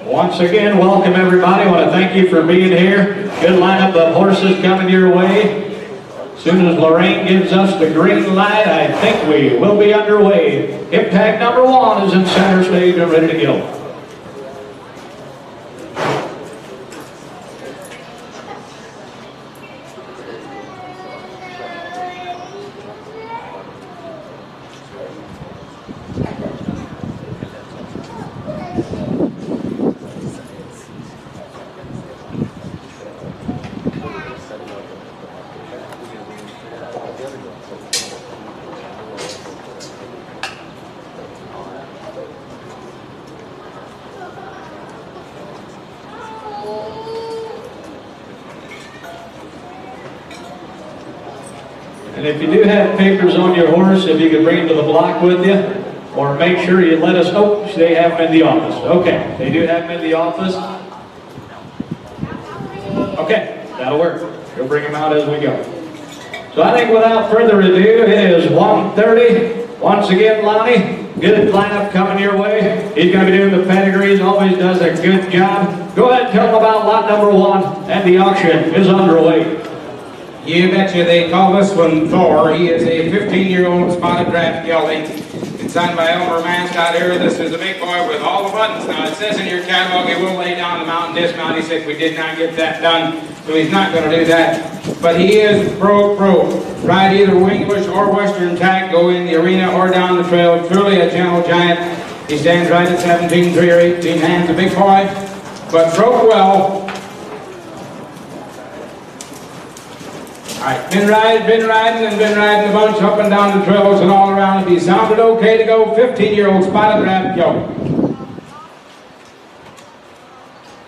Once again, welcome everybody. I want to thank you for being here. Good lineup of horses coming your way. As soon as Lorraine gives us the green light, I think we will be underway. Impact number 1 is in center stage and ready to go. And if you do have papers on your horse, if you could bring them to the block with you, or make sure you let us know. They have them in the office. Okay, they do have them in the office. Okay, that'll work. We'll bring them out as we go. So I think without further ado, it is 1:30. Once again, Lonnie, good lineup coming your way. He's going to be doing the pedigrees, always does a good job. Go ahead and tell them about lot number 1, and the auction is underway. You betcha, they call this one Thor. He is a 15-year-old spotted draft gelding. It's signed by Elmer Manscott here. This is a big boy with all the buttons. Now it says in your catalog he will lay down the mount and dismount. He said we did not get that done, so he's not going to do that. But he is pro. Ride either English or Western tack, go in the arena or down the trail. Truly a gentle giant. He stands right at 17, 3 or 18 hands, a big boy, but broke well. All right, been riding a bunch up and down the trails and all around. If he sounded okay to go, 15-year-old spotted draft gelding.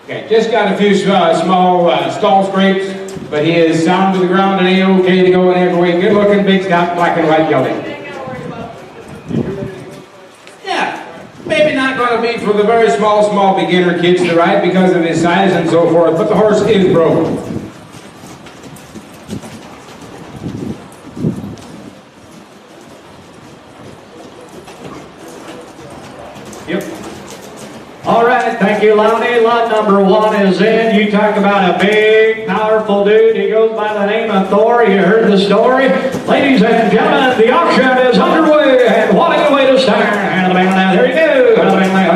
Okay, just got a few small stall scrapes, but he is sound to the ground and A-okay to go in every way. Good looking, big stout, black and white gelding. Yeah, maybe not going to be for the very small beginner kids to ride because of his size and so forth, but the horse is broke. Yep. All right, thank you, Lonnie. Lot number 1 is in. You talk about a big, powerful dude. He goes by the name of Thor. You heard the story. Ladies and gentlemen, the auction is underway. And what a way to start. There you go.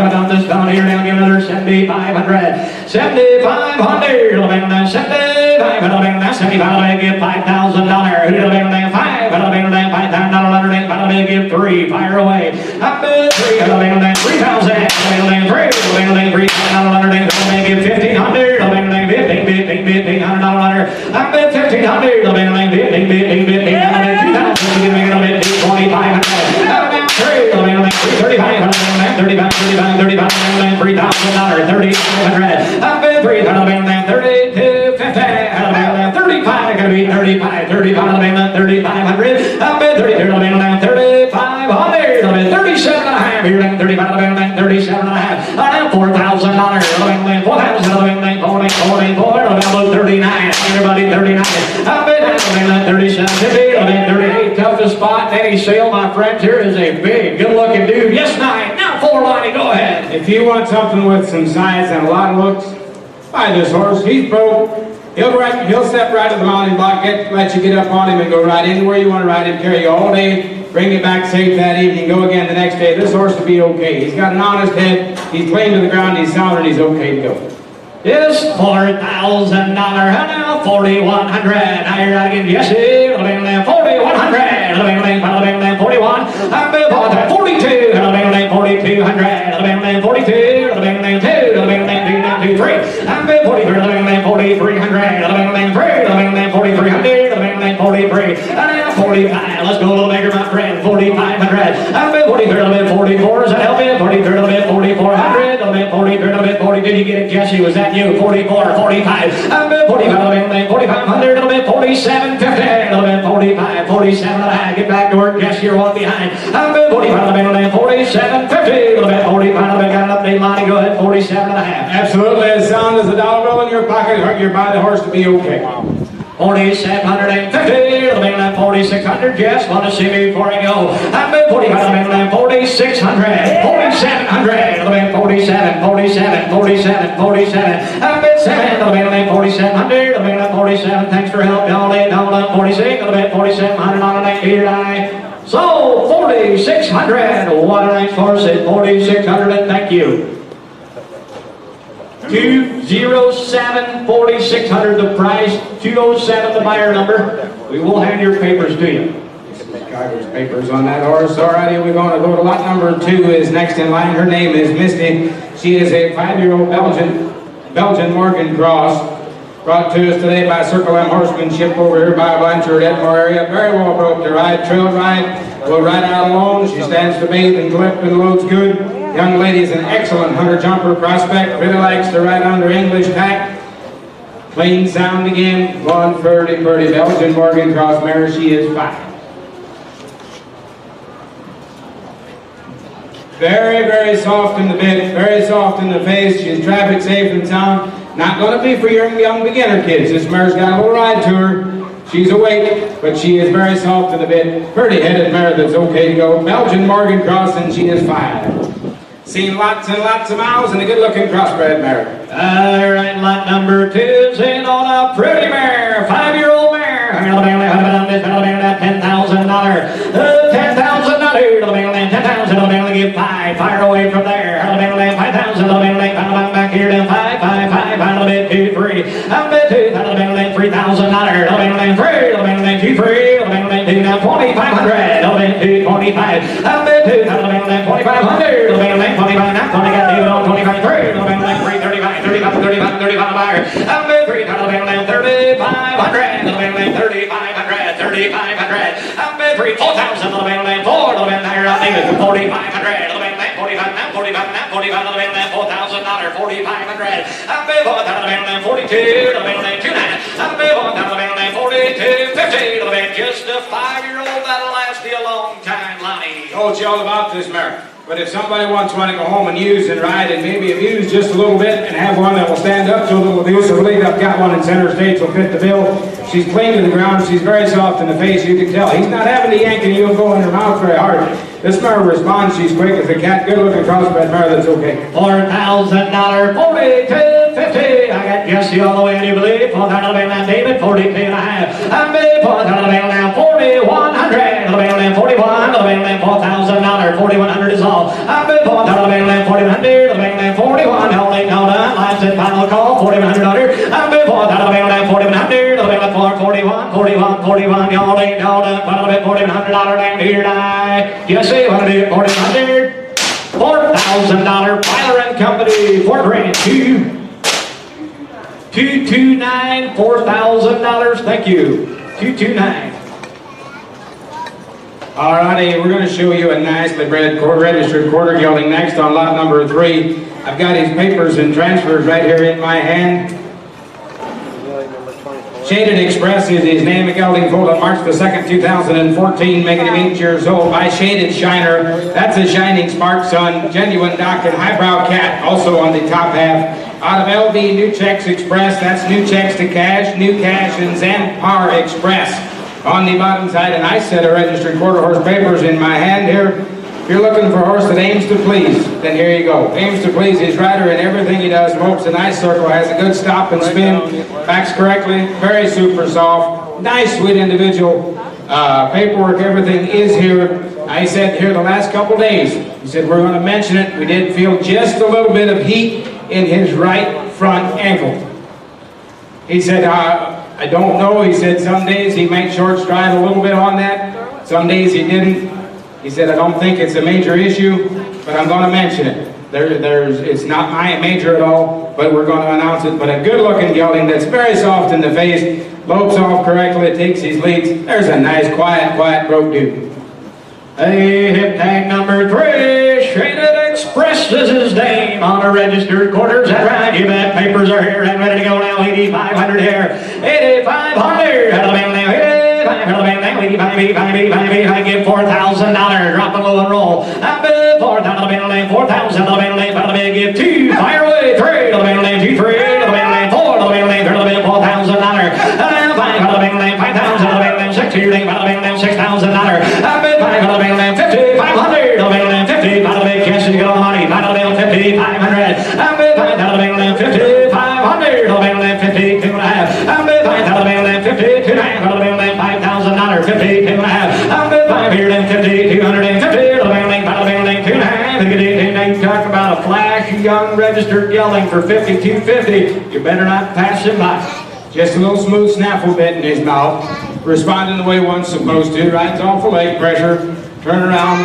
Down this down here, down, give another 7,500. 7,500. 7,500. Give $5,000. 5,000. Give 3. Fire away. Up to 3. 3,000. 3,000. Give 1,500. 1,500. Up to 1,500. 2,000. 2,500. 3,500, 3,500, 3,500, $3,000, 3,500, 32, 50, 35, gonna be 35, 35, 3,500, 3,500, 37 and a half, 35, 37 and a half, $4,000, 4,000, 39, everybody 39, 37, 38, toughest spot in any sale, my friends. Here is a big, good-looking dude. Yes, 9. Now 4, Lonnie, go ahead. If you want something with some size and a lot of looks, buy this horse. He's broke. He'll step right to the mounting block, let you get up on him and go right anywhere you want to ride him, carry you all day, bring you back safe that evening, go again the next day. This horse will be okay. He's got an honest head. He's clean to the ground. He's sound and he's okay to go. Is $4,000, and now 4,100. Now you're out again, Jazzy. 4,100. 41. 42. 47.50, 45, 47 and a half. Get back to work, yes, you're one behind. 45, 47.50, 45, got an update, Lonnie, go ahead, 47 and a half. Absolutely, as sound as a dollar bill in your pocket, you buy the horse to be okay. 4,750, 4,600, yes, want to see me before I go. 45, 4,600, 4,700, 47, 47, 47, 47, 4,700, 47, thanks for help, y'all, 46, 4,700 on an 89. So, 4,600, what a nice horse at 4,600, and thank you. 207 4,600 the price, 207 the buyer number. We will hand your papers to you. Chicago's papers on that horse. Alrighty, we're going to go to lot number 2 is next in line. Her name is Misty. She is a 5-year-old Belgian Morgan cross. Brought to us today by Circle M Horsemanship over here by Blanchard, Edmore area. Very well broke to ride, trail ride. Will ride out alone. She stands to bathe and clip and loads good. Young lady is an excellent hunter-jumper prospect. Really likes to ride under English tack. Clean sound again. One pretty Belgian Morgan cross mare. She is 5. Very soft in the bit. Very soft in the face. She's traffic safe and sound. Not going to be for your young beginner kids. This mare's got a little ride to her. She's awake, but she is very soft in the bit. Pretty headed mare that's okay to go. Belgian Morgan cross, and she is 5. Seen lots and lots of miles and a good-looking crossbred mare. All right, lot number 2 is in on a pretty mare, 5-year-old mare. $10,000, $10,000, give 5, fire away from there. 5,000, back here to 5, 2, 3. $3,000, $3, 2, 3, now 2,500, 225, 2,500, 25, now 20, got David on 25, 3, 35, 35 buyer, 3,500, 3,500, 3, 4,000, 4,000, 4,500, 4,500, 4,500, 42, 42, just a 5-year-old that'll last you a long time, Lonnie. Told you all about this mare. But if somebody wants one to go home and use and ride and maybe abuse just a little bit and have one that will stand up to a little abuse, I believe I've got one in center stage will fit the bill. She's clean to the ground. She's very soft in the face. You can tell. He's not having to yank and you'll go in her mouth very hard. This mare responds. She's quick as a cat. Good looking crossbred mare that's okay. $4,000, 42.50. I got Jazzy all the way, and you believe? $4,000 David, 42 and a half. I'm big $4,000 now, 4,100. 41, $4,000, 4,100 is all. I'm big $4,000, 4,100. 41, only no done. Last and final call, 4,100. I'm big $4,000, 4,100. 41, y'all ain't no done. $4,100 down here tonight. Jazzy, want to do it? 4,100. $4,000 Filer and Company, Fort Grant, 229, $4,000. Thank you. 229. Alrighty, we're going to show you a nicely bred registered quarter gelding next on lot number 3. I've got his papers and transfers right here in my hand. Shaded Express is his name. A gelding foaled on March the 2nd, 2014, making him 8 years old by Shaded Shiner. That's a shining spark son, genuine dock and highbrow cat, also on the top half. Out of LV New Checks Express, that's New Checks to Cash, New Cash, and Zanpar Express. On the bottom side, a nice set of registered quarter horse papers in my hand here. If you're looking for a horse that aims to please, then here you go. Aims to please his rider in everything he does. Mopes a nice circle, has a good stop and spin, backs correctly, very super soft, nice sweet individual. Paperwork, everything is here. I said here the last couple days, he said we're going to mention it. We did feel just a little bit of heat in his right front ankle. He said, I don't know. He said some days he might short stride a little bit on that. Some days he didn't. He said, I don't think it's a major issue, but I'm going to mention it. It's not major at all, but we're going to announce it. But a good-looking gelding that's very soft in the face, lopes off correctly, takes his leads. There's a nice, quiet, broke dude. Hey, hip tag number 3, Shaded Express is his name. name on a registered quarters. That's right, you bet. Papers are here and ready to go now. 8,500 here. 8,500. Out of the mail now. 8,500 out of the mail now. 85. I give $4,000. Drop a low and roll. I bid 4,000 out of the mail now. 4,000 out of the mail now. Out of the mail, give 2. Fire away. 3 out of the mail now. 2, 3 out of the mail now. 4 out of the mail now. 3 out of the mail. $4,000. 5 out of the mail now. 5,000 out of the mail now. 6 here. 5 out of the mail now. $6,000. I bid 5 out of the mail now. 50. 500 out of the mail now. 50. Out of the mail. Cash is got all the money. 5 out of the mail. 50. 500. I bid 5 out of the mail now. 50. 500 out of the mail now. 50. 2.5. I bid 5 out of the mail now. 50. 2.5 out of the mail now. $5,000. 50. 2.5. I bid 5 here now. 50. 250 out of the mail now. 5 out of the mail now. 2.5. You talk about a flashy young registered gelding for 52.50. You better not pass him by. Just a little smooth snaffle bit in his mouth. Responding the way one's supposed to. Rides off the leg pressure. Turn around.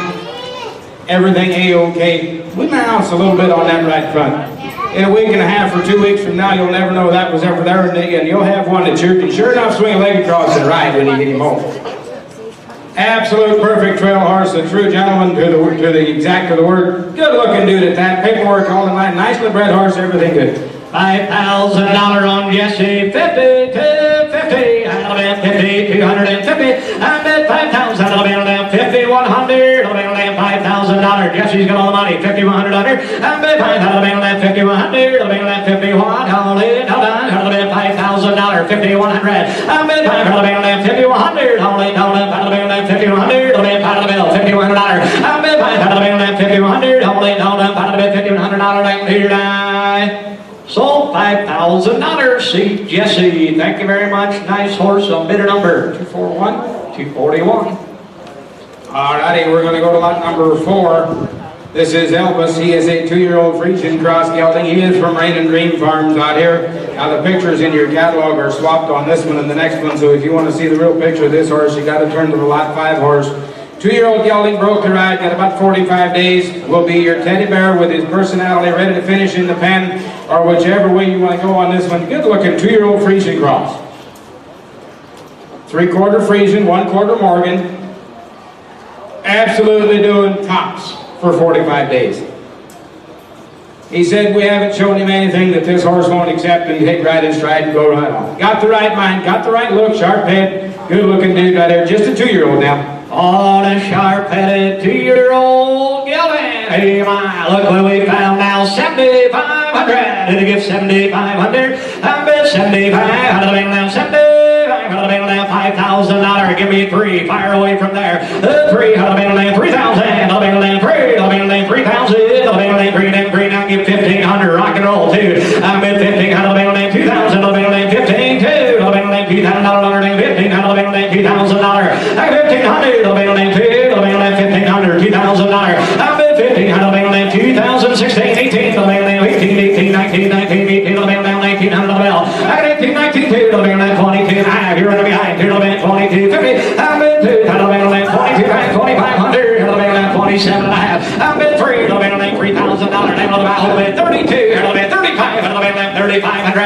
Everything A-OK. We mouse a little bit on that right front. In a week and a half or 2 weeks from now, you'll never know that was ever there, and you'll have one that you can sure enough swing a leg across and ride when you get him home. Absolute perfect trail horse, a true gentleman to the exact of the word. Good looking dude at that. Paperwork all in line. Nicely bred horse, everything good. $5,000 on Jazzy. 50 to 50. Out of it, 50, 250. I bet 5,000 out of it now. 50, 100. Out of it now, $5,000. Jesse's got all the money. 50, 100 under. I bet 5 out of it now. 50, 100. Out of it now, 51. Hold it, hold on. Out of it, $5,000. 50, 100. I bet 5 out of it now. 50, 100. Hold it, hold it. Out of it now, 50, 100. Out of it, out of the bill. 50, 100. I bet 5 out of it now. 50, 100. Hold it, hold it. Out of it, 50, 100. Here die. Sold $5,000. See Jazzy. Thank you very much. Nice horse on bidder number 241. 241. Alrighty, we're going to go to lot number 4. This is Elvis. He is a 2-year-old Friesian cross gelding. He is from Rain and Dream Farms out here. Now the pictures in your catalog are swapped on this one and the next one, so if you want to see the real picture of this horse, you got to turn to the lot 5 horse. 2-year-old gelding, broke to ride, got about 45 days. Will be your teddy bear with his personality, ready to finish in the pen, or whichever way you want to go on this one. Good looking 2-year-old Friesian cross. 3/4 Friesian, 1/4 Morgan. Absolutely doing tops for 45 days. He said we haven't shown him anything that this horse won't accept and take right in stride and go right on. Got the right mind, got the right look, sharp head, good looking dude right there. Just a 2-year-old now. On a sharp-headed 2-year-old gelding. Hey my, look what we found now. 7,500. Did he give 7,500? I bet 75. Out of the bank now. 75. Out of the bank now. $5,000. Give me 3. Fire away from there. 3. Out of the bank now. 3,000. Out of the bank now. 3. Out of the bank now. 3,000. Out of the bank now. 3. Then 3. Now give 1,500. Rock and roll 2. I bet 15. Out of the bank now. 2,000. Out of the bank now. 15. 2. Out of the bank now. $2,000. 15. Out of the bank now. $2,000. I bet 1,500. Out of the bank now. 2. Out of the bank now. 1,500. $2,000. I bet 15. Out of the bank now. 2,000. 16. 18. Out of the bank now. 18. 18. 19. 19. 18. Out of the bank now. 1900. Out of the bell. I got 18. 19. 2. Out of the bank now. 22. 5. You're running behind. 2. Out of the bank. 22. 50. I bet 2. Out of the bank now. 22. 5. 2,500. Out of the bank now. 27 and a half. I bet 3. Out of the bank now. $3,000. Down to the mouth. 32. Out of the bank. 35. Out of the bank now. 3,500. I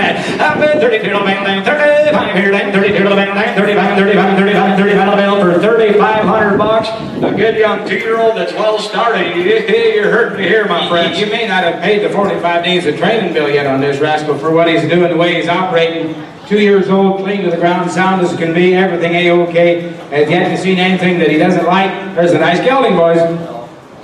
bet 32. Out of the bank now. 35 here. 32. Out of the bank now. 35. 35. 35. 35. Out of the bell for $3,500. A good young 2-year-old that's well started. You're hurting me here, my friends. You may not have paid the 45 days of training bill yet on this rascal for what he's doing, the way he's operating. 2 years old, clean to the ground, sound as can be, everything A-OK. Has yet to seen anything that he doesn't like. There's a nice gelding, boys.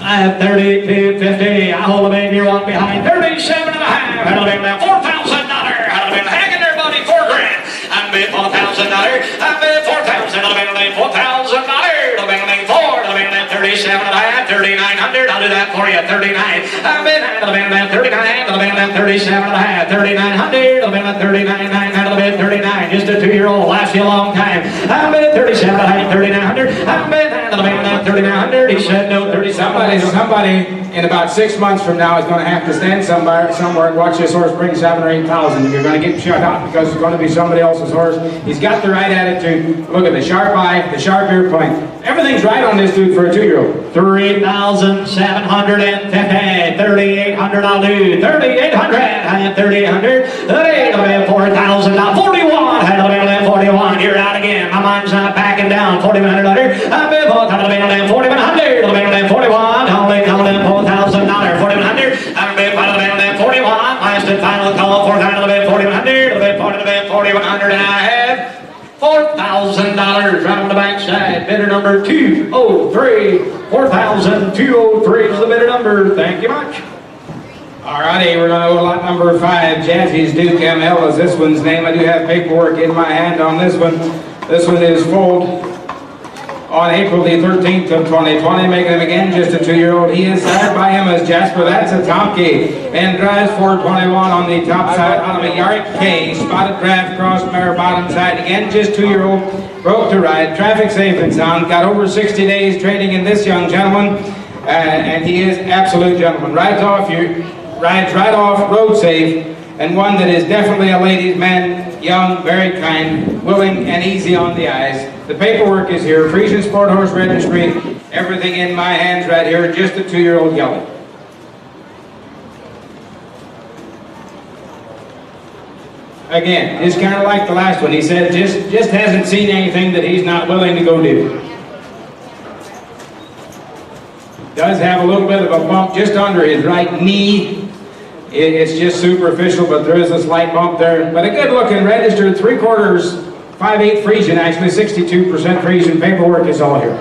I have 32.50. I hold the baby one behind. 37 and a half. Out of the bank now. $4,000. Out of the bank. Hang in there, buddy. $4,000. I bet $4,000. I bet 4,000. Out of the bank now. $4,000. Out of the bank now. 4. Out of the bank now. 37 and a half. 3,900. I'll do that for you. 39. I bet out of the bank now. 39. Out of the bank now. 37 and a half. 3,900. Out of the bank now. 39. Out of the bank. 39. Just a 2-year-old. Lasts you a long time. I bet 37 and a half. 3,900. I bet out of the bank now. 3,900. He said no. 37. Somebody in about 6 months from now is going to have to stand somewhere and watch this horse bring 7,000 or 8,000. You're going to get shut out because it's going to be somebody else's horse. He's got the right attitude. Look at the sharp eye, the sharp ear point. Everything's right on this dude for a 2-year-old. 3,750. 3,800. I'll do 3,800. I have 3,800. 38. 4,000. 41. 41. You're out again. My mind's not backing down. 4,100. I bet 4,100. 4,100. 41. Only $4,000. 4,100. I bet and bidder number 203. 4,203 is the bidder number. Thank you much. Alrighty, we're going to go lot number 5, Jazzy's Duke Camel is this one's name. I do have paperwork in my hand on this one. This one is foaled on April the 13th of 2020, making him again just a 2-year-old. He is sired by him as Jasper. That's a Tomkey. And drives 421 on the top side out of a Yard K. Spotted draft, cross mare, bottom side. Again, just 2-year-old. Broke to ride. Traffic safe and sound. Got over 60 days training in this young gentleman. And he is absolute gentleman. Rides right off, road safe. And one that is definitely a ladies' man, young, very kind, willing, and easy on the eyes. The paperwork is here, Friesian Sport Horse Registry, everything in my hands right here, just a 2-year-old gelding. Again, just kind of like the last one, he said, just hasn't seen anything that he's not willing to go do. Does have a little bit of a bump just under his right knee. It's just superficial, but there is a slight bump there. But a good-looking registered 3/4, 5/8 Friesian, actually 62% Friesian. Paperwork is all here.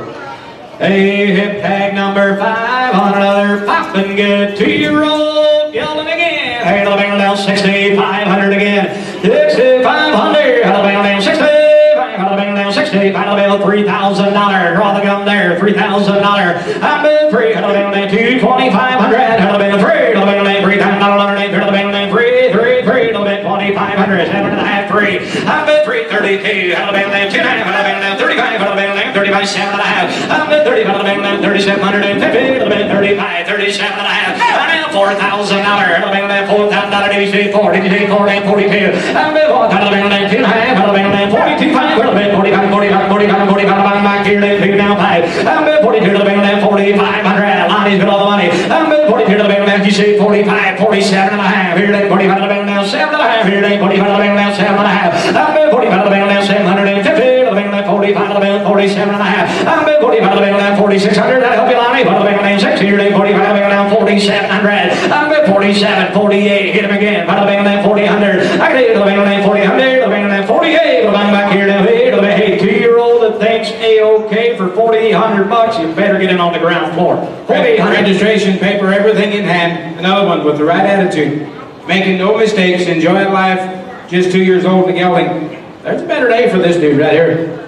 Hey, hip tag number 5 on another poppin' good 2-year-old gelding again. Hey, the bang down 6,500 again. 6,500. How the bang down 6,500. How the bang down 6,500. $3,000. Draw the gun there. $3,000. I'm bid 3. How the bang down 2,2,500. How the bang 3. How the bang down 3 times $1. How the bang down 3. 2,500. 7.5 3. I'm bid 332. How the bang down 2.5. How the bang down 35. How the bang down 35. 7.5. I'm bid 30. How the bang down 3,750. How the bang 35. 37.5. I'm $4,000. How the bang down $4,000. Did you say 4? Did you say 4 and 42? I'm bid 4. How the bang down 2.5. How the bang down 42. 5. How the bang 45. 45. 45. 45. I'm back here. Then 2 down 5. I'm bid 42. How the bang down 4,500. Lonnie's got all the money. I'm bid 42. How the bang down. You say 45. 47.5. Here then 45. How the bang down 7.5. Here then 45. How the bang down 7.5. I'm bid 45. How the bang down 750. How the bang down 45. How the bang 47.5. I'm bid 45. How the bang down 4,600. That'll help you, Lonnie. How the bang down 6. Here then 45. How the bang down 4,700. I'm bid 47. 48. Hit him again. How the bang down 4,000. I can hit the bang down 4,000. The bang down 48. The bang back here now. Hey, 2-year-old that thinks A-OK for $4,800. You better get in on the ground floor. Registration paper, everything in hand. Another one with the right attitude. Making no mistakes, enjoying life. Just 2 years old and gelding. There's a better day for this dude right here.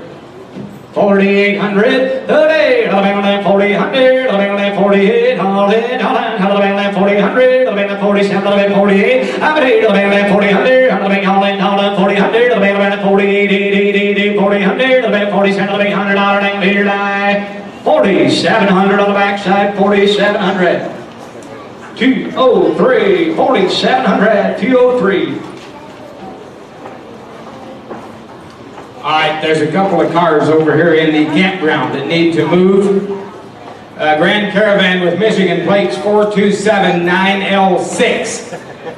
4,800 today. How the bang down 4,800. How the bang down 48. How the bang down 4,800. How the bang down 47. How the bang 48. I'm at 8. How the bang down 4,800. How the bang down 4,800. How the bang down 48. 4,800. How the bang 47. How the bang $100 down here die. 4,700 on the backside. 4,700. 203. 4,700. 203. All right, there's a couple of cars over here in the campground that need to move. Grand Caravan with Michigan plates 427-9L6.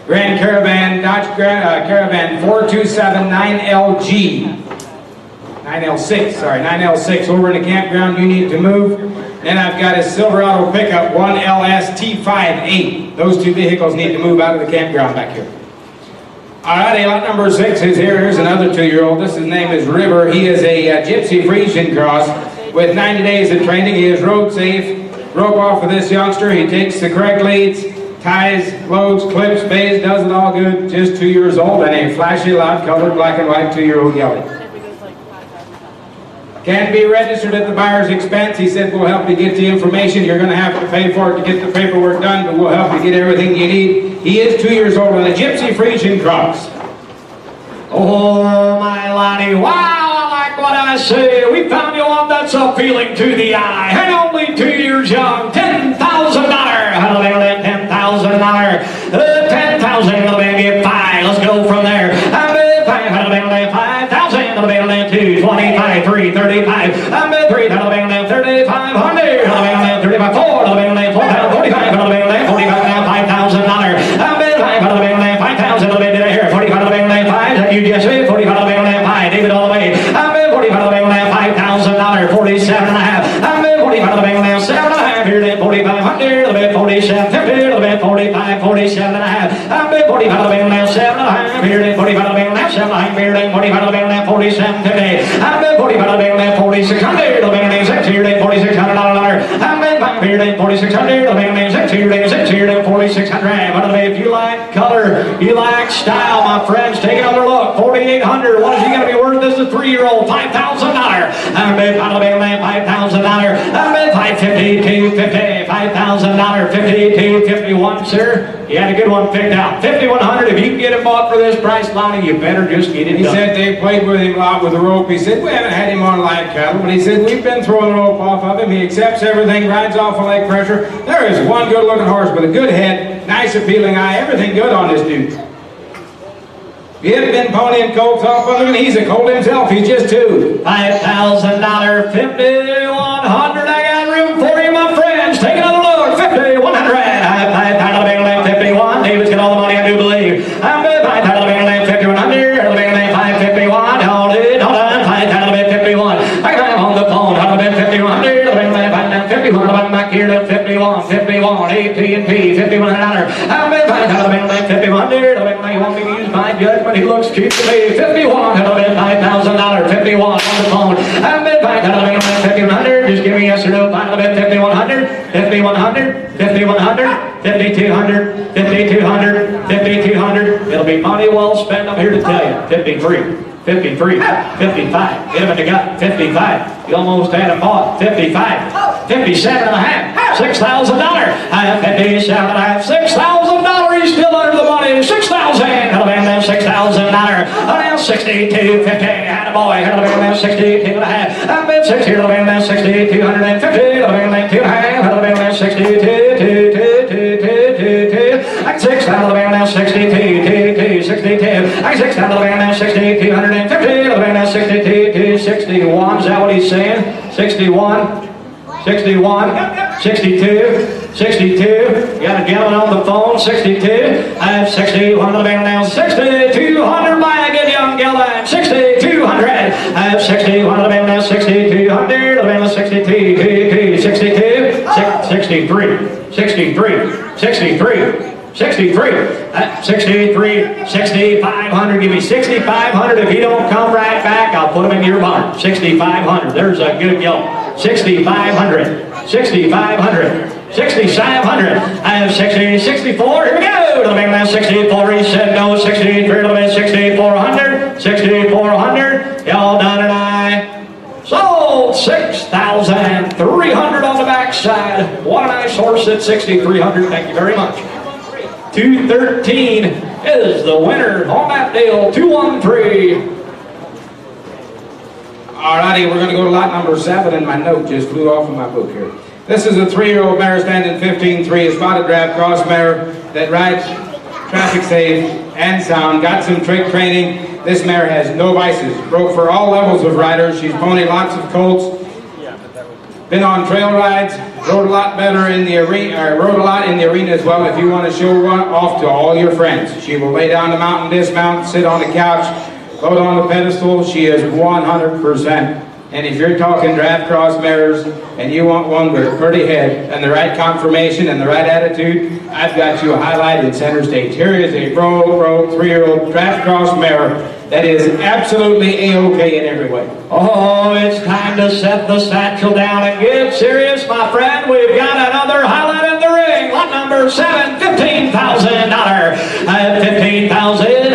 Grand Caravan, Dodge Caravan 427-9LG. 9L6, sorry, 9L6 over in the campground, you need to move. Then I've got a Silverado pickup, 1LS T58. Those 2 vehicles need to move out of the campground back here. Alrighty, lot number 6 is here. Here's another 2-year-old. His name is River. He is a Gypsy Friesian cross with 90 days of training. He is road safe. Broke off with this youngster. He takes the correct leads, ties, loads, clips, bays, does it all good. Just 2 years old and a flashy, loud colored, black and white 2-year-old gelding. Can be registered at the buyer's expense. He said, we'll help you get the information. You're going to have to pay for it to get the paperwork done, but we'll help you get everything you need. He is 2 years old on a Gypsy Friesian cross. Oh, my Lonnie. Wow, I like what I say. We found you one that's appealing to the eye. And only 2 years young. $10,000. How do they let $10,000? $10,000. How do they get 5? Let's go from there. I'm at 5. How do they let 5,000? How do they let 2? 25, 3, 35. I'm at 3. How do they let 3,500? How do they let 35? 4. How do they let 4,000? 45. How do they let 45? Now $5,000. I'm at 5. How do they let 5,000? How do they let here? 45. How do they let 5? That you just said 45. How do they let 5? David all the way. I'm at 45. How do they let $5,000? 47.5. I'm at 45. How do they let 7.5? Here then 4,500. I'm at 47.50. I'm at 45. 47.5. I'm at 45. How do they let 7.5? Here then 45. How do they let 7.5? Here then 45. How do they let 47 today. I'm at 45. How do they let 4,600. here to 4,600. Here to 4,600. What if you like color, you like style, my friends, take another look. 4,800. What is he going to be worth? This is a 3-year-old. $5,000. I'm bid $5,000. I'm bid $550, $250, $5,000, $50, $51, sir. You had a good one picked out. $5,100. If you can get it bought for this price, Lonnie, you better just get it done. He said they played with him a lot with the rope. He said, we haven't had him on live cattle, but he said, we've been throwing the rope off of him. He accepts everything, rides off of leg pressure. There is one good-looking horse with a good head, nice appealing eye, everything good on this dude. He had been ponying colts off of him, and he's a colt himself. He's just 2. $5,000, $5,100. I got room for you, my friends. Take another look. $5,100. $51. David's got all the money, I do believe. I'm bid $5,100. $5,100. $5,51. Hold it. Hold on. $5,51. I got him on the phone. $5,100. $51. Back here to 51. 51. AT&T. $5,100. I'm bid $5,100. You want me to use my judgment? He looks cheap to me. $51. $5,000. $51 on the phone. I'm bid $5,100. Just give me yes or no. $5,100. $5,100. $5,100. $5,200. $5,200. $5,200. It'll be money well spent. I'm here to tell you. 53. 53, 55, get him in the gut, 55, you almost had him bought, 55, 57 and a half, $6,000, I have 57 and a half, $6,000, he's still under the money, 6,000, $6,000, around 62, 50, had a boy, 62 and a half, I've been 60, 62, 250, 2 and a half, 62, 6 out of the band now 62, 62, I 6 out of the band now 60, 250, the band now 62, 61, is that what he's saying? 61, 61, 62, 62, got a gentleman on the phone, 62, I have 61 of the band now 6,200 by a good young gelding, 6,200, I have 61 of the band now 6,200, the band now 62, 62, 63, 63, 63, 63, 63, 6,500, give me 6,500. If you don't come right back, I'll put them in your barn. 6,500, there's a good yellow. 6,500, 6,500, 6,500. I have 60, 64, here we go. To the big man, 64, he said no, 63, to the man, 6,400, 6,400. Y'all done and I sold 6,300 on the backside. What a nice horse at 6,300, thank you very much. 213 is the winner on that deal, 213. Alrighty, we're going to go to lot number 7, and my note just flew off of my book here. This is a 3-year-old mare standing 15-3, a spotted draft cross mare that rides traffic safe and sound, got some trick training. This mare has no vices, broke for all levels of riders. She's ponied lots of colts. Been on trail rides, rode a lot better in the arena, rode a lot in the arena as well. If you want to show one off to all your friends, she will lay down the mountain, dismount, sit on the couch, float on the pedestal. She is 100%. And if you're talking draft cross mares and you want one with a pretty head and the right conformation and the right attitude, I've got you highlighted center stage. Here is a broke 3-year-old draft cross mare that is absolutely A-OK in every way. Oh, it's time to set the satchel down and get serious, my friend. We've got another highlight in the ring. Lot number 7, $15,000. I have 15,000. 15,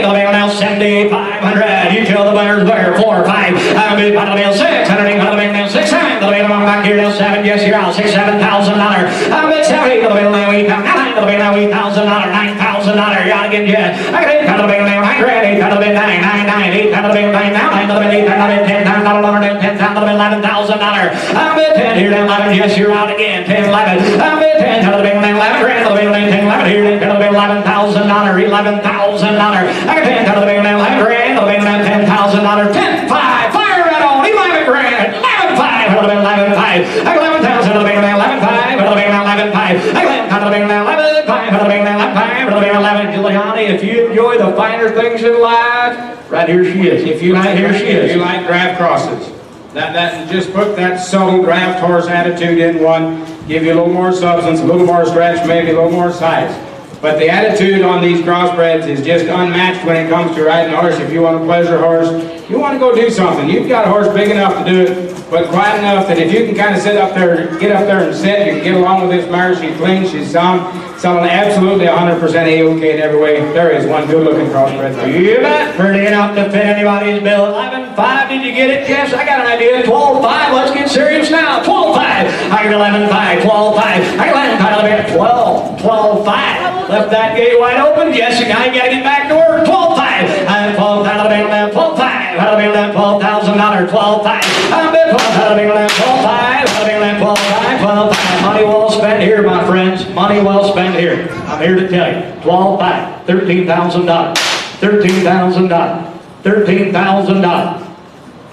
the mail now 7,500. You tell the buyers where 4 or 5. I'll be by the mail 600. The mail now 6 times. The mail back here now 7. Yes, you're out. $7,000. I'll be 70. The mail now 8,000. The mail now $8,000. $9,000. You ought to get you. I got 8 the mail now 9. 8 the mail 9. 8 the mail 9 now. 9 the mail 8 10 times. $10,000. $11,000. I'll be 10 here now 11. Yes, you're out again. 10 11. I'll be 10 the mail 11 grand. The mail 10 11 here. The mail $11,000. $11,000. I got 10 the mail 11 grand. The mail $10,000. 10 5. Fire right on. 11 grand. 11 5. The mail 11 5. I got 11,000. The mail 11 5. The mail 11 5. I got 10 the mail 11 5. The mail 11 5. The mail 11. Giuliani, if you enjoy the finer things in life, right here she is. If you like, here she is. If you like draft crosses, that just put that subtle draft horse attitude in one, give you a little more substance, a little more stretch, maybe a little more size. But the attitude on these crossbreds is just unmatched when it comes to riding a horse. If you want a pleasure horse, you want to go do something, you've got a horse big enough to do it. but quiet enough that if you can kind of sit up there, get up there and sit, you can get along with this mare. She's clean, she's sound, selling absolutely 100% A-OK in every way. There is one good-looking crossbred. You bet. Pretty enough to fit anybody's bill. 11.5. Did you get it? Yes, I got an idea. 12.5. Let's get serious now. 12.5. I got 11.5. 12.5. I got 11.5. 12. 12.5. Left that gate wide open. Jessica, I gotta get back to work. 12.5. I'm 12.5. 12.5. $12,000. 12.5. I'm bid 12.5. 12.5. 12.5. Money well spent here, my friends. Money well spent here. I'm here to tell you. 12.5. $13,000. $13,000. $13,000.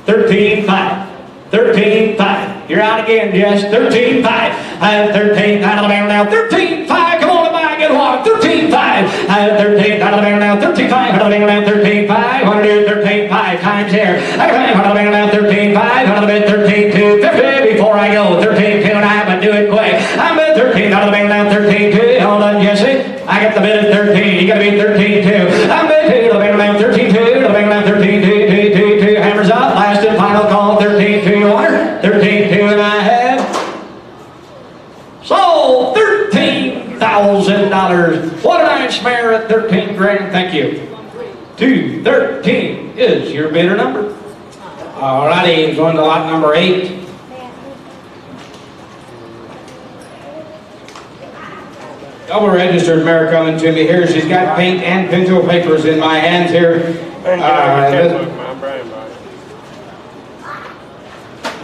13.5. 13.5. You're out again, Jess. 13.5. I have 13 out of the band now. 13.5. Come on, buy a good one. 13.5. I have 13 out of the band now. 13.5 out of the band now. 13.5. Want to do 13.5 times here. I got 5 out of the band now. 13.5. Out of the band 13.2. 50 before I go. 13.2 and a half. I do it quick. I'm at 13 out of the band now. 13.2. Hold on, Jesse. I got the bid at 13. You got to be 13.2. I'm at 2 out of the band now. 13.2. Out of the band now. 13.2. Hammers up. Last and final call. 13.2. Water. 13.2 and I have sold $13,000. What a nice mare at 13 grand. Thank you. 213 is your bidder number. Alrighty, going to lot number 8. Double registered mare coming to me here. She's got paint and Pinto papers in my hands here.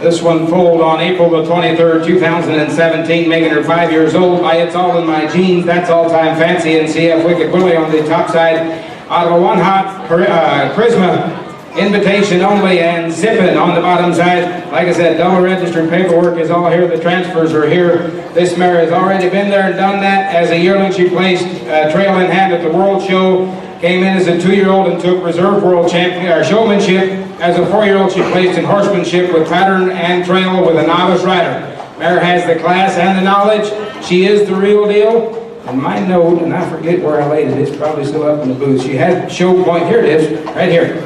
This one foaled on April the 23rd, 2017, making her 5 years old. By It's All in My Jeans, That's All Time Fancy, and CF Wicked Willie on the top side. Out of a one hot Charisma, invitation only, and zipping on the bottom side. Like I said, double registered paperwork is all here. The transfers are here. This mare has already been there and done that. As a yearling, she placed trail in hand at the World Show. Came in as a 2-year-old and took reserve world champion or showmanship. As a 4-year-old, she placed in horsemanship with pattern and trail with a novice rider. Mare has the class and the knowledge. She is the real deal. And my note, and I forget where I laid it, it's probably still up in the booth. She had show point, here it is, right here.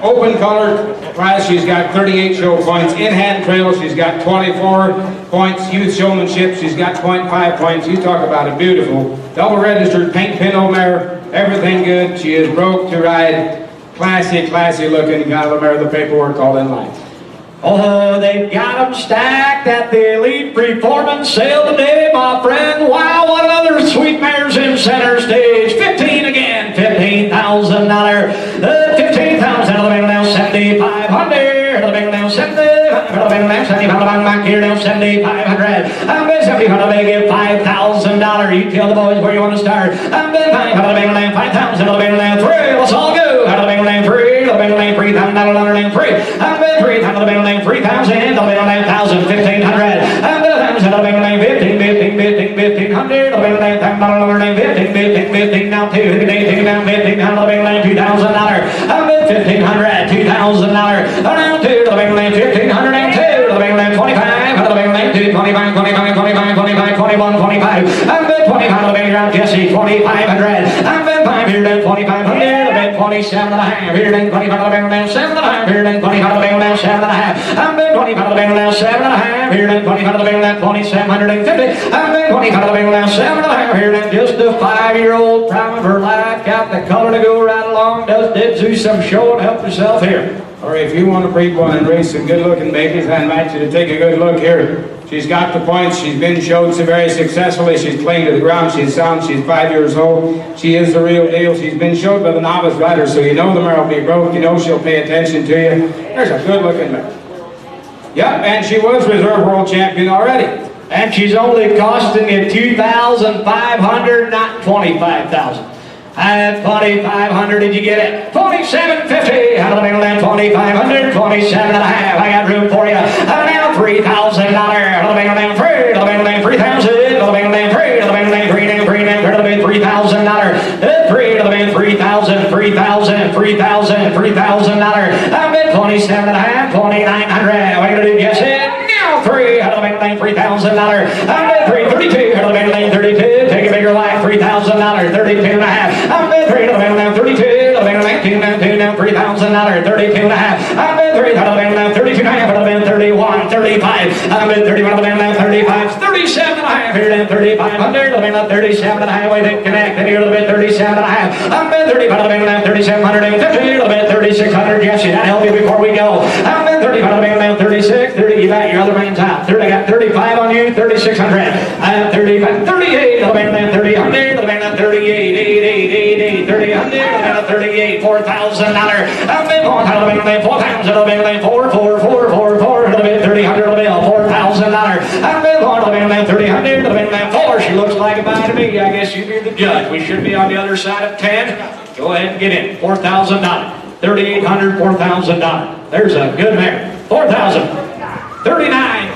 Open color class, she's got 38 show points. In hand trail, she's got 24 points. Youth showmanship, she's got 0.5 points. You talk about a beautiful double registered paint Pinto mare. Everything good. She is broke to ride. Classy, classy looking. Got a mare, the paperwork all in line. Oh, they've got them stacked at the Elite Performance Sale today, my friend. Wow, what another sweet mare's in center stage. 15 again, $15,000. 15,000 of the big now, 7,500. Of the big now, 7,500. Of the big now, 7,500. Back here now, 7,500. I'm bid 7,500. They give $5,000. You tell the boys where you want to start. I'm bid 500. Of the big now, 5,000. Of the big now, 3. Let's all go. Out of the big now, 3. Of the big now, $3,000. I'm bid 3,000. Of the big now, 3,000. Of the big now, 1,000. 1,500. I'm bid 1,000. Of the big now, 15, 15, 15, 1,500. Of the big now, 15, 15, 15. Now 2, 18, down 15. Of the big now, $2,000. I'm bid 1,500. $2,000. Around 2. Of the big now, 1,500 and 2. Of the big now, 25. Of the big now, 2, 25, 25, 25, 25, 21, 25. I'm bid 25. Of the big now, Jesse, 2,500. I'm bid 5 here, then 2,500. 27 and a half, here then 25 of the band now, 7 and a half, here then 25 of the band now, 7 and a half. I'm been 25 of the band now, 7 and a half, here then 25 of the band now, 2,750. I'm been 25 of the band now, 7 and a half, here then just a 5-year-old prime of her life, got the color to go right along, did do some show and help yourself here. Or if you want to breed one and raise some good-looking babies, I invite you to take a good look here. She's got the points. She's been showed so very successfully. She's playing to the ground. She's sound. She's 5 years old. She is the real deal. She's been showed by the novice rider, so you know the mare will be broke. You know she'll pay attention to you. There's a good-looking mare. Yep, and she was reserve world champion already. And she's only costing you $2,500, not $25,000. At 2,500, did you get it? 2,750. Out of the middle then 2,500, 27 and a half. I got room for you. Now $3,000. Out of the middle then 3. Out of the middle then 3,000. Out of the middle then 3. Out of the middle then 3. Then 3. Then out of the middle $3,000. 3. Out of the middle 3,000. 3,000. 3,000. $3,000. I bet 27 and a half. 2,900. What are you gonna do? Guess it? Now 3. Out of the middle then $3,000. I bet 3. 32. Out of the middle then 32. Take a bigger life. $3,000. 32 and a half. I'm bid 3 to the middle now, 32 to the middle, 19 down, 2 down, $3,000, 32 and a half. I'm bid 3 to the middle now, 32 and a half, to the middle, 31, 37 and a half, here then 3,500, the man 37 and a half, we think Kuhnekt, and here a little bit 37 and a half, I'm been 35, the man 3,750, a little bit 3,600, Jazzy, that help you before we go. I'm been 35, the man 36, 30, you got your other man's out, 30, I got 35 on you, 3,600, I have 35, 38, the man 300, the man 38, 8, 30, 100, 38, $4,000, I'm been 4,000, 4,000, the man 4, 300 a bill, $4,000. I've been on the man 300, the man 4. She looks like a buy to me. I guess you'd be the judge. We should be on the other side of 10. Go ahead and get in. $4,000. 3,800, $4,000. There's a good mare. 4,000. 39,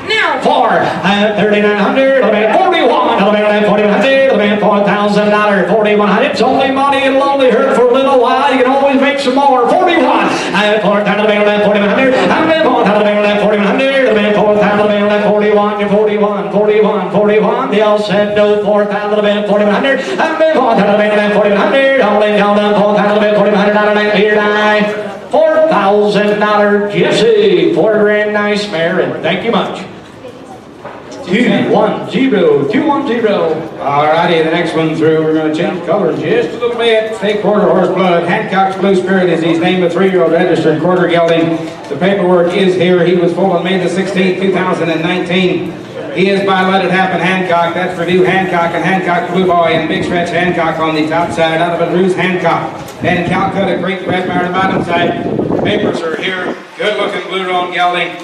now 4, 3,900, the man 41, the man 4,100, the man $4,000, 4,100. It's only money, it'll only hurt for a little while. You can always make some more. 41, 4,000, the man 4,100, I'm in 4,000, the man 4,100, the man 4,000, the man 41, you're 41, 41, 41. They all said no. 4,000, the man 4,100, I'm in 4,000, the man 4,100, only down 4,000, the man 4,100, here tonight. $4,000 Jazzy, $4 nice mare, and thank you much. 210, 210. Alrighty, the next one through, we're going to change colors just a little bit. Stay quarter horse blood. Hancock's Blue Spirit is his name, a 3-year-old registered quarter gelding. The paperwork is here. He was foaled on May the 16th, 2019. He is by Let It Happen Hancock. That's for New Hancock and Hancock Blue Boy and Big Stretch Hancock on the top side. Out of it, Ruse Hancock. And Calcutta Creek Red Mare on the bottom side. Papers are here. Good looking blue roan gelding.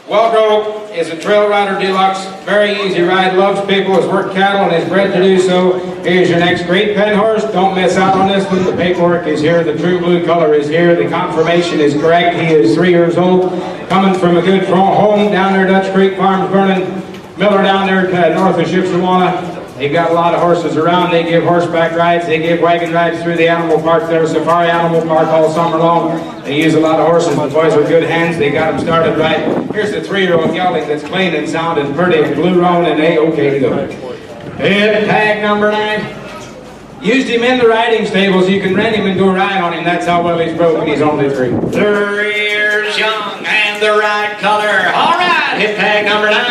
Well-grown, is a trail rider deluxe. Very easy ride. Loves people. Has worked cattle and is bred to do so. Here's your next great pen horse. Don't miss out on this one. The paperwork is here. The true blue color is here. The confirmation is correct. He is 3 years old. Coming from a good home down there, Dutch Creek Farms, Vernon. Miller down there north of Shipshawana. They've got a lot of horses around. They give horseback rides. They give wagon rides through the animal park there, Safari Animal Park all summer long. They use a lot of horses. The boys are good hands. They got them started right. Here's the 3-year-old gelding that's clean and sound and pretty, blue roan and A-okay to go. Hit tag number 9. Used him in the riding stables. You can rent him and go ride on him. That's how well he's broken. He's only 3. 3 years young and the right color. All right, hit tag number 9.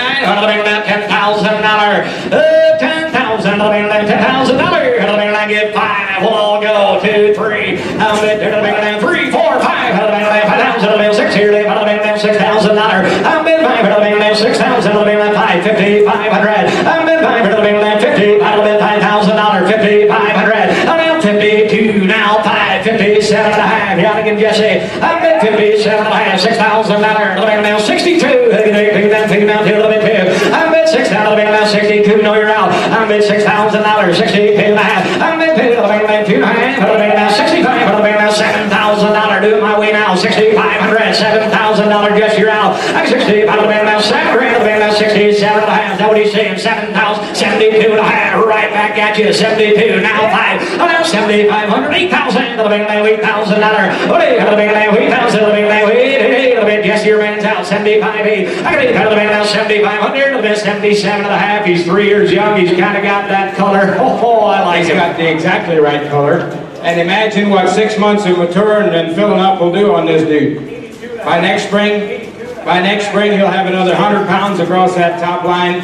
$10,000. $10,000. $10,000. Get 5. We'll all go. 2, 3. I'll bet 3, 4, 5. $5,000. 6 here. $6,000. I've been 5. $6,000. 5. 50. 500. I've been 5. 50. $5,000. 50. 500. I'm 52 now. 5. 57 and a half. Got to get Jazzy. I've been 57 and a half. $6,000. 62. Take it down to a little bit too. I'm at $6,000. 62. No, you're out. I'm at $6,000. 62 and a half. I'm at $2 and a half. 65. $7,000. Doing my way now. 6,500. $7,000. Just you're out. I'm 65. $7,000. 67 and a half. Is that what he's saying? 7,000. 72 and a half. Right back at you. 72. Now 5. Now 7,500. $8,000. $8,000. Jazzy, your man's out. 75. I got $8,000 now. 7,500. 77 and a half. He's 3 years young. He's kind of got that color. Oh, I like him. He's got the exactly right color. And imagine what 6 months of maturing and filling up will do on this dude. By next spring, he'll have another 100 pounds across that top line.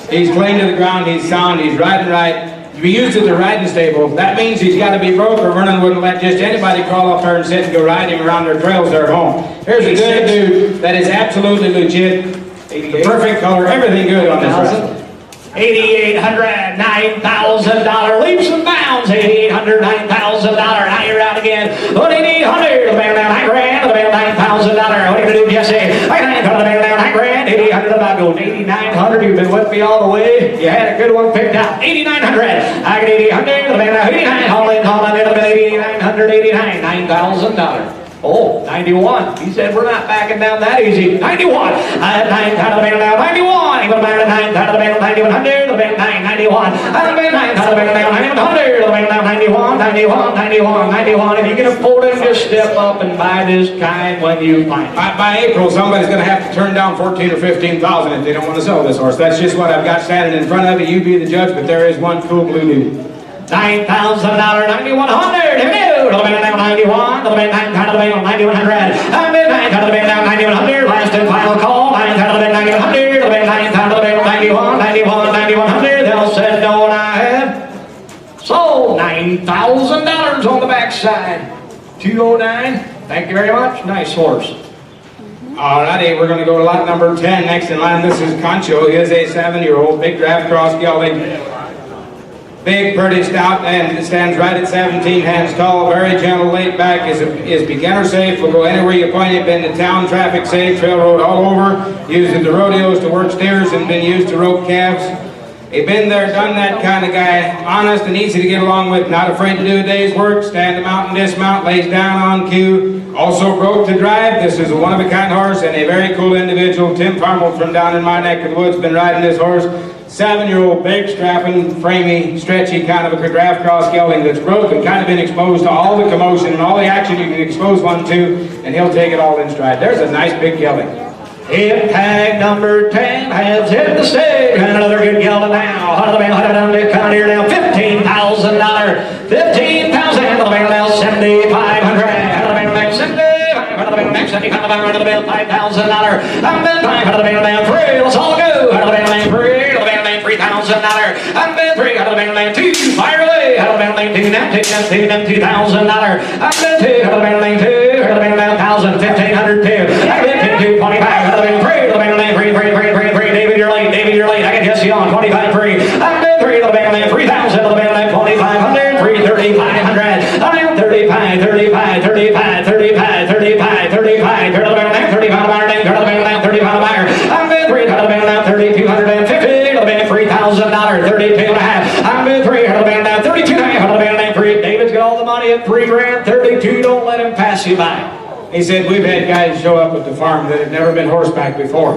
He's clean to the ground. He's sound. He's riding right. To be used at the riding stable, that means he's got to be broke or Vernon wouldn't let just anybody crawl up there and sit and go ride him around their trails there at home. Here's a good dude that is absolutely legit. The perfect color, everything good on this ride. $8,800, $9,000, leaps and bounds. $8,800, $9,000. Now you're out again. $8,800, the man down $9,000, the man $9,000. What are you gonna do, Jazzy? $9,000, the man down $9,000. $8,800, about going $8,900. You've been with me all the way. You had a good one picked out. $8,900. I got $8,800, the man down $89. All in, $8,900, $89,000. Oh, 91. He said we're not backing down that easy. 91. I have 9 out of the band now. 91. He went back to 9 out of the band. 9100. The band 991. Out of the band 9 out of the band now. 9100. The band now 91. 91. 91. 91. If you can afford it, just step up and buy this kind when you find it. By April, somebody's going to have to turn down 14 or 15,000 if they don't want to sell this horse. That's just what I've got standing in front of you. You be the judge, but there is one cool blue dude. $9,000, $9,100. Hello, the band now 91. The band 9 out of the band 9,100. I'm in 9 out of the band now 9,100. Last and final call. 9 out of the band 9,100. The band 9 out of the band 91, 91, 9100. $13,000 on the backside. 209. Thank you very much. Nice horse. Alrighty, we're going to go to lot number 10. Next in line, this is Kancho. He is a 7-year-old big draft cross gelding. Big, pretty stout, and stands right at 17 hands tall. Very gentle, laid back, is beginner safe. Will go anywhere you point it. Been to town, traffic safe, trail road all over. Used at the rodeos to work steers and been used to rope calves. He's been there, done that kind of guy. Honest and easy to get along with. Not afraid to do a day's work. Stand him out and dismount. Lays down on cue. Also broke to drive. This is a one-of-a-kind horse and a very cool individual. Tim Farmel from down in my neck of the woods been riding this horse. 7-year-old, big, strapping, framey, stretchy, kind of a draft cross gelding that's broken, kind of been exposed to all the commotion and all the action you can expose one to, and he'll take it all in stride. There's a nice big gelding. Hit tag number 10 has hit the stage, and another good gelding now. Out of the band, down to come here now. $15,000. $15,000 out of the band now. $7,500. Out of the band now. $7,500. Out of the band now. $7,500. Out of the band. $5,000. Out of the band now. 3. Let's all go. Out of the band now. 3. $3,000. I'm been 3 out of the band lane 2. Fire away out of the band lane 2. Now take them $2,000. I'm been 2 out of the band lane 2. Out of the band lane 1,000. 1,500 2. I've been 2. 25 out of the band 3. Out of the band lane 3. David, you're late. David, you're late. I can just see on 25 3. I'm been 3 out of the band lane 3,000. Out of the band lane 2,500. 3. 3,500. I'm 35. 35. 35. 35. 35. 35. Turn of the band lane 35 buyer. Turn of the band lane 35 buyer. I'm been 3 out of the band lane 3,250. $32.5. 32.5. I'm been 3 out of the band now. 32.5 out of the band now. 3. David's got all the money at $3 grand. 32. Don't let him pass you by. He said, we've had guys show up at the farm that have never been horseback before.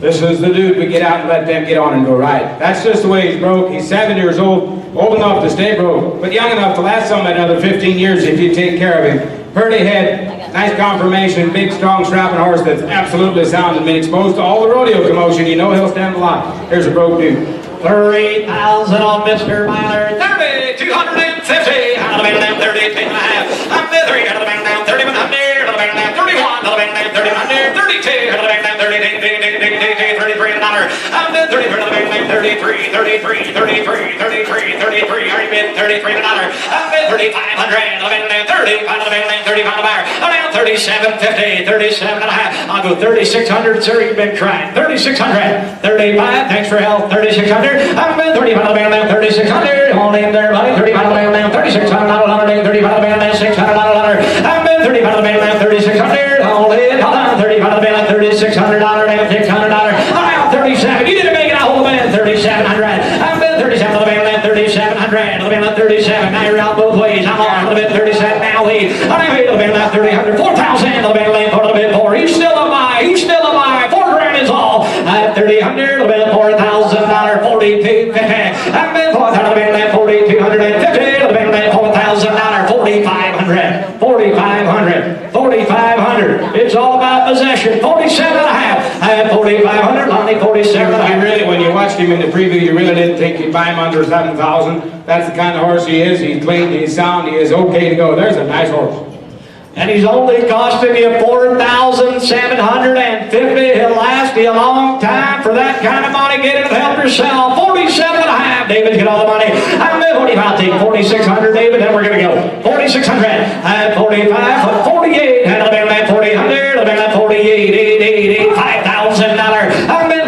This is the dude we get out and let them get on and go ride. That's just the way he's broke. He's 7 years old enough to stay broke, but young enough to last some another 15 years if you take care of him. Pretty head, nice conformation, big, strong, strapping horse that's absolutely sound and been exposed to all the rodeo commotion. You know he'll stand a lot. Here's a broke dude. 3,000 on Mr. Myler. 3,250 out of the band now. 32.5. I'm the 3 out of the band now. 3,100 out of the band now. 31 out of the band now. 3,100. 32 out of the band now. 33 $33. I'm the 33 out of the band now. 33. 33. 33. 33. 33. Already been $33. I'm the 3,500 out of the band now. 35 out of the band now. 35 buyer. Around 37.50. 37.5. I'll go 3,600. Sir, you've been crying. 3,600. 35. Thanks for help. 3,600. I'm been 35 out of the band now. 3,600. Hold in there, buddy. 35 out of the band now. 3,600. 35 out of the band now. 600. I'm been 35 out of the band now. 3,600. Hold in. Hold on. 35 out of the band now. $3,600 now. $600. Around 37. You didn't make it. I'll hold the band. 3,700. I'm been 37 out of the band now. 3,700. Out of the band now. 37. Now you're out both ways. I'm on. A little bit 37. Now he. I'm out of the band now. 3,000. 4,000. Out of the band lane. For a little bit 4. He's still a buy. He's still a buy. $4 grand is all. 3,000. A little bit $4,000. 42.50. I've been 4,000 out of the band lane. 4,250. Out of the band lane. $4,000. 4,500. 4,500. 4,500. It's all about possession. 47 and a half. I have 4,500. Lonnie 47 and a half. Really, when you watched him in the preview, you really didn't think you'd buy him under 7,000. That's the kind of horse he is. He's clean, he's sound, he is okay to go. There's a nice horse. And he's only costing you $4,750. He'll last you a long time for that kind of money. Get it and help yourself. 47 and a half. David's got all the money. I'm at 45. I'll take 4,600, David. Then we're going to go. 4,600. I have 45. 48. And I'll be at 4,800. I'll be at 48. $5,000. I'm at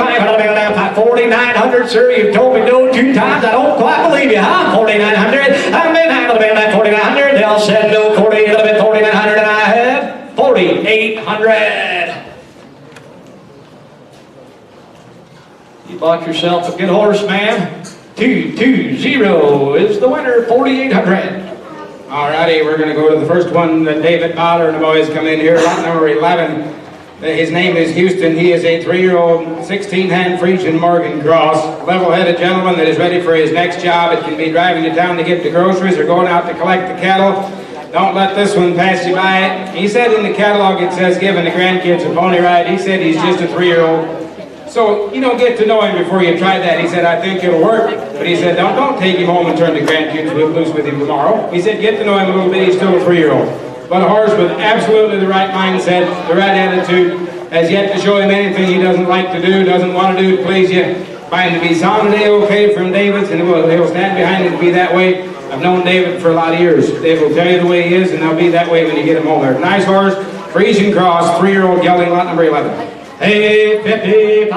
4,900, sir. You've told me no 2 times. I don't quite believe you, huh? 4,900. I'm at 4,900. They'll send no 48. I'll be at 4,900. And I have 4,800. You bought yourself a good horse, ma'am. 220 is the winner, 4,800. Alrighty, we're going to go to the first one that David Bowler and the boys come in here. Lot number 11. His name is Houston. He is a 3-year-old, 16-hand Friesian Morgan cross. Level-headed gentleman that is ready for his next job. It can be driving to town to get the groceries or going out to collect the cattle. Don't let this one pass you by. He said in the catalog it says giving the grandkids a pony ride. He said he's just a 3-year-old. So you don't get to know him before you try that. He said, I think it'll work. But he said, don't take him home and turn the grandkids loose with him tomorrow. He said, get to know him a little bit. He's still a 3-year-old. But a horse with absolutely the right mindset, the right attitude, has yet to show him anything he doesn't like to do, doesn't want to do to please you. Find to be sound today okay from David's, and he'll stand behind it to be that way. A I've known David for a lot of years. Dave will tell you the way he is, and they'll be that way when you get him home there. Nice horse, Friesian cross, 3-year-old gelding, lot number 11. Hey, 5,500,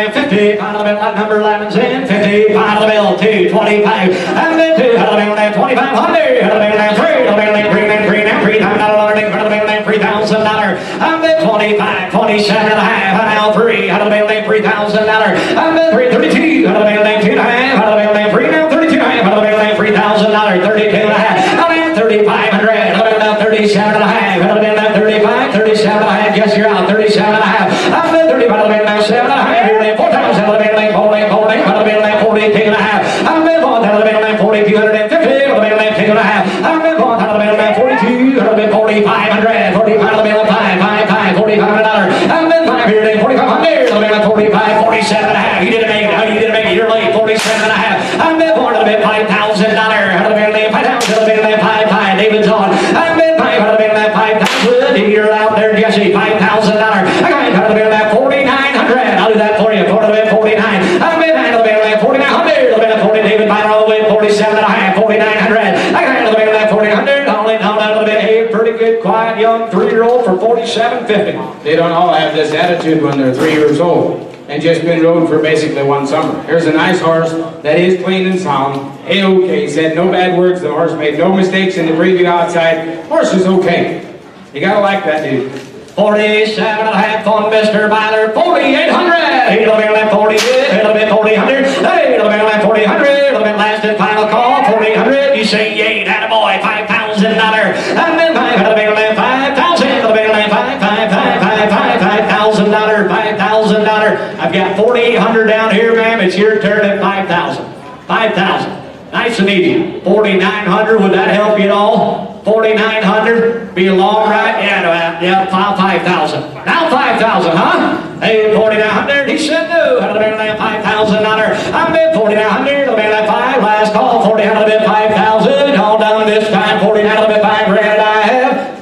50, pound of the bill, lot number 11's in, 50, pound of the bill, 225, and then 2, out of the bill, 2,500, out of the bill, 3, out of the bill, 3, and 3, $3,000, out of the bill, $3,000, and then 25, 27 and a half, and now 3, out of the bill, $3,000, and then 3, 32, out of the bill, 2 and a half, out of the bill, 3, now 32 and a half, out of the bill, $3,000, 32 and a half, and then 3,500, out of the bill, 37 and a half, out of the bill, 35, 37 and a half, yes, you're out, 37 and a half, and then 35, out of the bill, 7 and a half, here, 4,000, out of the bill, 40, out of the bill, 42 and a half, and then 4, out of the bill, 4,250, out of the bill, 2 and a half, and then 4, out of the bill, 42, out of the bill, 4,500, 45 out of the bill, 5, 5, 5, $4,500, and then 5 here, 4,500, out of the bill, 45, 47 and a half, you didn't make it, you didn't make it, you're late, 47 and a half, and then 4 out of the bill, $5,000, out of the bill, 5,000, out of the bill, 5, 5, David's on, and then 5 out of the bill, 5,000, you're out there, Jesse, $5,000, again, out of the bill, 4,900, I'll do that for you, 4 out of the bill, 49, and then 9 out of the bill, 4,900, out of the bill, 40, David, Byron, all the way, 47 and a half, 4,900, again, out of the bill, 4,900, only down out of the bill, hey, pretty good, quiet, young 3-year-old for 47.50. They don't all have this attitude when they're 3 years old and just been rode for basically one summer. Here's a nice horse that is clean and sound. A-OK, said no bad words. The horse made no mistakes in the preview outside. Horse is okay. You gotta like that dude. 47 and a half on Mr. Byler, 4,800. He'll be at 40, he'll be 4,000. Hey, he'll be at 4,000. He'll be last and final call, 4,800. You say yay, that boy, $5,000. And then 5, he'll be at 5,000. He'll be at $5,000. $5,000. I've got 4,800 down here, ma'am. It's your turn at 5,000. 5,000. Nice and easy. 4,900. Would that help you at all? 4,900. Be a long ride. Yeah, 5,000. Now 5,000, huh? Hey, 4,900. He said no. Out of the bid, $5,000. I'm bid 4,900. I'll be at 5. Last call. 40 out of the bid, 5,000. All done this time. 40 out of the bid, 5 grand. I have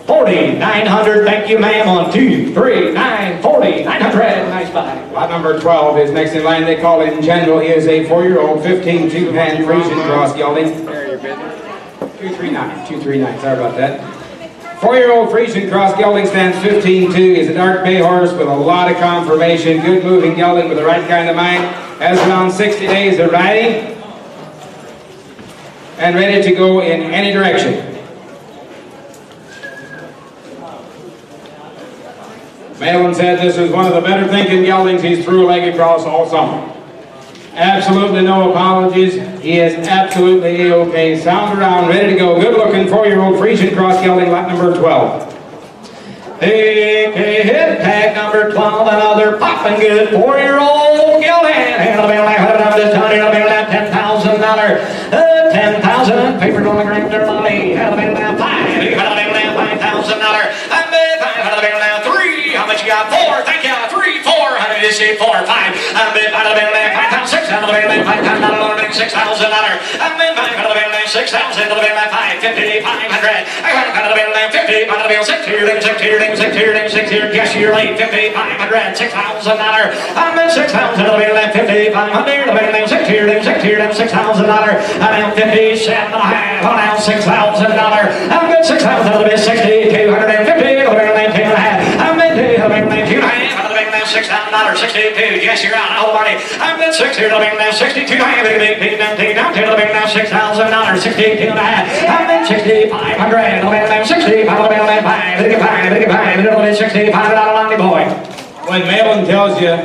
4,900. Thank you, ma'am. On 2, 3, 9, 40, 900. Nice buy. Lot number 12 is next in line. They call him General. He is a 4-year-old, 15 two-hand Friesian cross gelding. 239. 239. Sorry about that. 4-year-old Friesian cross gelding stands 15-2. Is a dark bay horse with a lot of conformation. Good moving gelding with the right kind of mind. Has around 60 days of riding and ready to go in any direction. Malin said this is one of the better thinking geldings he's threw a leg across all summer. Absolutely no apologies. He is absolutely A-OK. Sound around, ready to go. Good looking 4-year-old Friesian cross gelding, lot number 12. Hey, hit tag number 12, another popping good 4-year-old gelding. And this time, it'll be that $10,000. $10,000. Papers on the ground, they're money. It'll be that 5. It'll be that $5,000. And then 5. It'll be that 3. How much you got? 4. Thank you. 3, 4. How did you say 4, 5? And then 5. It'll be that 5,000. 6. It'll be that $5,000. And then 5. It'll be that 6,000. It'll be that 5. 50, 500. It'll be that 50. It'll be 6 here, 6 here, 6 here, 6 here. Guess you're late. 50, 500. $6,000. And then 6,000. It'll be that 50, 500. It'll be that 6 here, 6 here, $6,000. And then 57 and a half. Oh, now $6,000. And then 6,000. It'll be 60, 250. It'll be that 2 and a half. And then 2. It'll be that 2 and a half. It'll be that $6,000. 62. Yes, you're out. Oh, buddy. And then 6 here. It'll be that 62 and a half. It'll be that 2 down. It'll be that $6,000. 62 and a half. And then 6,500. It'll be that 60. It'll be that 5. It'll be 5. It'll be 5. It'll be 65. $1 boy. When Malin tells you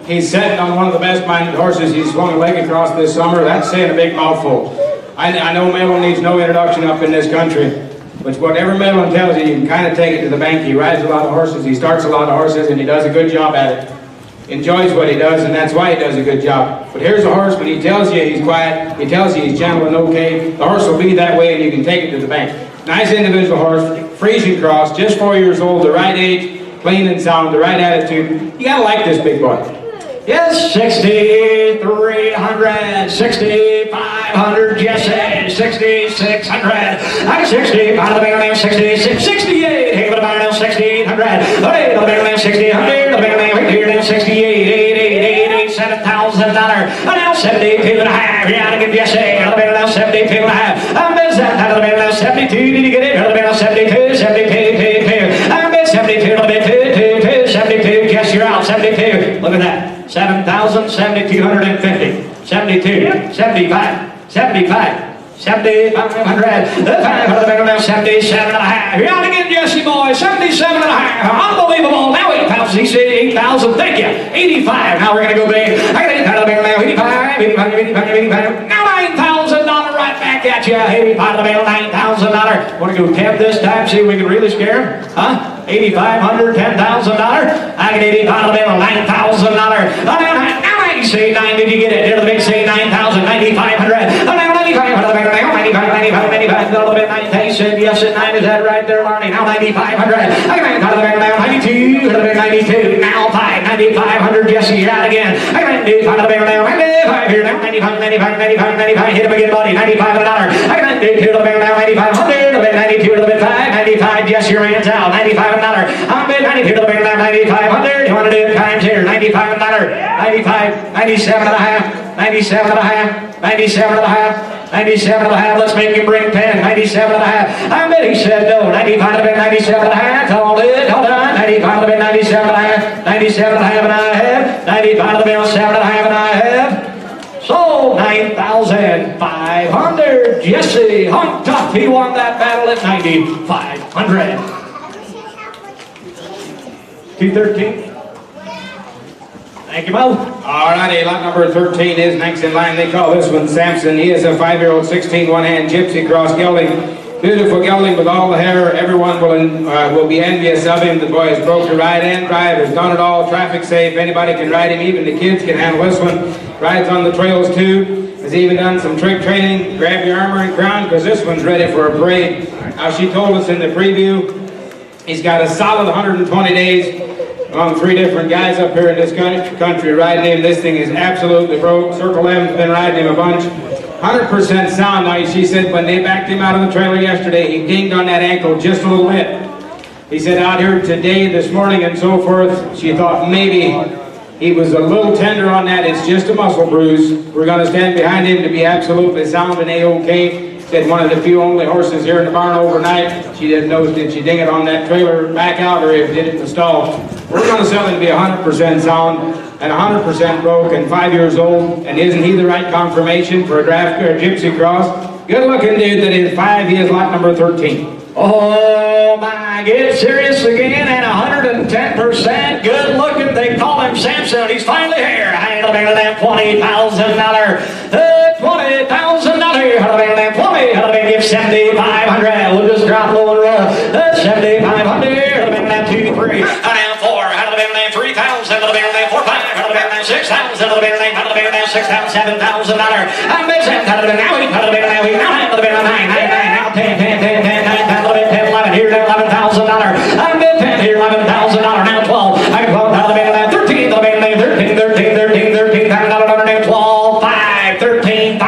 he's sitting on one of the best-minded horses he's swung a leg across this summer, that's saying a big mouthful. I know Malin needs no introduction up in this country, but whatever Malin tells you, you can kind of take it to the bank. He rides a lot of horses, he starts a lot of horses, and he does a good job at it. Enjoys what he does, and that's why he does a good job. But here's a horse, when he tells you he's quiet, he tells you he's gentle and okay, the horse will be that way and you can take it to the bank. Nice individual horse, Friesian cross, just 4 years old, the right age, clean and sound, the right attitude. You gotta like this big boy. Yes, 6,300, 6,500, Jesse, 6,600, I'm 60, out of the big 66, 68, hey, but about 6,800, hey, the big 6,800, the big 68, $7,000, and now 72 and a half. You're out again, Jesse. Out of the middle, 72 and a half. I'm been out of the middle, 72. Did you get it? Out of the middle, 72, 72. I'm been 72, a little bit, 2, 72. Jesse, you're out, 72. Look at that. 7,750. 72, 75, 75. 7,500, 500, 77 and a half. You're out again, Jesse boy. 77 and a half. Unbelievable. Now 8,000. He said 8,000. Thank you. 85. Now we're going to go big. I got 8,000 now. 85, 85, 85, 85. Now $9,000 right back at you. 85 to the middle, $9,000. Want to go 10 this time? See if we can really scare him? Huh? 8,500, $10,000. I get 85 to the middle, $9,000. Now I say 9. Did you get it? There's the big say 9,000, 9,500. Now 9,500. 95, a little bit 9. He said yes at 9. Is that right there, Marne? Now 9,500. I got 92, a little bit 92. Now 5, 9,500. Jesse, you're out again. I got 95 now. 95 here now. 95, 95, 95, 95. Hit him again, buddy. 95 and a dollar. I got 92 now. 9,500. A little bit 92, a little bit 5. 95. Jesse, your man's out. 95 and a dollar. I'm bid 92 now. 9,500. You want to do it times here? 95 and a dollar. 95, 97 and a half. 97 and a half. 97 and a half. 97 and a half, let's make him bring 10. 97 and a half. I bet he said no. 95 to 97 and a half. Hold it, hold on. 95 to 97 and a half. 97 and a half and I have. 95 to 7 and a half and I have. So 9,500. Jesse Hancock, he won that battle at 9,500. 213. Thank you, Mo. All righty, lot number 13 is next in line. They call this one Samson. He is a 5-year-old 16 one-hand gypsy cross gelding. Beautiful gelding with all the hair. Everyone will be envious of him. The boy has broke the ride and drive. Has done it all. Traffic safe. Anybody can ride him. Even the kids can handle this one. Rides on the trails too. Has even done some trick training. Grab your armor and crown because this one's ready for a parade. Now she told us in the preview he's got a solid 120 days. Among 3 different guys up here in this country riding him. This thing is absolutely broke. Circle M's been riding him a bunch. 100% sound. Now, she said when they backed him out of the trailer yesterday, he dinged on that ankle just a little bit. He said out here today, this morning, and so forth, she thought maybe he was a little tender on that. It's just a muscle bruise. We're going to stand behind him to be absolutely sound and A-OK. Said one of the few only horses here in the barn overnight. She didn't know, did she ding it on that trailer back out or if did it in the stall. We're going to sell him to be 100% sound and 100% broke and 5 years old. And isn't he the right confirmation for a draft or a gypsy cross? Good looking dude that is 5. He is lot number 13. Oh my, get serious again and 110% good looking. They call him Samson. He's finally here. I ain't bigger than $20,000. $20,000. How to make that 20? How to make it 7,500? We'll just drop low and roll. 7,500. How to make that 2, 3. How to 4. How to make that 3,000. How to make that 4, 5. How to make that 6,000. How to make that 6,000, $7,000. I'm big Sam. How to make that 8. How to make that 8. Now how to make that 9. Now 10, 10, 10, 10, 9, 10, 11, 10, 11. Here, $11,000. I'm big 10. Here, $11,000. Now 12. I can 12. How to make that 13. How to make that 13, 13, 13, 13. How to make that 12, 5, $13,000.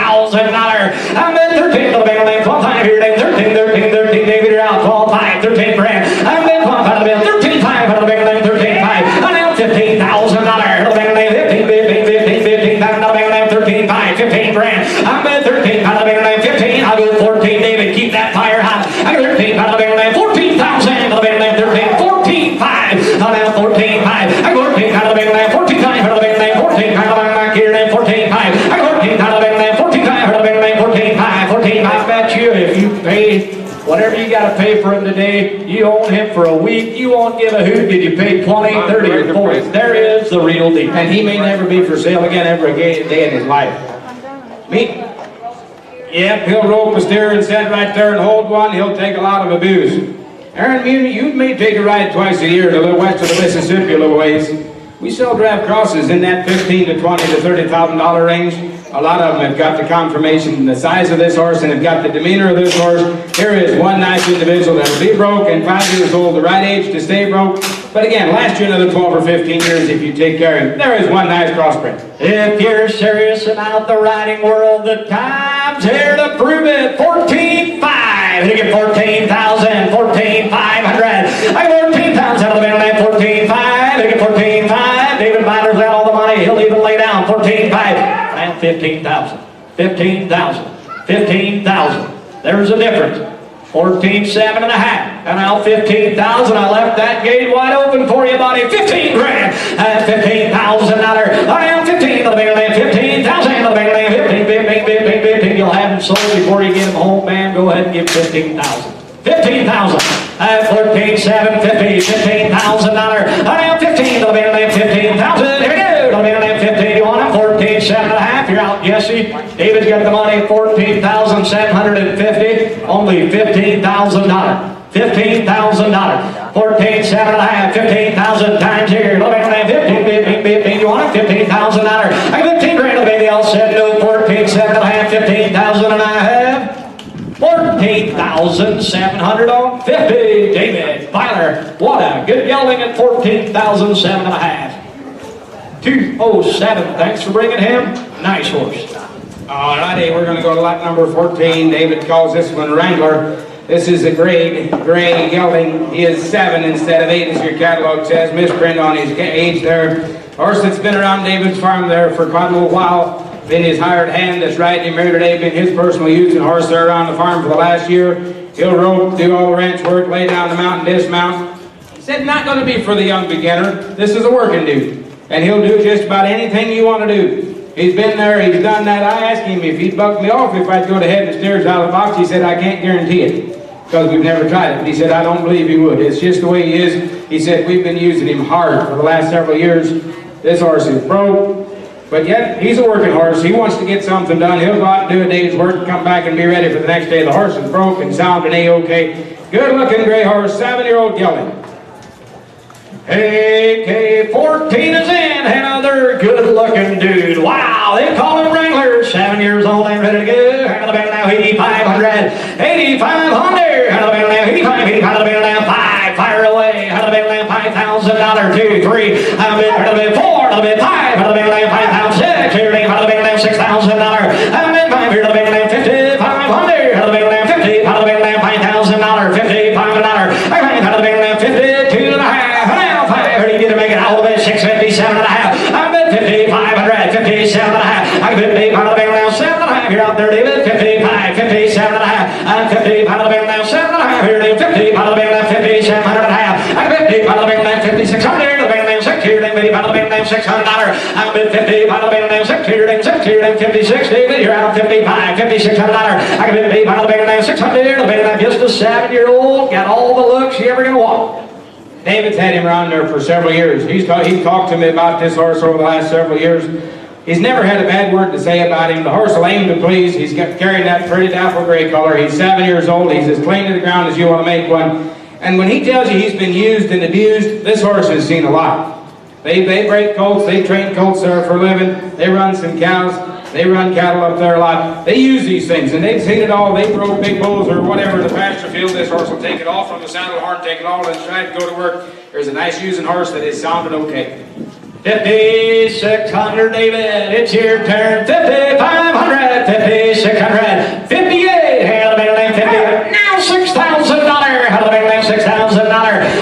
I'm at 13, little bit, 12, 5 here, 13, 13, 13, David, you're out, 12, 5, 13 grand. I'm at 12, 5, 13, 5, little bit, 13, 5. I'm out $15,000, little bit, 15, 15, 15, 15, 13, 5, 15 grand. I'm at 13, little bit, 15, I'll go 14, David, keep that fire hot. I got 13, little bit, 14,000, little bit, 13, 14, 5. I'm at 14, 5. I go 14, little bit, 14, 5, little bit, 14, 5, I'm back here, 14, 5. I go 14, little bit, 14, 5, little bit, 14, 5, 14, 5. I bet you if you pay whatever you got to pay for him today, you own him for a week, you won't give a hoot. Did you pay 20, 30, or 40? There is the real deal. And he may never be for sale again ever again day in his life. Me? Yep, he'll rope a steer and sit right there and hold one. He'll take a lot of abuse. Aaron, you may take a ride twice a year to a little west of the Mississippi a little ways. We sell draft crosses in that $15,000 to $20,000 to $30,000 range. A lot of them have got the confirmation, the size of this horse, and have got the demeanor of this horse. Here is one nice individual that'll be broke and 5 years old, the right age to stay broke. But again, last year another 12 or 15 years if you take care of him. There is one nice crossbred. If you're serious about the riding world, the time's here to prove it. 14,500. He get 14,000, 14,500. I get 14,000 out of the middle man. 14,500. He get 14,500. David Miner's out all the money. He'll even lay down 14,500. 15,000. 15,000. 15,000. There's a difference. 14,7 and a half. And now 15,000. I left that gate wide open for you, buddy. 15 grand. $15,000. I am 15 of the big land. 15,000 of the big land. 15. You'll have them sold before you get them home, man. Go ahead and give 15,000. 15,000. 14,750. $15,000. I am 15 of the big land. 15,000. Here we go. The big land. 15. You want it? 14,7 and a half. You're out, Jesse. David's got the money. 14,750. Only $15,000. $15,000. 14,7 and a half. 15,000 times here. The big land. 15. You want it? $15,000. I got 15 grand. The baby all said no. 14,7 and a half. 15,000 and a half. 14,750. David Byler. What a good gelding at 14,007 and a half. 207. Thanks for bringing him. Nice horse. All righty, we're going to go to lot number 14. David calls this one Wrangler. This is a gray gelding. He is 7 instead of 8, as your catalog says. Misprint on his age there. Horse that's been around David's farm there for quite a little while. Been his hired hand that's riding him here today. Been his personal use and horse there around the farm for the last year. He'll rope, do all the ranch work, lay down the mountain, dismount. He said not going to be for the young beginner. This is a working dude. And he'll do just about anything you want to do. He's been there, he's done that. I asked him if he'd buck me off if I'd go to head and stairs out of the box. He said, I can't guarantee it, because we've never tried it. But he said, I don't believe he would. It's just the way he is. He said, we've been using him hard for the last several years. This horse is broke, but yet he's a working horse. He wants to get something done. He'll go out and do a day's work and come back and be ready for the next day. The horse is broke and sound and A-OK. Good looking gray horse, 7-year-old gelding. AK-14 is in. Another good-looking dude. Wow, they call him Wrangler. 7 years old and ready to go. Hand of the band now, 8,500. 8,500. Hand of the band now, 85. 85 of the band now, 5. Fire away. Hand of the band now, $5,000. 2, 3. Hand of the band 4. Hand of the band 5. Hand of the band now, 5,000. 6. Here, hand of the band now, $6,000. Hand of the band 5. Here, hand of the band now, 5,500. Hand of the band now, 50. Hand of the band now, $5,000. $5,500. Hand of the band now, 52 and a half. He didn't make it out of it. 657 and a half. I'm at 5,500. 57 and a half. I'm 55 of the band now. 7 and a half. You're out there, David. 55. 57 and a half. I'm 55 of the band now. 7 and a half. Here, David. 55 of the band now. 5,700 and a half. I'm 55 of the band now. 5,600. The band now. 6 here, David. 55 of the band now. $600. I'm at 55 of the band now. 6 here, David. 6 here, David. 56, David. You're out 55. $5,600. I can 55 of the band now. 600. The band now. Just a 7-year-old. Got all the looks you ever gonna want. David's had him around there for several years. He's talked to me about this horse over the last several years. He's never had a bad word to say about him. The horse will aim to please. He's carrying that pretty dapple gray color. He's 7 years old. He's as clean to the ground as you want to make one. And when he tells you he's been used and abused, this horse has seen a lot. They break colts. They train colts there for a living. They run some cows. They run cattle up there a lot. They use these things, and they've seen it all. They broke big bulls or whatever in the pasture field. This horse will take it off from the saddle horn, take it all and try to go to work. There's a nice using horse that is sounding okay. 5,600, David. It's your turn. 5,500. 5,600. 58. Hand of the big land. 50. Now $6,000. Hand of the big land. $6,000.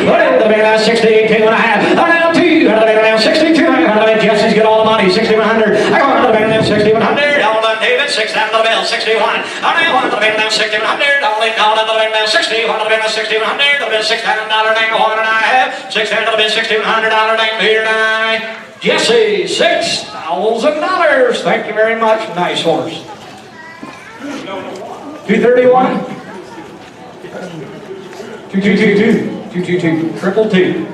Put in the big land. 62 and a half. Now 2. Hand of the big land. 62. Hand of the big Jesse's got all the money. 6,100. I go on to the big land. 6,100. All done, David. 6 down to the bill. 61. I want to the big land. 6,100. Only down to the big land. 60. One to the big land. 6,100. The bid $6,000. Now 1 and a half. 6 down to the bid. $6,100. Now here tonight. Jesse, $6,000. Thank you very much. Nice horse. 231. 222. 222. 222.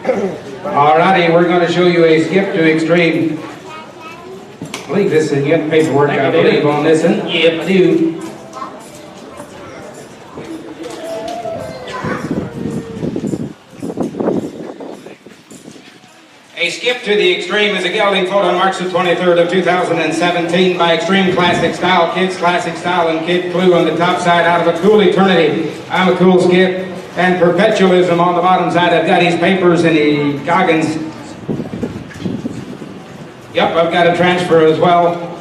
All righty, we're going to show you a skip to extreme. I believe this is, you got the paperwork, I believe, on this one. Yep, I do. A skip to the extreme is a gelding fought on March the 23rd of 2017 by Extreme Classic Style, Kids Classic Style, and Kid Clue on the top side out of a Cool Eternity. I'm a Cool Skip, and Perpetualism on the bottom side. I've got his papers and his Goggins. Yep, I've got a transfer as well.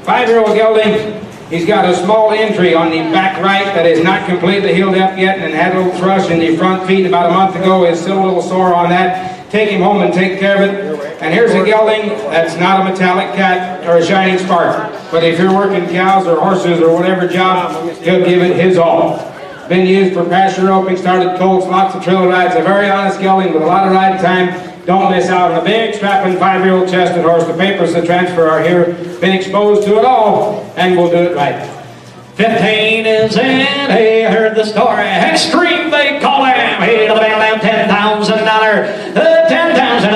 5-year-old gelding. He's got a small entry on the back right that is not completely healed up yet and had a little thrush in the front feet about a month ago. Is still a little sore on that. take him home and take care of it. And here's a gelding that's not a metallic cat or a shining spark. But if you're working cows or horses or whatever job, he'll give it his all. Been used for pasture roping, started colts, lots of trail rides. A very honest gelding with a lot of ride time. Don't miss out on a big, strapping 5-year-old chestnut horse. The papers that transfer are here. Been exposed to it all, and we'll do it right. 15 is in, he heard the story. Extreme, they call him. He to the middleman, $10,000. $10,000 to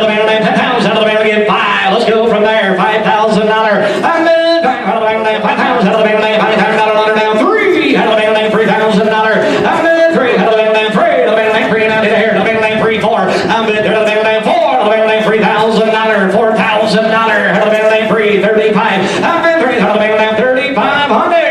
the middleman, $10,000 to the middleman, get 5. Let's go from there, $5,000. And then $5,000 to the middleman, $5,000 under now. 3 to the middleman, $3,000. And then 3 to the middleman, 3 to the middleman, 3 now to here, to the middleman, 3, 4. And then to the middleman, 4 to the middleman, $3,000, $4,000 to the middleman, 3, 35. And then 3 to the middleman, 3,500.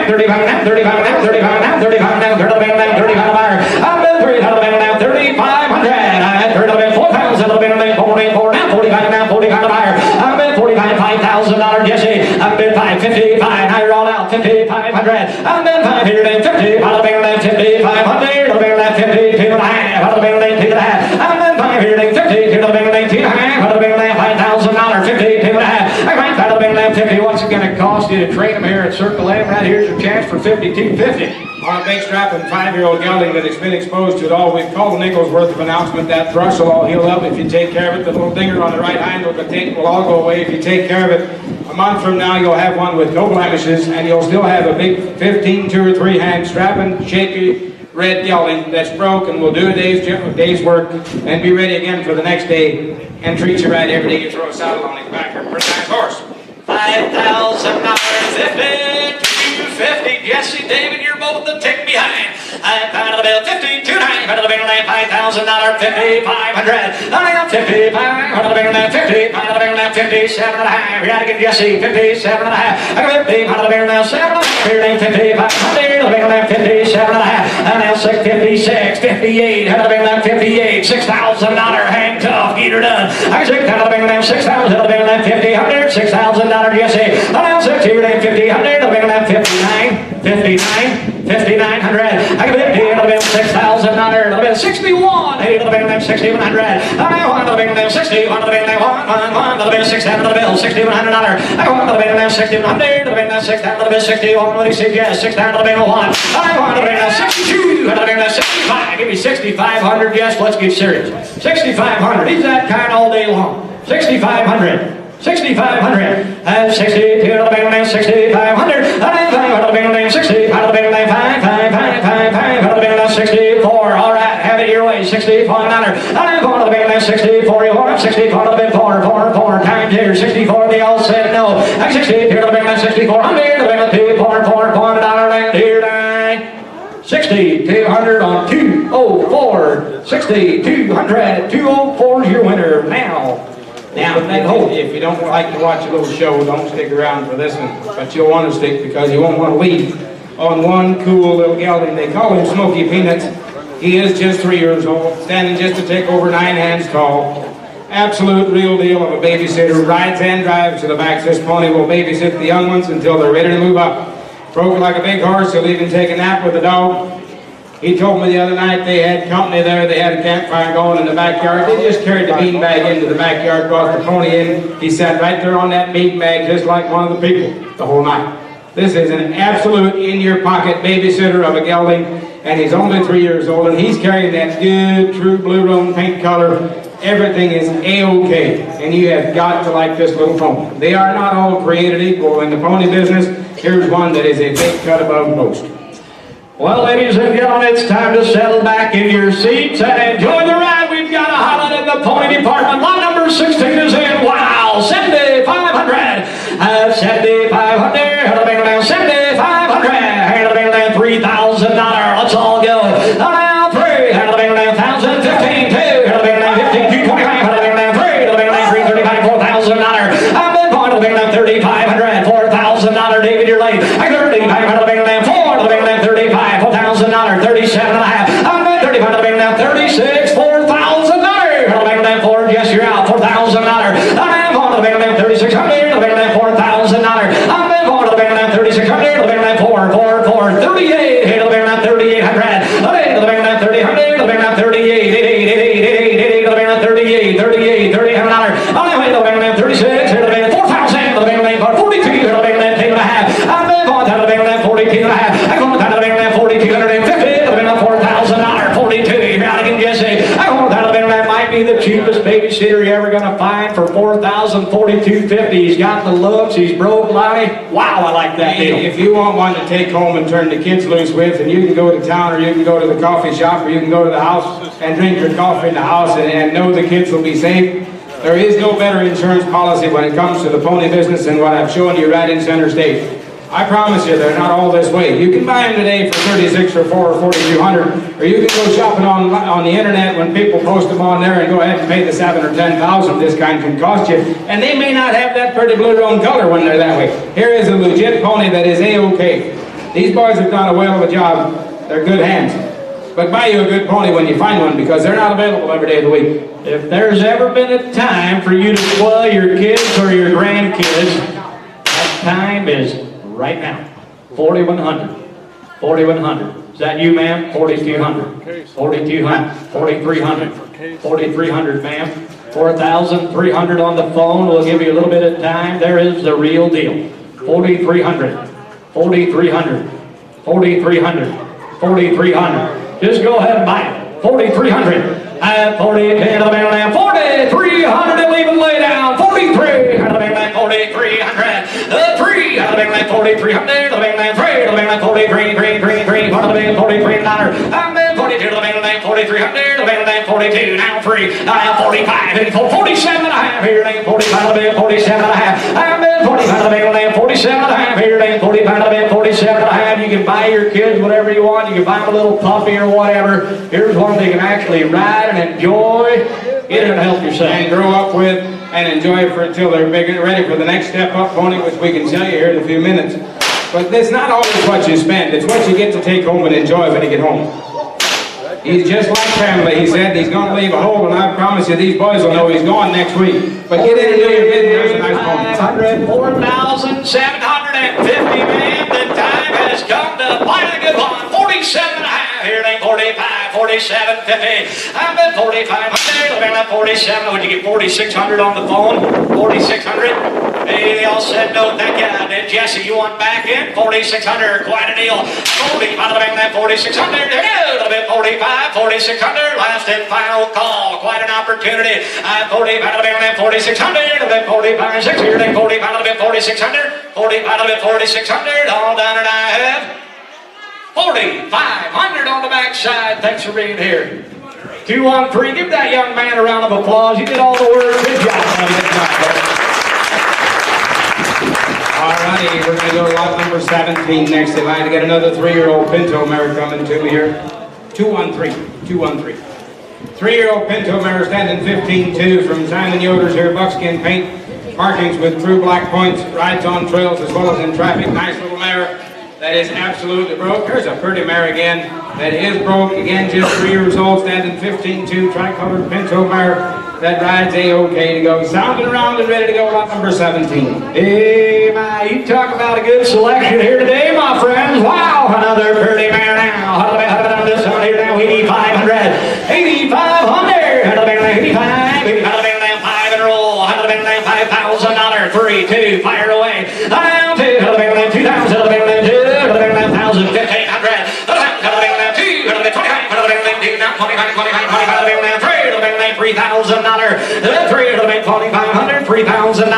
35 now, 35 now, 35 now, 35 now, 35 higher. I've been 3 out of the now, 3,500. I had 4,000 of the now, 44 now, 45 now, 45 higher. I've been 45, $5,000, Jesse. I've been 555, now you're all out, 5,500. I've been 550, out of the now, 5,500, out of the now, 52 and a half, out of the now, 2 and a half. I've been 550, out of the now, 2 and a half, out of the now, $5,000, 52 and a half. I might out of the now, 50. What's it going to cost you to train them here at Circle M? Right here's your chance for $52.50. On a big strapping 5-year-old gelding that has been exposed to it all, we've called a nickel's worth of announcement. That thrush will all heal up if you take care of it. The little dinger on the right hind will all go away if you take care of it. A month from now, you'll have one with no blemishes, and you'll still have a big 15, 2 or 3 hand strapping, shaky, red gelding that's broke, and will do a day's work and be ready again for the next day and treat you right every day you throw a saddle on his back. A pretty nice horse. $5,000, 50, Jesse, David, you're both the tick behind. I'm pound of the bill, 52, pound of the bill, $5,000, 5,500. I am 55, pound of the bill, 50, pound of the bill, 57 and a half. We gotta get Jesse, 57 and a half. I got 50, pound of the bill, now 7 and a half. Here, 5,500, the bill, 57 and a half. And now 56, 58, pound of the bill, 58, $6,000, Hancock, get her done. I got 6 pound of the bill, 6,000, the bill, 50, $6,000, Jesse. And now 60, 50, 100, the bill, 59, 5,900. I can bet $6,000, the bill 61, $8 to the bill, 6,100. I want the bill, 60, 1 to the bill, 1 to the bill, 6 to the bill, $6,100. I want the bill, 6,100, the bill, 6 to the bill, 61. What do you suggest? 6 down to the bill, 1. I want the bill, 62, to the bill, 65. Give me 6,500, yes, let's get serious. 6,500, he's that kind all day long. 6,500. 6,500, and 62 to the bill, 6,500, and 5 to the bill, 60, 5 to the bill, 5, 5 to the bill, 64. All right, have it your way, 64 $1, and 4 to the bill, 64. You want 64 to the bill, 4 times here, 64. They all said no. And 62 to the bill, 64. I'm here to the bill, 2, 4, $1, and here, 6,200 on 204, 6,200, 204 is your winner now. Now, if you don't like to watch a little show, don't stick around for this one. But you'll want to stick because you won't want to leave on one cool little gelding. They call him Smoky Peanuts. He is just 3 years old, standing just to take over 9 hands tall. Absolute real deal of a babysitter. Rides and drives to the backs. This pony will babysit the young ones until they're ready to move up. Broke like a big horse. He'll even take a nap with the dog. He told me the other night they had company there. They had a campfire going in the backyard. They just carried the beanbag into the backyard, brought the pony in. He sat right there on that beanbag just like one of the people the whole night. This is an absolute in-your-pocket babysitter of a gelding, and he's only 3 years old, and he's carrying that good, true blue roan paint color. Everything is A-OK, and you have got to like this little pony. They are not all created equal in the pony business. Here's one that is a big cut above most. Well, ladies and gentlemen, it's time to settle back in your seats and enjoy the ride. We've got a highlight in the pony department. Lot number 16 is in. Wow, 7,500. 7,500. 7,500. $3,000. Let's all go. Now 3. 1,000. 15. 2. 15. 25. 3. 35. $4,000. I'm in point of 3,500. $4,000. David, you're late. 3,500. 37 and a half. I'm at 35 to the now 36, $4,000. $4,000. Yes, you're out. $4,000. I'm on the now 3,600. $4,000. I'm at on the now 3,600. $4, 38. The now 3,800. The now 3,000. The now 38. The now 38. time for 4,000, 4250. He's got the looks, he's broke, Lonnie. Wow, I like that deal. If you want one to take home and turn the kids loose with, and you can go to town, or you can go to the coffee shop, or you can go to the house and drink your coffee in the house and know the kids will be safe. There is no better insurance policy when it comes to the pony business than what I've shown you right in center stage. I promise you, they're not all this way. You can buy them today for 36 or 4 or 4,200, or you can go shopping on the internet when people post them on there and go ahead and pay the 7 or 10,000 this kind can cost you. And they may not have that pretty blue-roan color when they're that way. Here is a legit pony that is A-OK. These boys have done a whale of a job. They're good hands. But buy you a good pony when you find one, because they're not available every day of the week. If there's ever been a time for you to spoil your kids or your grandkids, that time is right now. 4,100. 4,100. Is that you, ma'am? 4,200. 4,200. 4,300. 4,300, ma'am. 4,300 on the phone. We'll give you a little bit of time. There is the real deal. 4,300. 4,300. 4,300. 4,300. Just go ahead and buy it. 4,300. 40, 4,300 and leave it lay down. 43, 4,300. 3, 4,300. 43, I'm 42, 4,300, 42, now 3, 45, and 47 and a half here, 45, 47 and a half. I'm 45, 47 and a half here, 45, 47 and a half. You can buy your kids whatever you want. You can buy them a little puppy or whatever. Here's one they can actually ride and enjoy. Get it and help yourself. And grow up with and enjoy it until they're big and ready for the next step up pony, which we can tell you here in a few minutes. But it's not always what you spend, it's what you get to take home and enjoy when you get home. He's just like family. He said he's going to leave a hole, and I promise you these boys will know he's gone next week. But get in and do your business. There's a nice pony. 4,750, man. The time has come to buy a good one. 47 and a half. Here it ain't 45, 47, 50. I'm at 4,500. 47. Would you get 4,600 on the phone? 4,600. Hey, they all said no, thank you. Then Jesse, you want back in? 4,600, quite a deal. 40, 4,600. Here, a little bit 45, 4,600. Last and final call. Quite an opportunity. 45, 4,600. A bit 45, 600. Then 45, a bit 4,600. 45, a bit 4,600. All done, and I have 4,500 on the backside. Thanks for being here. 213. Give that young man a round of applause. You did all the work. Good job, buddy. Alrighty, we're going to go to lot number 17 next in line to get another 3-year-old Pinto mare coming to me here. 213. 213. 3-year-old Pinto mare standing 15-2 from Simon Yoder's here. Buckskin paint, markings with true black points, rides on trails as well as in traffic. Nice little mare that is absolutely broke. Here's a pretty mare again that is broke. Again, just 3 years old, standing 15-2, tricolored Pinto mare that rides A-OK to go. Sounding around and ready to go, lot number 17. Hey, my, you talk about a good selection here today, my friends. Wow, another pretty mare now. This one here now, 8,500. 8,500. 85. 5 and roll. 5,000. 3, 2, fire away. Down to 2,000. 1,000. 1,500. 3,000. 3,000.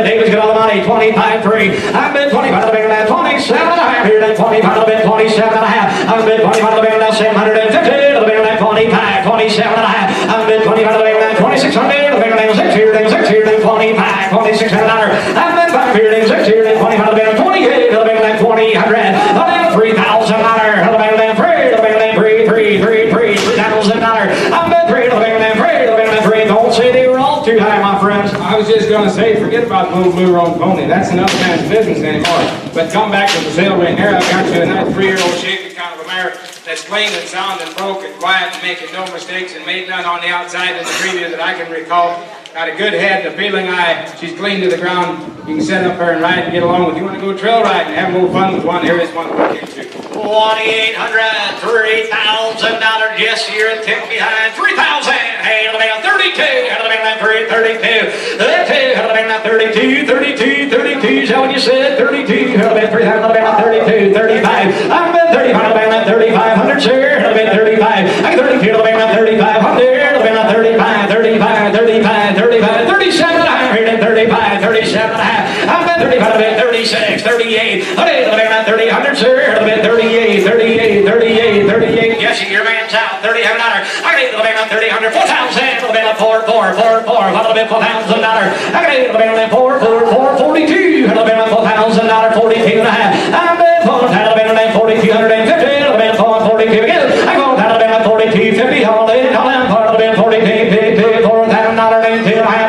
David's got all the money. 25.3. I've been 25. 27 and a half here. Then 25. 27 and a half. I've been 25. 750. 25. 27 and a half. I've been 25. 2,600. 6 here. 6 here. 25. 2,600. I've been 5 here. 6 here. 25. 28. 2,000. 3,000. I was just going to say, forget about the little blue-roan pony. That's another man's business anymore. But come back to the sale ring here. I've got you a nice 3-year-old shaky kind of a mare that's clean and sound and broke and quiet and making no mistakes and made none on the outside in the preview that I can recall. Got a good head, a appealing eye. She's clean to the ground. You can set up her and ride and get along with. You want to go trail riding and have a little fun with one? Here is one to look into. 2,800, $3,000. Yes, you're a tick behind. 3,000. Hey, 32. 32. 32. 32. Is that what you said? 32. 3,000. 35. I'm been 35. 3,500, sir. 35. I'm 32. 3,500. 35. 35. 35. 38. Honey, the man 30, 100, sir. The man 38, 38, 38, 38. Jesse, your man's out. 30, $100. I need the man 30, 100, 4,000. The man 4, 4, 4, 4. What the man $4,000. I need the man 4, 4, 4, 42. The man $4,000, 42 and a half. I'm the man 4,250. The man 42 again. I'm going to the man 42.50. Hold it, hold on. Part of the man 42, $4,000, $2.5.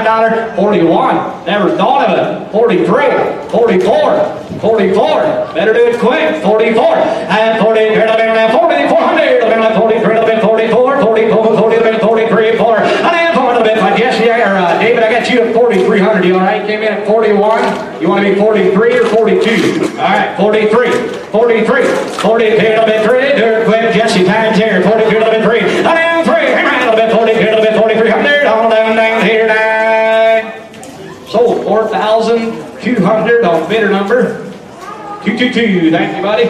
41. Never thought of it. 43, 44, 44. Better do it quick. 44 and 40. The man 4,400. The man 43. The man 44, 44, 40. The man 43, 4. And then for the bit like yes, yeah, David, I got you at 4,300. You all right? Came in at 41. You want to be 43 or 42? All right, 43, 43, 42 to the bit 3. Do it quick, Jesse. Time's here. 42 to the bit 3. And then 3. Around the bit 42 to the bit 4,300. On down here now. Sold 4,200 on bidder number 222. Thank you, buddy.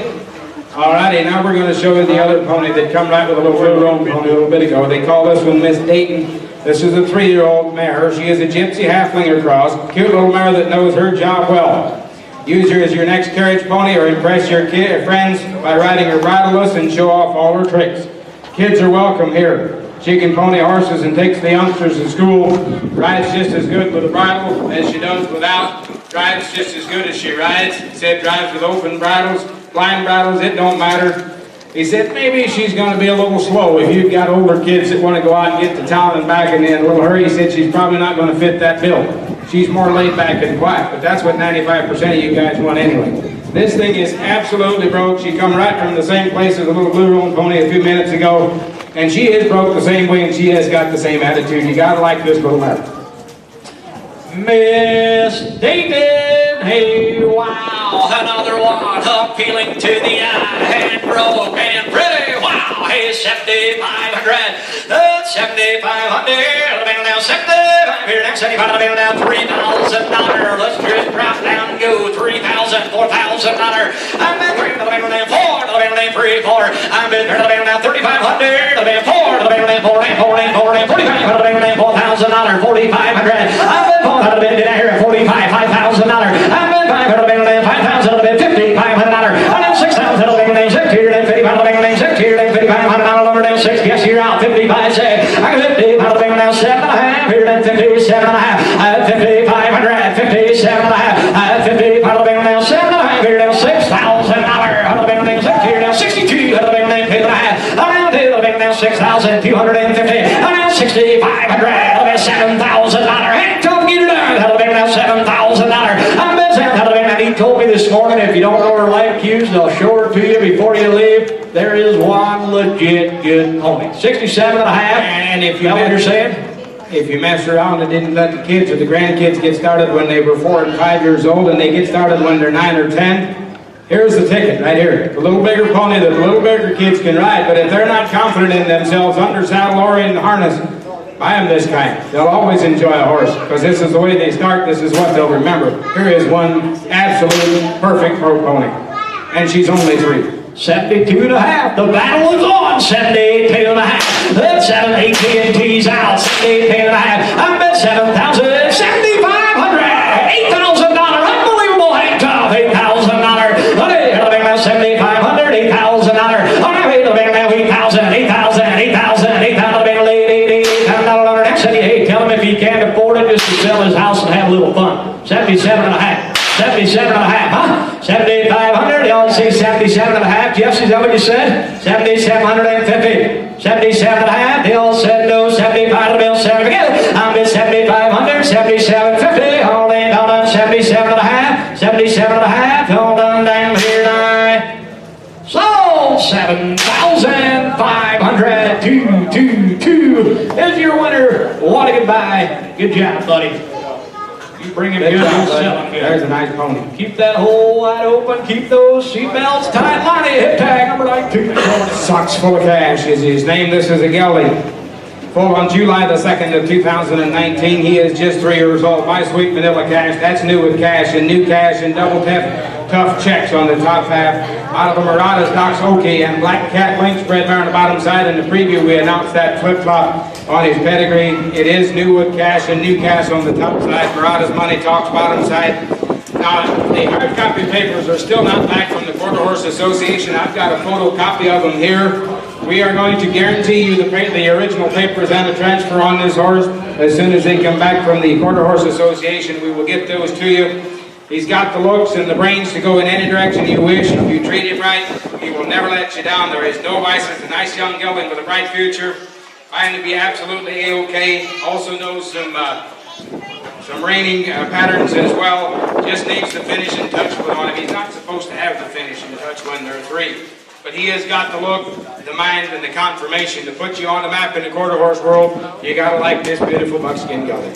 Alrighty, now we're going to show you the other pony that come right with a little full-grown pony a little bit ago. They call this one Miss Dayton. This is a 3-year-old mare. She is a gypsy halflinger cross. Cute little mare that knows her job well. Use her as your next carriage pony or impress your friends by riding her bridleless and show off all her tricks. Kids are welcome here. She can pony horses and takes the youngsters to school. Rides just as good with a bridle as she does without. Drives just as good as she rides. He said drives with open bridles, blind bridles, it don't matter. He said maybe she's going to be a little slow if you've got older kids that want to go out and get to town and back in a little hurry. He said she's probably not going to fit that bill. She's more laid back and quiet, but that's what 95% of you guys want anyway. This thing is absolutely broke. She come right from the same place as a little blue-roan pony a few minutes ago, and she is broke the same way, and she has got the same attitude. You gotta like this little mare. Miss Dayton, hey wow, another one appealing to the eye, and broke and pretty, wow, hey 7,500, that's 7,500, now 75, here now 75, now $3,000, let's just drop down and go, $3,000, $4,000, I'm in 3, the band now 4, the band now 3, 4, I'm in the band now 3,500, the band 4, the band now 4, 4, 4, 4, 45, the band now $4,000, 4,500, I'm in 4. I'd been here at 45, $5,000. I've been 500, 5,000, I've been 50, $500. I know 6,000, I've been 60, then 50, I've been 60, then 50, $500, over down 60. Yes, you're out 55, say. I got 50, I've been now 7.5, here then 57.5. I have 50, 500, 57.5. I have 50, I've been now 7.5, here now $6,000. I've been now 60, here now 62, I've been now 2.5. I've been now 6,250. I'm now 6,500, I've been $7,000. Hancock, get it out. That'll be now $7,000. I'm betting that'll be now. He told me this morning if you don't know her life cues, they'll show her to you before you leave. There is one legit good pony. 67 and a half. And if you know what you're saying? If you mess around and didn't let the kids or the grandkids get started when they were 4 and 5 years old, and they get started when they're 9 or 10, here's the ticket right here. The little bigger pony that the little bigger kids can ride, but if they're not confident in themselves under saddle or in harness, buy them this kind. They'll always enjoy a horse, because this is the way they start, this is what they'll remember. Here is one absolute perfect pro pony. And she's only 3. 72 and a half. The battle is on. 78 and a half. That's 7, 8 TNT's out. 78 and a half. I bet 7,000. 7,500. $8,000. Unbelievable Hancock. $8,000. Honey, it'll be now 7,500. $8,000. Honey, it'll be now 8,000. 8,000. 8,000. 8,000. It'll be late. $8,000. Next thing, hey, tell him if he can't afford it, just to sell his house and have a little fun. 77 and a half. 77 and a half, huh? 7,500, y'all see 77 and a half. Jeff, is that what you said? 7,750. 77 and a half, they all said no. 75 to bill 7 together. I'm at 7,500, 7,750. Hold on, 77 and a half. 77 and a half, hold on down here now. So, 7,500, 222 is your winner. What a goodbye. Good job, buddy. You bring him good, you'll sell him good. There's a nice pony. Keep that hole wide open. Keep those seatbelts tight. Lonnie, hip tag number 19. Socks full of cash is his name. This is a gelding. Full on July the 2nd of 2019. He is just 3 years old. My sweet vanilla cash. That's new with cash and new cash and double tough checks on the top half. Out of the Murata's Doc's Okie and Black Cat Link spread there on the bottom side. In the preview, we announced that flip-flop on his pedigree. It is new with cash and new cash on the top side. Murata's Money Talks bottom side. Now, the hard copy papers are still not back from the Quarter Horse Association. I've got a photocopy of them here. We are going to guarantee you the original papers and the transfer on this horse. As soon as they come back from the Quarter Horse Association, we will get those to you. He's got the looks and the brains to go in any direction you wish. If you treat him right, he will never let you down. There is no vices. A nice young gelding with a bright future. Find to be absolutely A-OK. Also knows some reining patterns as well. Just needs the finishing touch put on him. He's not supposed to have the finishing touch when they're 3. But he has got the look, the mind, and the confirmation to put you on the map in the quarter horse world. You gotta like this beautiful buckskin gelding.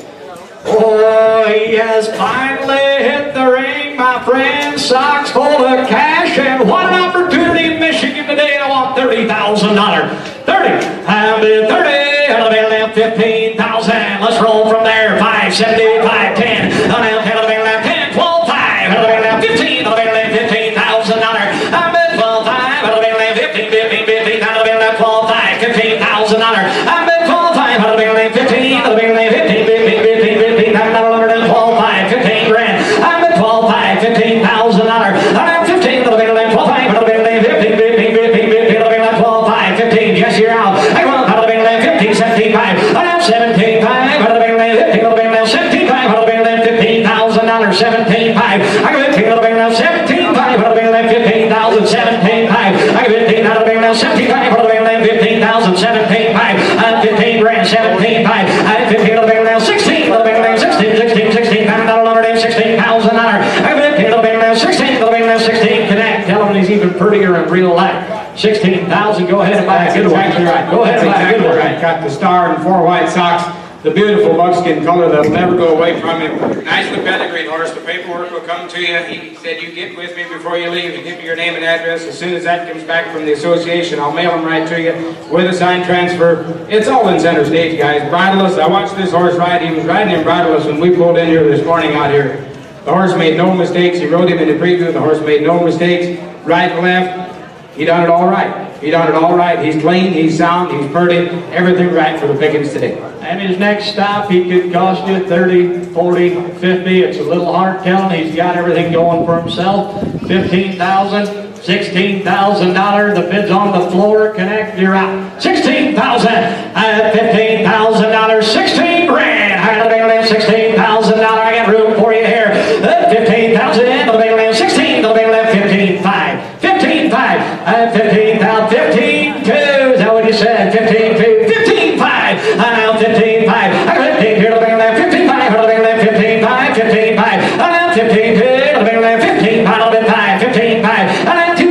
Oh, he has finally hit the ring, my friend. Socks full of cash, and what an opportunity in Michigan today. I want $30,000. 30, I'll bid 30, I'll bid 15,000. Let's roll from there. 5, 70, 5, 10. I'll bid 10, 12, 5. I'll bid 15, I'll bid $15,000. I'll bid 12, 5. I'll bid 15, 15, I'll bid 12, 5. $15,000. I'll bid 12, 5. I'll bid 15, I'll bid 15, 15, 15, $12, 5, 15 grand. I'm at 12, 5, $15,000. I'm 15, I'll bid 12, 5. I'll bid 15, 15, 15, 15, I'll bid 12, 5, 15. Yes, you're out. I'll bid 15, 17, 5. I'm 17, 5. I'll bid 15, I'll bid 17, 5. I'll bid $15,000. 17, 5. I got 15, I'll bid 17, 5. I'll bid 15,000. 17, 5. I got 15, I'll bid 17, 5. I'll bid 15,000. 17, 5. I'm 15 grand. 17, 5. I'm 15, I'll bid 16. I'll bid 16, 16, 16. I'm not over there. $16,000. I'm 15, I'll bid 16. I'll bid 16. Kuhnekt. Tell him he's even prettier in real life. 16,000. Go ahead and buy a good one. Exactly right. Go ahead and buy a good one. Right. Got the star and 4 white socks. The beautiful buckskin color that'll never go away from him. Nicely pedigreed horse. The paperwork will come to you. He said, you get with me before you leave and give me your name and address. As soon as that comes back from the association, I'll mail them right to you with a signed transfer. It's all in center stage, guys. Bridleless. I watched this horse ride. He was riding in bridleless when we pulled in here this morning out here. The horse made no mistakes. He rode him in the preview. The horse made no mistakes. Right and left. He done it all right. He done it all right. He's clean, he's sound, he's pretty, everything right for the pickings today. And his next stop, he could cost you 30, 40, 50. It's a little hard telling. He's got everything going for himself. 15,000, $16,000. The bid's on the floor. Kuhnekt, you're out. 16,000. $15,000. 16 grand. $16,000. I got room for you here. 15,000. 16. 15,500. 15,500. 15,000. 15,200. Is that what you said? 15,200. 15,500. Now 15,500. I got 15 here. 15,500. 15,500. 15,500. 15,200. 15,500.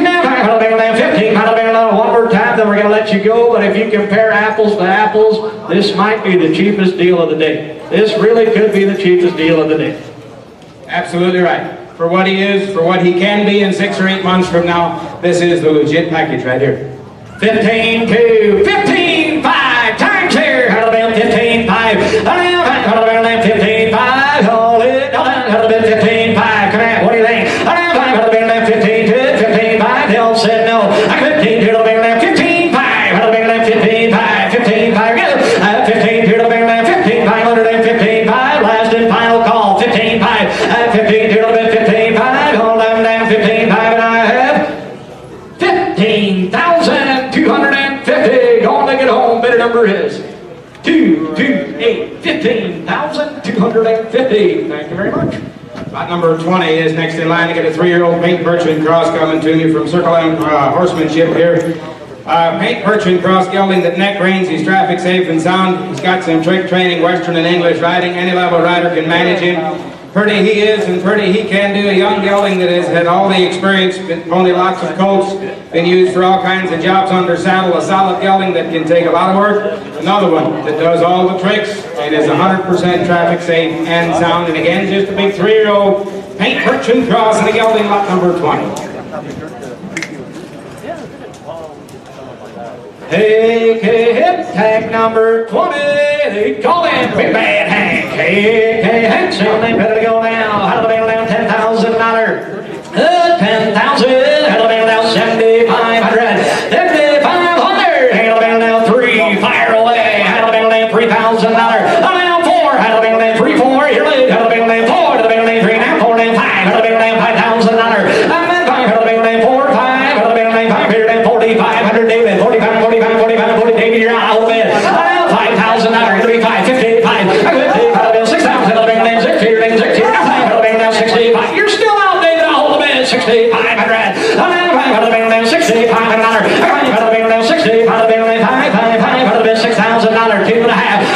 15,500. One more time, then we're going to let you go. But if you compare apples to apples, this might be the cheapest deal of the day. This really could be the cheapest deal of the day. Absolutely right. For what he is, for what he can be in 6 or 8 months from now, this is the legit package right here. 15,200. 15,500. Times here. 15,500. 15,500. Hold it. 15,500. Kuhnekt, what do you think? 15,200. 15,500. They all said no. 15,200. 15,500. 15,500. 15,500. 15,200. 15,500. 15,500. Last and final call. 15,500. 15,200. 15,500. Hold them down. 15,500. And I have 15,250. Going to get home. Bidder number is 228. 15,250. Thank you very much. Lot number 20 is next in line to get a 3-year-old paint perch cross coming to you from Circle M Horsemanship here. Paint perch cross gelding that neck reins. He's traffic safe and sound. He's got some trick training, Western and English riding. Any level rider can manage him. Pretty he is and pretty he can do. A young gelding that has had all the experience, only lots of colts, been used for all kinds of jobs under saddle. A solid gelding that can take a lot of work. Another one that does all the tricks and is 100% traffic safe and sound. And again, just a big 3-year-old paint perch cross in the gelding lot number 20. Hey, hip tag number 20. They call him Big Bad Hank. Hey, Hank, something better go now. How do they down $10,000? 10,000. How do they down 7,500? 7,500. How do they down 3? Fire away. How do they down $3,000? How do they down 4? How do they down 3, 4? Here, how do they down 4? How do they down 3 now? 4 and 5. How do they $65, $6,000, 2.5.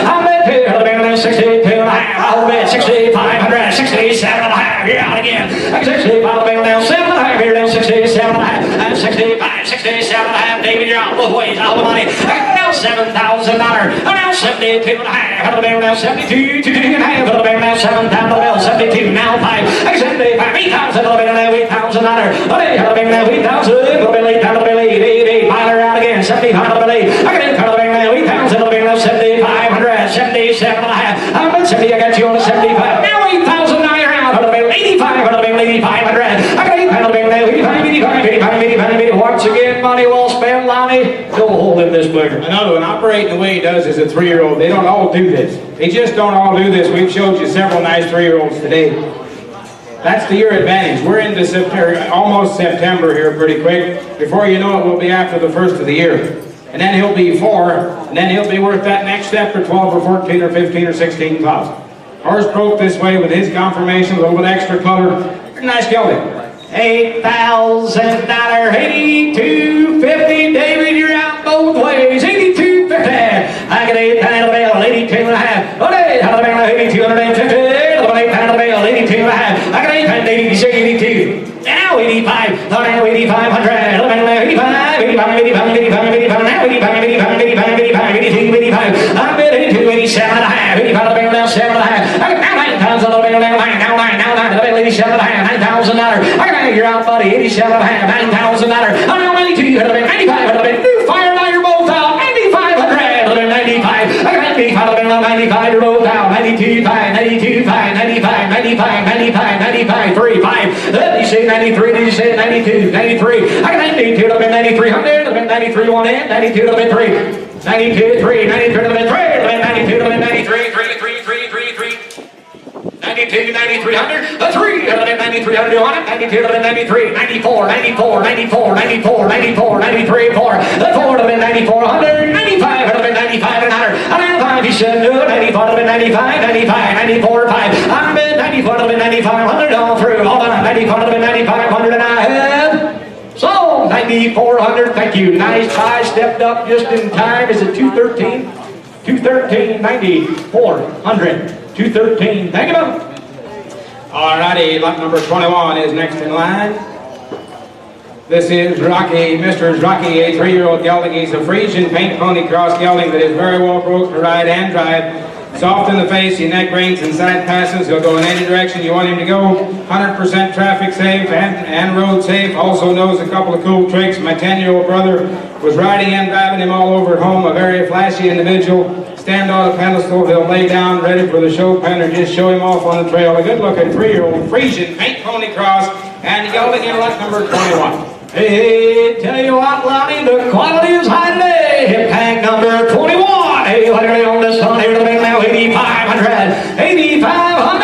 I'm at $62.5. I'll bet 6,500, 67.5. You're out again. 65 down, 7.5. Here down 67.5. 65, 67.5. David, you're out both ways. All the money. Now $7,000. Now 72.5. Now 72, 2.5. Now 7,000. 72. Now 5. 75. 8,000. Now $8,000. Now 8,000. Out again. 75. I got it. Now 8,000. Now 7,500. 77.5. I'm at 70. I got you on a 75. Now 8,000. Now you're out. 85. 8,500. I got 85, 85. Once again, money well spent, Lonnie. Go hold in this player. Another one, operating the way he does as a 3-year-old. They don't all do this. They just don't all do this. We've showed you several nice 3-year-olds today. That's to your advantage. We're into September, almost September here pretty quick. Before you know it, we'll be after the first of the year. And then he'll be 4, and then he'll be worth that next step for 12 or 14 or 15 or 16,000. Horse broke this way with his conformation, a little bit extra color. Nice gelding. $8,000, $82.50. David, you're out both ways. $82.50. I got $8,000, $82.5. $82.50. $82.5. I got $82. Now 85. Now 8,500. 85. I'm at 82, 87.5. 85 now 7.5. I got $9,000. $87.5. $9,000. I got you're out, buddy. $87.5. $9,000. I'm now 92. 95. New fire. Now you're both out. 9,500. 95. I got 95. You're both out. 92.5. 92.5. 95. 3. 5. Did you say 93? Did you say 92? 93. I got 92. 9,300. 93 one in. 92 3. 92 3. 93 3. 92 93. 92, 9,300, 3, 9,300, 92, 93, 94, 94, 94, 94, 94, 93, 4, 9,400, 95, 95, 100, he said, no, 94, 95, 95, 94, 5, I'm at 94, 9,500, all through, hold on, 94, 9,500, and I have sold 9,400, thank you, nice buy, stepped up just in time, is it 213? 213, 9,400. 213. Thank you, Bob. Alrighty, lot number 21 is next in line. This is Rocky, Mr. Rocky, a 3-year-old gelding. He's a Friesian paint pony cross gelding that is very well broke to ride and drive. Soft in the face, he neck reins and side passes. He'll go in any direction you want him to go. 100% traffic safe and road safe. Also knows a couple of cool tricks. My 10-year-old brother was riding and driving him all over at home. A very flashy individual. Stand on a pedestal, he'll lay down, ready for the show pen, or just show him off on the trail. A good-looking 3-year-old Friesian paint pony cross, and gelding in lot number 21. Hey, tell you what, Lonnie, the quality is high today. Hip tag number 21. Hey, what are we on this one here? Now 8,500. 8,500.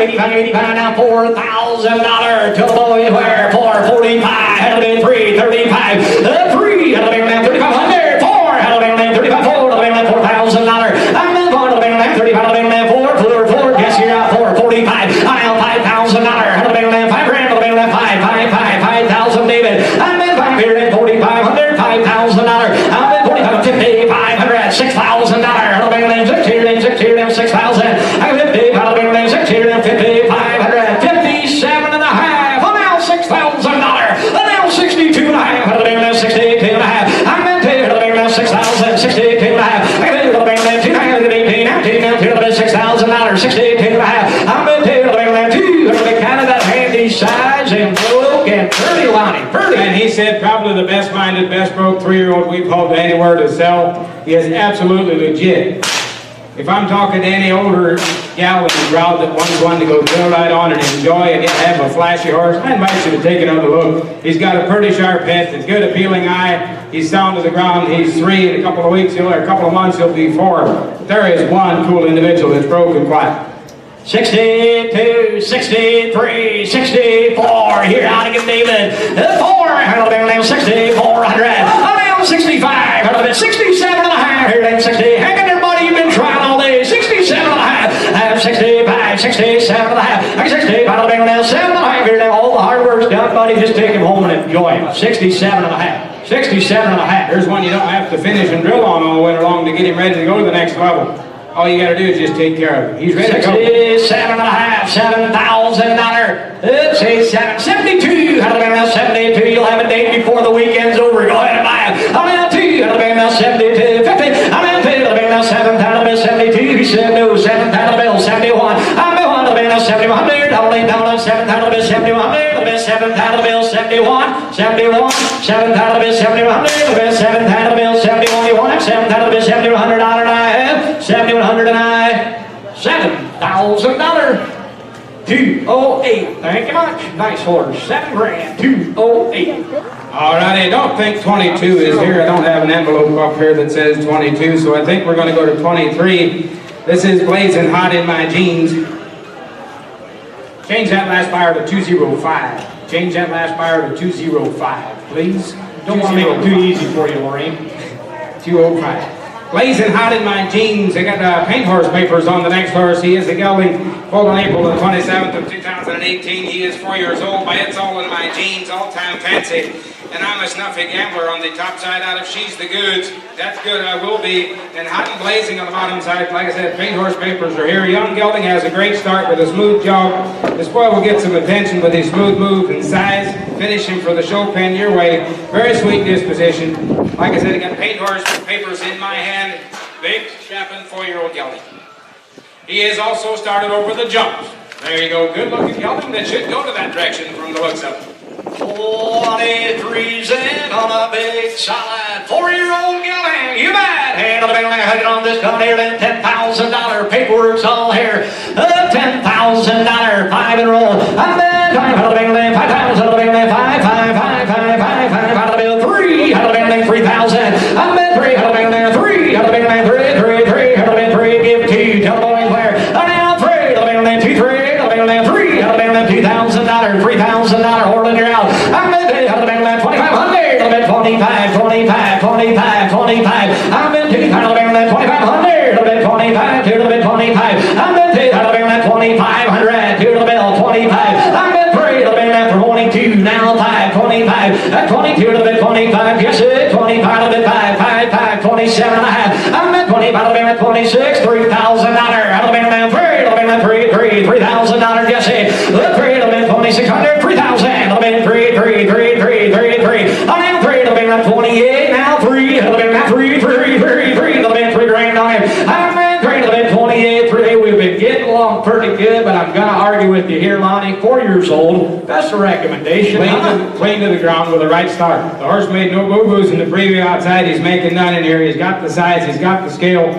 85 now $4,000 to the boys where 445. 335. 3. Now 3,500. 4. $4,000. I'm in for $35, $4, guess you're out for $45. I'm $5,000. $5,000, David. I'm in $5,400, $5,500. I'm in $45, $50, $500, $6,000. $6,000. I'm $50, $6,050, $500, $57.5. Now $6,000. Now $62.5. $62.5. I'm in $6,000, $62.5. $6,000, $62.5. I'm in Canada, handy size and broke and pretty, Lonnie, pretty. And he said probably the best-minded, best-broke 3-year-old we've hauled anywhere to sell. He is absolutely legit. If I'm talking to any older gal in the crowd that wants one to go thrill right on and enjoy and have a flashy horse, I invite you to take another look. He's got a pretty sharp head, a good appealing eye. He's sound to the ground. He's 3 in a couple of weeks, or a couple of months, he'll be 4. But there is one cool individual that's broken quiet. 62, 63, 64. Here out again, David. 4. 6,400. I'm 65. 67.5. Here then 60. Hang in there, buddy. You've been trying all day. 67.5. 65, 67.5. 65. 7.5. Here now. All the hard work's done. young buddy, just take him home and enjoy him. 67 and a half. 67 and a half. There's one you don't have to finish and drill on all winter long to get him ready to go to the next level. All you gotta do is just take care of him. He's ready to go. 67 and a half, $7,000. Let's say 72. How about that 72? You'll have a date before the weekend's over. Go ahead and buy it. How about 2? How about that 72? 50. How about 2? How about that 7,072? He said no. 7,000 71. How about 7,100? Double $8. 7,071. 7,000 71. 71. 7,071. 7,071. 71. 7,071. $7,100 and $7,000. 208. Thank you much. Nice horse. $7,000. 208. All righty. Don't think 22 is here. I don't have an envelope up here that says 22, so I think we're going to go to 23. This is Blazing Hot in My Jeans. Change that last buyer to 205. Change that last buyer to 205, please. Don't want to make it too easy for you, Lorraine. 205. Blazing Hot in My Jeans. They got paint horse papers on the next horse. He is a gelding, pulled on April the 27th of 2018. He is 4 years old by It's All in My Jeans, all-time fancy. And I'm a snuffy gambler on the top side out of She's the Goods. That's good, I will be. And Hot and Blazing on the bottom side. Like I said, paint horse papers are here. Young gelding has a great start with a smooth jog. This boy will get some attention with his smooth move and size. Finish him for the show pen your way. Very sweet disposition. Like I said, I got paint horse papers in my hand. Big, strapping 4-year-old gelding. He has also started over the jumps. There you go, good looking gelding that should go to that direction from the looks of it. 43's in on a big solid 4-year-old gelding. You bet. Hand on the big hugging on this come here, then $10,000 paperwork's all here. $10,000 5 and roll. And then time out of the big land, 5,000 out of the big land, 5 out of the bill, 3 out of the big land, 3,000. And then 3 out of the big land, 3 out of the big land, 3 out of the big land, 3. Give 2. Tell the boys where. And now 3 out of the big land, 2, 3 out of the big land, 3 out of the big land, $2,000, $3,000. Orland, you're out. I'm in the out of the big land, 2,500. I'm in 25. I'm in 2 out of the big land, 2,500. I'm in 25. 2 to the bid, 25. I'm in 2 out of the big land, 2,500. 2 to the bill, 25. I'm in 3 to the big land for 22. Now 5, 25. 22 to the bid, 25. Yes, it. 25 to the bid, 5, 27 and a half. I'm in 25 to the big land, 26. $3,000 out of the big land, 3 to the big land, $3,000. Yes, it. 3 to the bid, 2,600. 3,000. I'm in 3. I'm in 3 to the big land, 28. Now 3 to the big land, 3 to the bid, $3,000 on him. I'm in 3 to the bid, 28. 3. We've been getting along pretty good, but I'm going to argue with you here, Lonnie. 4 years old. That's a recommendation. Plain to the ground with the right start. The horse made no boo-boos in the preview outside. He's making none in here. He's got the size. He's got the scale.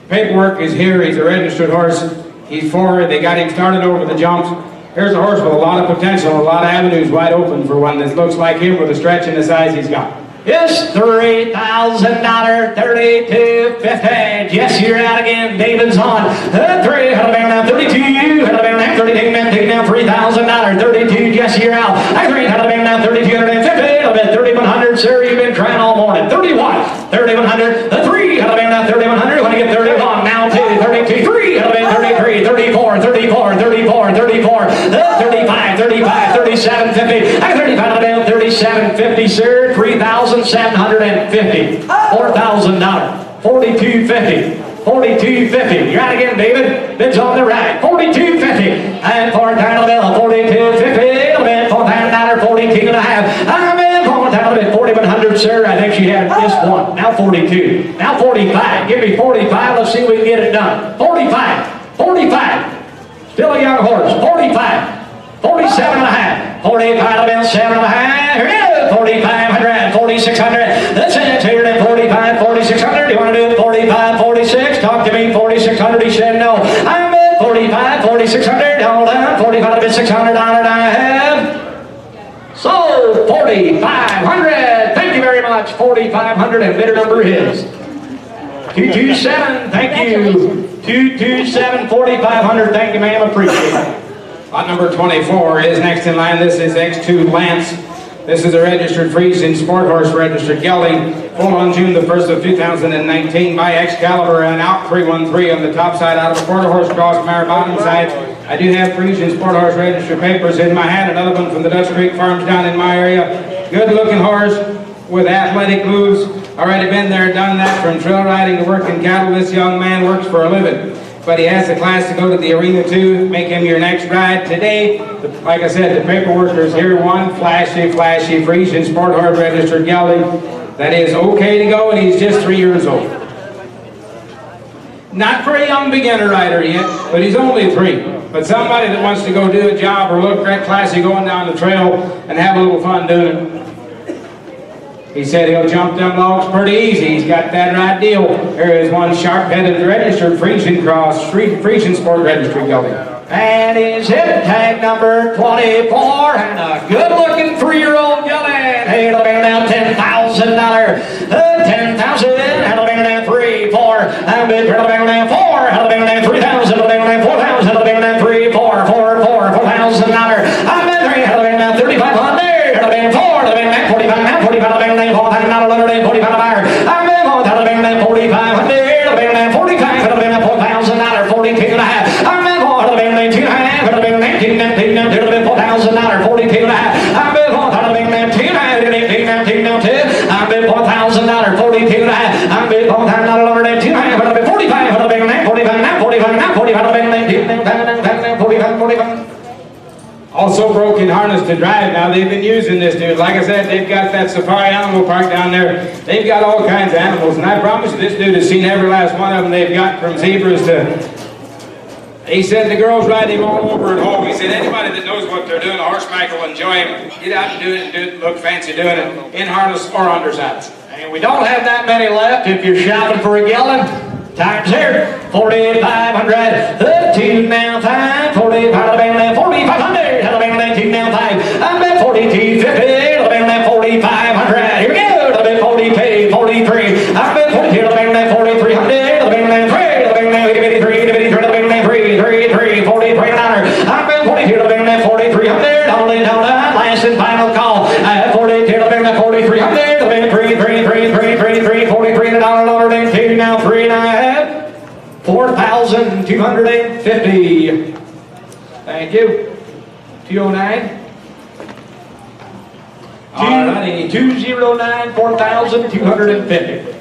Paperwork is here. He's a registered horse. He's 4. They got him started over the jumps. Here's a horse with a lot of potential, a lot of avenues wide open for one that looks like him with the stretch and the size he's got. It's $3,000, $32.50. Yes, you're out again. David's on. 3, out of the now 32. Out of the now 32. Men taking down $3,000. 32. Yes, you're out. 3 out of the now 3,250. Out of it 3,100. Sir, you've been trying all morning. 31. 3,100. 3 out of the now 3,100. Want to get 31. Now 2. 32. 3 out of it 33. 34. 35. 37. 50. 35 out of the 37.50, sir. 3,750. $4,000. 42.50. 42.50. You're out again, David. Bids on the right. 42.50. And $4,000 bill. 42.50. $4,000. 42 and a half. I'm in $4,000. 4,100, sir. I think she had this one. Now 42. Now 45. Give me 45. Let's see if we can get it done. 45. 45. Still a young horse. 45. 47 and a half. 45 bill, 7 and a half. Here it is. 4,500. 4,600. That's it. Here it is. 45. 4,600. You want to do it? 45. 46. Talk to me. 4,600. He said no. I'm at 45. 4,600. Hold on. 45 bid, $600 and a half. So 4,500. Thank you very much. 4,500 and bidder number is 227. Thank you. 227. 4,500. Thank you, ma'am. Appreciate it. Lot number 24 is next in line. This is X2 Lance. This is a registered Friesian sport horse registered gelding. Pulled on June the 1st of 2019 by Excalibur and out 313 on the top side out of a quarter horse cross mare bottom side. I do have Friesian Sport Horse Register papers in my hand, another one from the Dutch Creek Farms down in my area. Good looking horse with athletic moves. Already been there, done that, from trail riding to working cattle. This young man works for a living. But he has the class to go to the arena too, make him your next ride. Today, like I said, the paperwork is here. One flashy Friesian Sport Horse Registered gelding that is okay to go, and he's just 3 years old. Not for a young beginner rider yet, but he's only 3. But somebody that wants to go do a job or look great classy going down the trail and have a little fun doing it. He said he'll jump them logs pretty easy. He's got that right deal. There is one sharp-headed registered Friesian cross, Friesian Sport Registry gelding. And his hip tag number 24, and a good-looking 3-year-old gelding. He'll be now $10,000. $10,000. He'll be now 3, 4. And he'll be now 4. He'll be now 3,000. He'll be now 4,000. He'll be now 3, 4, 4, 4, $4,000. I'm in 3. He'll be now 3,500. He'll be now 4. He'll be now 45. Now 45. He'll be now 4,000. 45 buyer. I'm in 4. He'll be now 4,500. He'll be now 45. He'll be now $4,000. 42 and a half. I'm in 4. He'll be now 2 and a half. He'll be now 19, 19, he'll be $4,000. 42 and a half. I'm in 4. He'll be now 2 and a half. 18, 19, 2. I'm in $4,000. 42 and a half. I'm in $4,000. 2 and a half. He'll be 45. He'll be now 45. Now 45. Now 45. He'll be 19, 19, 45, 45. Also broken harness to drive now. They've been using this dude. Like I said, they've got that safari animal park down there. They've got all kinds of animals. And I promise you, this dude has seen every last one of them. They've got from zebras to... He said the girls ride him all over at home. He said anybody that knows what they're doing, a horseback will enjoy him. Get out and do it, look fancy doing it, in harness or under sides. And we don't have that many left if you're shopping for a gelding. Time's here. 4,500. 2 now 5. 4,500. 4,500. That'll be 19 now 5. I'm at 42.50. That'll be 4,500. Here we go. That'll be 40K. 43. I'm at 42. That'll be 4,300. That'll be 3. That'll be 83. 3, 43 $43. I'm at 42. That'll be 4,300. Only down last and final call. I have 42. That'll be 4,300. That'll be 3, 43 $1 2 now 3 and a half. 4,250. Thank you. 209. Alrighty. 209, 4,250.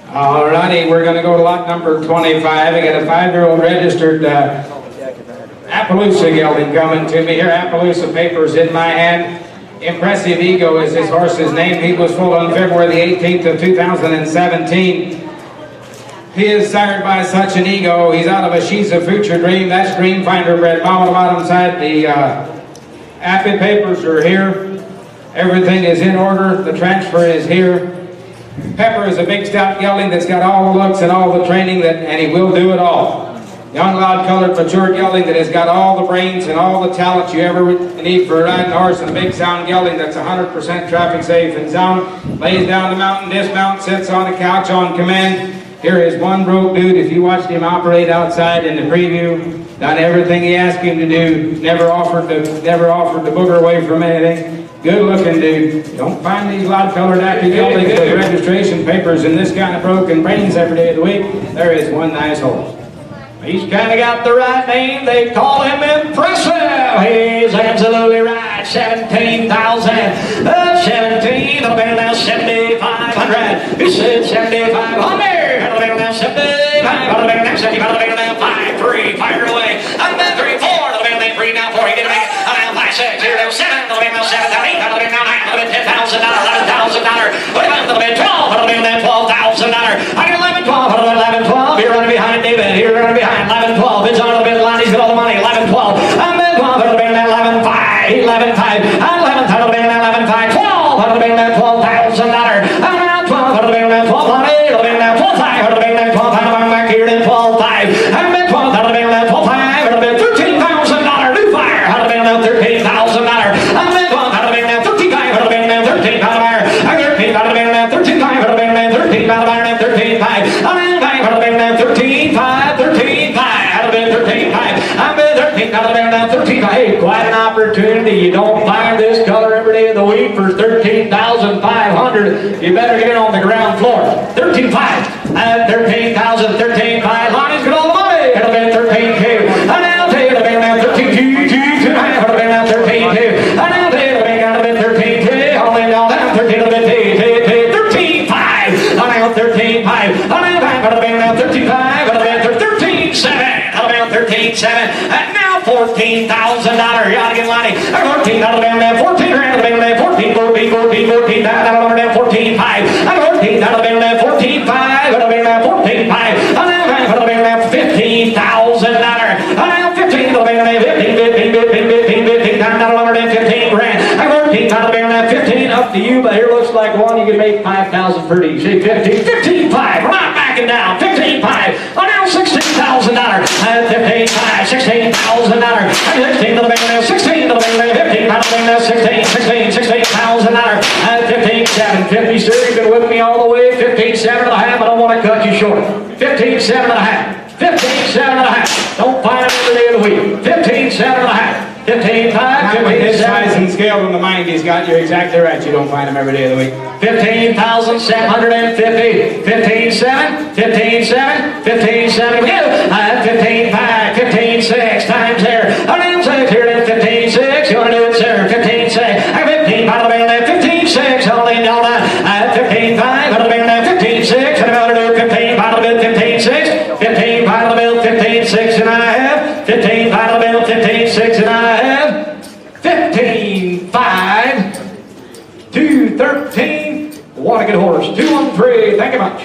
Alrighty, we're going to go to lot number 25. I got a 5-year-old registered Appaloosa gelding coming to me here. Appaloosa papers in my hand. Impressive Ego is his horse's name. He was foaled on February the 18th of 2017. He is sired by such an ego. He's out of a She's a Future Dream. That's Dream Finder bred. Mom on the bottom side. The Appy papers are here. Everything is in order. The transfer is here. Pepper is a big stout gelding that's got all the looks and all the training, and he will do it all. Young, loud-colored, mature gelding that has got all the brains and all the talent you ever need for a riding horse, and a big sound gelding that's 100% traffic safe and sound. Lays down the mountain, dismounts, sits on a couch on command. Here is one broke dude. If you watched him operate outside in the preview, done everything he asked him to do, never offered to booger away from anything. Good looking dude. Don't find these loud-colored active geldings with registration papers and this kind of broken brains every day of the week. There is one nice horse. He's kind of got the right name. They call him Impressive. He's absolutely right. 17,000. 17. It'll be now 7,500. He said 7,500. It'll be now 7,500. It'll be now 75. It'll be now 5, 3. Fire away. I'm at 3, 4. It'll be now 3 now 4. He didn't make it. I'm 5, 6. 0, 7. It'll be now 7, 8. It'll be now 9. It'll be $10,000. $11,000. It'll be 12. It'll be now $12,000. I got 11, 12. It'll be 11, 12. You're running behind David. You're running behind 11, 12. It's on a bit of line. He's got all the money. 11, 12. I'm at 12. It'll be now 11, 5. 11, 5. I'm 11, 5. It'll be now 11, 5. 12. It'll be now $12,000. I'm now 12. It'll be now 12, honey. It'll be now 12, 5. It'll be now 12, 5. I'm back here in 12, 5. I'm at 12. It'll be now 12, 5. It'll be $13,000. New fire. It'll be now $13,000. I'm at 12. It'll be now 13, 5. It'll be now 13, 5. I'm 13. It'll be now 13, 5. It'll be now 13, 5. I'm 13, 5. I'm 5. It'll be now 13, 5. 13, 5. It'll be 13, 5. I'm 13. It'll be now 13, 5. Hey, quite an opportunity. You don't find this color every day of the week for 13,500. You better get on the ground floor. 13, 5. 13,000. 13, 5. Lonnie's got all the money. It'll be 13, 2. And I'll tell you, it'll be now 13. 15,700. And now $14,000. You ought to get money. 14 out of the band, 14 grand of the band, 14, 14, 14, 14, out of the band, 14, 5. 14 out of the band, 14, 5. Out of the band, 14, 5. Out of the band, $15,000. Now 15 out of the band, 15, 15, 15, 15, 15, out of the band, 15 grand. 14 out of the band, 15 up to you, but here looks like one you can make 5,000 per D. See, 15, 15, 5. We're not backing down. 15, 5. Oh, now $16,000. 15, 5. $16,000. 16 to the band, 16 to the band, 15 out of the band, 16, $16,000. 15, 7. 50, sir, you've been with me all the way. 15, 7 and a half. I don't want to cut you short. 15, 7 and a half. 15, 7 and a half. Don't find them every day of the week. 15, 7 and a half. 15, 5, 15, with his size and scale in the mind, he's got you exactly right. You don't find him every day of the week. 15,750. 15, 7, 15, 7, 15, 7. 15, 5, 15, 6 times there. 6 here, then 15, 6. You want to do it, sir? 15, 6. 15, out of the band, 15, 6. Hold in, hold on. 15, 5, out of the band, 15, 6. And I'm going to do 15, out of the band, 15, 6. 15, out of the band, 15, 6 and a half. 15, out of the band, 15, 6 and a half. 15, 5, 2, 13. What a good horse. 2 on 3. Thank you much.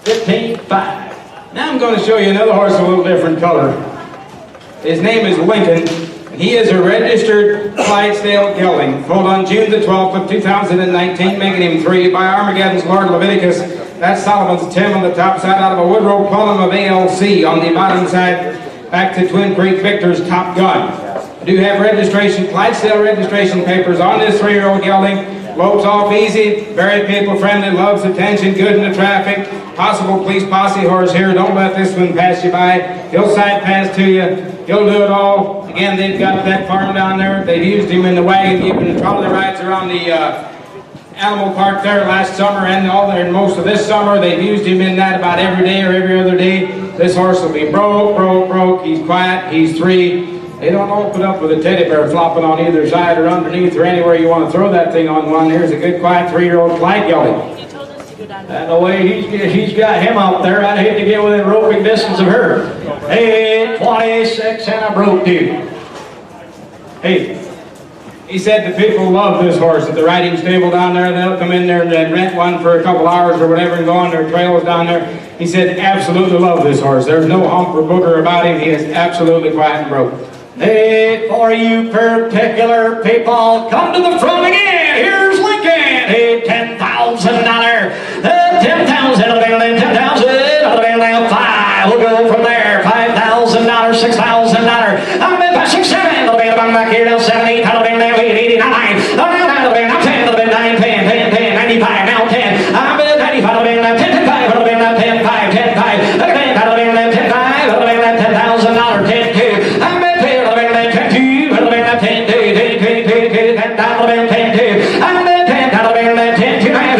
15, 5. Now I'm going to show you another horse a little different color. His name is Lincoln. He is a registered Clydesdale gelding, foaled on June the 12th of 2019, making him 3 by Armageddon's Lord Leviticus. That's Solomon's Tim on the top side, out of a Woodrow column of ALC on the bottom side, back to Twin Creek Victor's Top Gun. I do have registration, Clydesdale registration papers on this 3-year-old gelding. Lopes off easy, very people friendly, loves attention, good in the traffic. Possible police posse horse here. Don't let this one pass you by. He'll side pass to you. He'll do it all. Again, they've got that farm down there. They've used him in the wagon, giving the trolley rides around the animal park there last summer and all there most of this summer. They've used him in that about every day or every other day. This horse will be broke. He's quiet. He's 3. They don't open up with a teddy bear flopping on either side or underneath or anywhere you want to throw that thing on one. Here's a good, quiet 3-year-old Clyde gelding. And the way he's got him out there, I'd hate to get within roping distance of her. Hey, 26 and a broke dude. Hey. He said the people love this horse at the riding stable down there. They'll come in there and rent one for a couple hours or whatever and go on their trails down there. He said absolutely love this horse. There's no hump or booger about him. He is absolutely quiet and broke. Hey, for you particular people, come to the front again. Here's Lincoln. Hey, $10,000. 10,000, 10,000, 5. We'll go from there. $5,000, $6,000. I'm at 6, 7. I'm back here now. 7, 8, 8, 8, 9. I'm 10, 9, 10, 95. Now 10. I'm at 95. 10, 5. 10, 5, 10, 5. 10, 5. $10,000. 10, 2. I'm at 10, 10, 2. 10, 2. 10, 2. 10, 2. I'm at 10, 10, 2. I'm at 10, 2. I'm at 10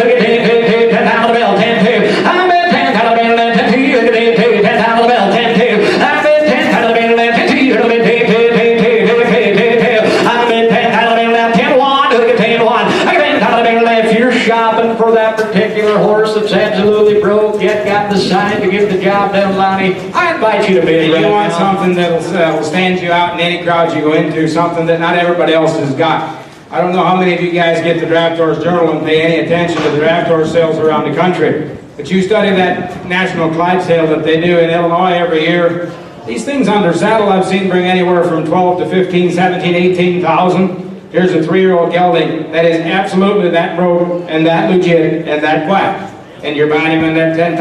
for that particular horse that's absolutely broke, yet got the sign to get the job done, Lonnie, I invite you to bid. You want something that'll stand you out in any crowd you go into, something that not everybody else has got. I don't know how many of you guys get the Draft Horse Journal and pay any attention to the draft horse sales around the country. But you study that National Clyde sale that they do in Illinois every year. These things under saddle I've seen bring anywhere from 12 to 15, 17, 18,000. Here's a 3-year-old gelding that is absolutely that broke and that legit and that quiet. And you're buying him in that $10,000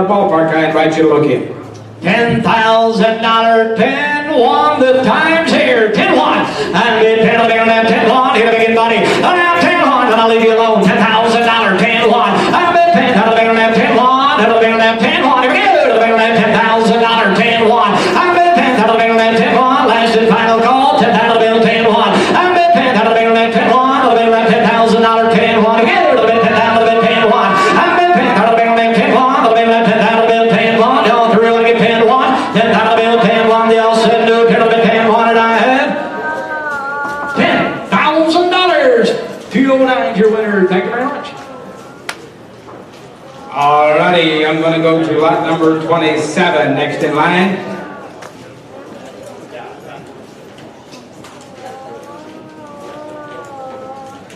ballpark. I invite you to look in. $10,000, 10-1, the time's here, 10-1. And bid 10 down that 10-1, here to begin money. Now 10-1, and I'll leave you alone. $10,000, 10-1. I bid 10 down that 10-1, that'll be on that 10-1. Here we go, that'll be on that $10,000, 10-1. I bid 10 down that 10-1, last and final call, 10 down the 10-1. I bid 10 down that 10-1, that'll be on that $10,000, 10-1. Again, that'll be 10 down the 10-1. I bid 10 down the 10-1, that'll be on that 10 down the 10-1. Y'all through and get 10-1. 10 down the 10-1, they all said no, 10 down the 10-1, and I had $10,000. 209's your winner. Thank you very much. Alrighty, I'm going to go to lot number 27 next in line.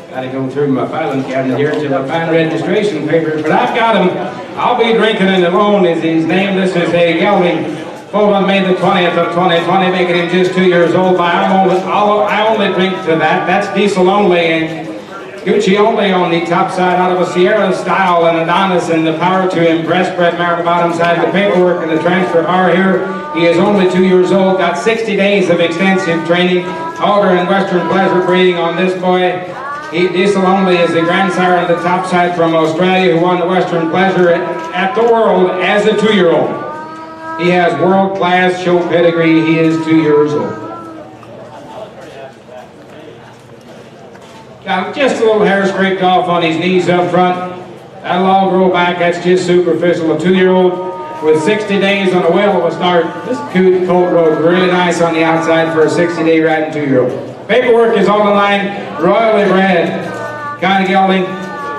Got to go through my filing cabinet here until I find registration papers, but I've got him. I'll be drinking in alone is his name. This is a gelding. Foaled on May the 20th of 2020, making him just 2 years old. But I only drink to that. That's diesel only and Gucci only on the top side out of a Sierra style and Adonis and the power to impress. Bred mare on the bottom side. The paperwork and the transfer are here. He is only 2 years old. Got 60 days of extensive training. Alder and Western pleasure breeding on this boy. Diesel only is the grandsire on the top side from Australia who won the Western pleasure at the world as a 2-year-old. He has world-class show pedigree. He is 2 years old. Got just a little hair scraped off on his knees up front. That'll all grow back. That's just superficial. A 2-year-old with 60 days on a whale of a start. This colt rode really nice on the outside for a 60-day riding 2-year-old. Paperwork is all in line. Royally bred. Kind of gelding.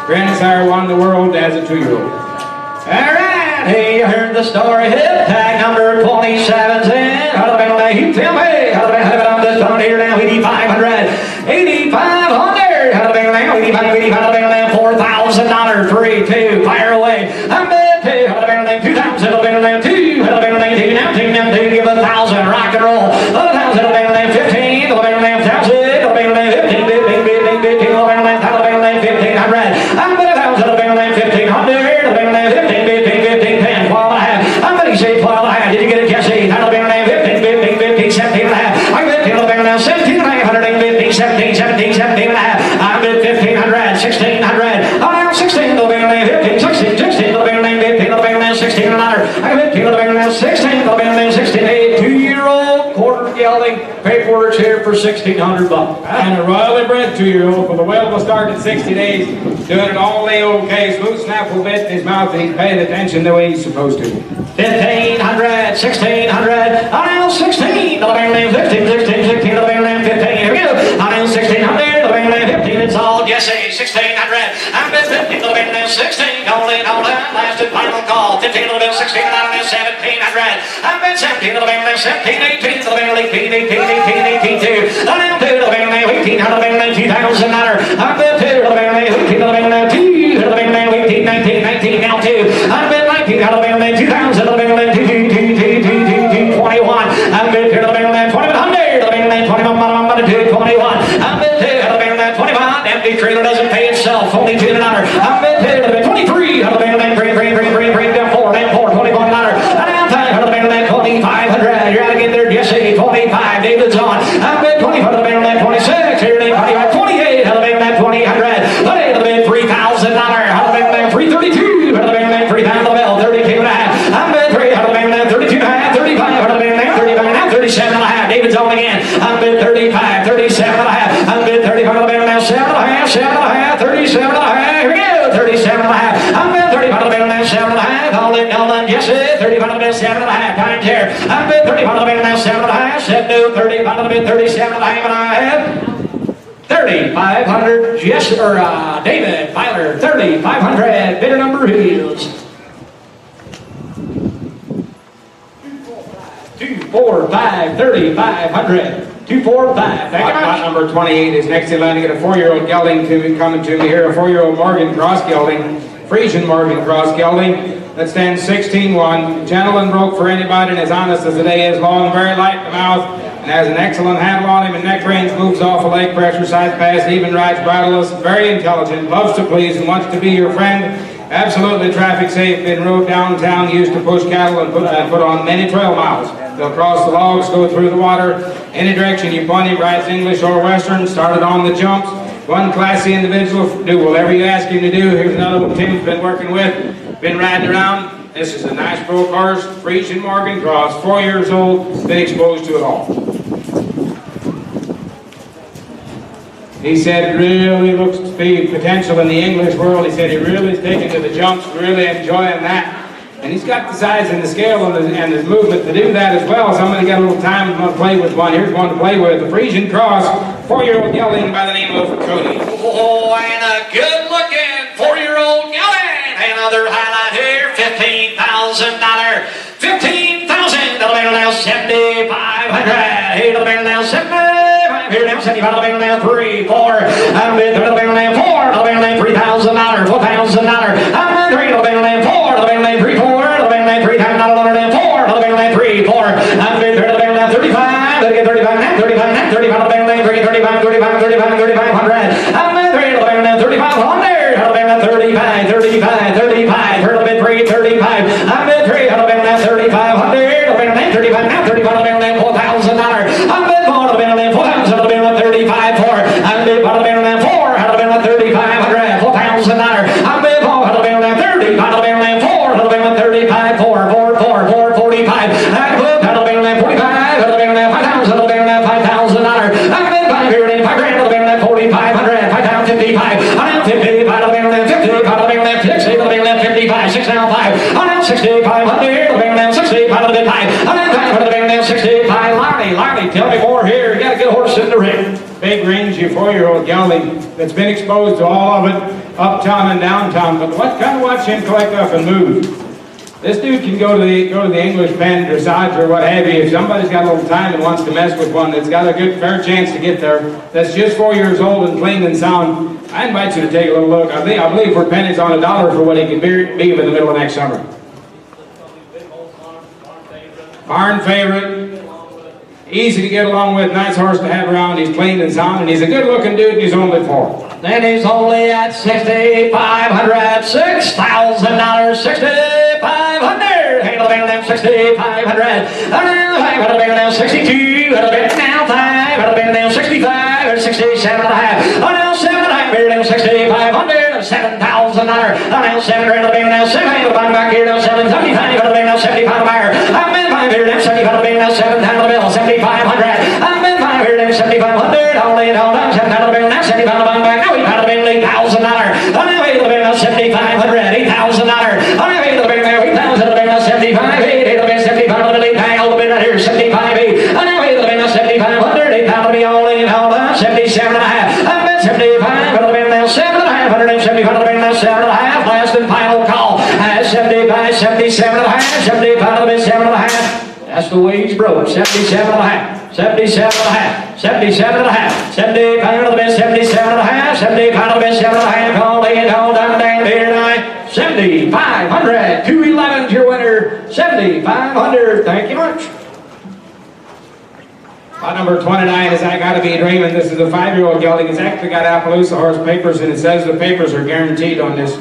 Grandsire won the world as a 2-year-old. All right, hey, you heard the story. Hip tag number 27's in. How the bell, you tell me. How the bell, have it on this phone here now. 8,500. 8,500. How the bell now. 85, how the bell now. $4,000. 3, 2, fire away. I'm bid 2. How the bell now. 2,000. How the bell now. 2. How the bell now. 2 now. 2 now. 2. Give 1,000. Rock and roll. 1,000. How the bell now. 15. How the bell now. 1,000. How the bell now. 15. Bid. How the bell now. How the bell now. 1,500. I'm bid 1,000. How the bell now. 1,500. Did you get it, Jazzy? How the bell now? 15, 17 and a half. I bid the bell now. 17 and a half. 115, 17 and a half. I bid 1,500, 1,600. Oh, now 16 the bell now. 15, 16 the bell now. 15 the bell now. 16 another. I bid the bell now. 16 the bell now. 16. A 2-year-old quarter gelding. Paperwork's here for $1,600. And a royally bred 2-year-old for the whale will start in 60 days. Doing it all day okay. Smooth snaffle bit in his mouth and he's paying attention the way he's supposed to. 1,500, 1,600, on 16, the bell name 15, 16, 16, the bell name 15, here we go, on 1,600, the bell name 15, it's all Jazzy, 1,600, I'm bid 15, the bell name 16, hold it, last and final call, 15, the bell 16, and I'm 1,700, I'm bid 17, the bell name 17, 18, the bell 18, 2, on 2, the bell name 18, the bell name 2,000, I'm bid 2, the bell name 18, the bell name 2, the bell name 18, 19, now 2, I'm bid 19, the bell name 2,000, the bell name 21, I'm bid 2, the bell name 2,100, the bell name 21, I'm bid 2, the bell name 21, empty trailer doesn't pay itself, only 2 another, I'm bid 2, the bell 23, the bell name 3, down 4, 21 another, I'm 5, the bell name 2,500, you're out again there, Jazzy, 25, David's on, I'm bid 25, the bell name 26, here name 25, 28, the bell name 2,000, the bid $3,000, the bell name 332, the bell name 3,000, the bell 32 and a half, I'm bid 3, the bell name 32 and a half, 35, the bell name 35, now 37 and a half, David's on again, I'm bid 35, 37 and a half, I'm bid 35, the bell now 7 and a half, 7 and a half, 37 and a half, here we go, 37 and a half, I'm bid 35, the bell now 7 and a half, all done, yes, 35 the bell 7 and a half, times here, I'm bid 35 the bell now 7 and a half, set new 35 the bell 37 and a half, and I have 3,500, yes, or David Filer, 3,500, bidder number is 245, 3,500, 245. Thank you much. Lot number 28 is next in line to get a 4-year-old gelding coming to me here, a 4-year-old Morgan cross gelding, Friesian Morgan cross gelding. That stands 16-1. Gentle and broke for anybody and as honest as the day is, long, very light in the mouth, and has an excellent handle on him and neck range, moves off a leg pressure, side pass, even rides bridleless, very intelligent, loves to please and wants to be your friend. Absolutely traffic safe, been rode downtown, used to push cattle and put on many trail miles. They'll cross the logs, go through the water, any direction you point him, rides English or Western, started on the jumps. One classy individual, do whatever you ask him to do. Here's another one Tim's been working with, been riding around. This is a nice pro horse, Friesian Morgan cross, 4 years old, been exposed to it all. He said really looks to be potential in the English world. He said he really is taking to the jumps, really enjoying that. And he's got the size and the scale and the movement to do that as well. Somebody got a little time to play with one. Here's one to play with. The Friesian cross, 4-year-old gelding by the name of Cody. Oh, and a good-looking 4-year-old gelding. Another highlight here, $15,000. $15,000. The bell now 7,500. Hey, the bell now 7,500. Here now 75. The bell now 3, 4. I'm with the bell now 3,500. I'll be at 35, 35, 35. Hurdle bit 3, 35. I'm bid 3. I'll be at 3,500. I'll be at 35, now 35. I'll be at $4,000. I'm bid 4. I'll be at 4,000. I'll be at 35, 4. I'm bid 4. I'll be at 4. I'll be at 3,500. $4,000. I'm bid 4. I'll be at 30. I'll be at 4. I'll be at 35, 4, 4, 4, 4, 45. I'm bid 4. I'll be at 45. I'll be at 5,000. I'll be at $5,000. I'm bid 5 here and 5 grand. I'll be at 4,500. 5,055. I'm 55. I'll be at 50. I'll be at 60. I'll be at 55. 6 now 5. I'm at 6,500. I'll be at 65. I'll be at 5. I'm at 5. I'll be at 65. Lonnie, tell me more here. You got a good horse in the ring. Big rangy 4-year-old gelding that's been exposed to all of it, uptown and downtown. But kind of watch him collect up and move. This dude can go to the English pen, dressage, or what have you. If somebody's got a little time and wants to mess with one that's got a good fair chance to get there, that's just 4 years old and clean and sound, I invite you to take a little look. I believe we're pennies on a dollar for what he can be in the middle of next summer. Barn favorite. Easy to get along with, nice horse to have around. He's clean and sound, and he's a good-looking dude, and he's only 4. Then he's only at $6,500, $6,000, $6,500. Hang on, them $6,500. I'll be now 62. I'll be now 5. I'll be now 65 or 67 and a half. Oh, now 7 and a half. Here now 6,500, $7,000. Oh, now 7 grand. I'll be now 7. I'll be back here now 775. I'll be now 75 higher. I'm in 5 here now 75. I'll be now 7 down the bill. 7,500. I'm in 5 here now 7,500. Only hold on 7 down the bill now 75. I'll be back now. We've had a bill $8,000. Oh, now 8 will be now 7,500. $8,000. Oh, now 8 will be now 8,000. It'll be now 75. 8 will be 75. It'll be now right here 75. 8. Oh, now 8 will be now 7,500. 8,000 will be all in. Hold on 77 and a half. I'm at 75. It'll be now 7 and a half. 175. It'll be now 7 and a half. Last and final call. 75, 77 and a half. 75 will be 7 and a half. That's the way he's broke. 77 and a half. 77 and a half. 77 and a half. 75 will be 77 and a half. 75 will be 7 and a half. All in, all down, down here tonight. 7,500. 211's your winner. 7,500. Thank you much. Lot number 29 is I Gotta Be Dreamin'. This is a 5-year-old gelding. It's actually got Appaloosa horse papers, and it says the papers are guaranteed on this.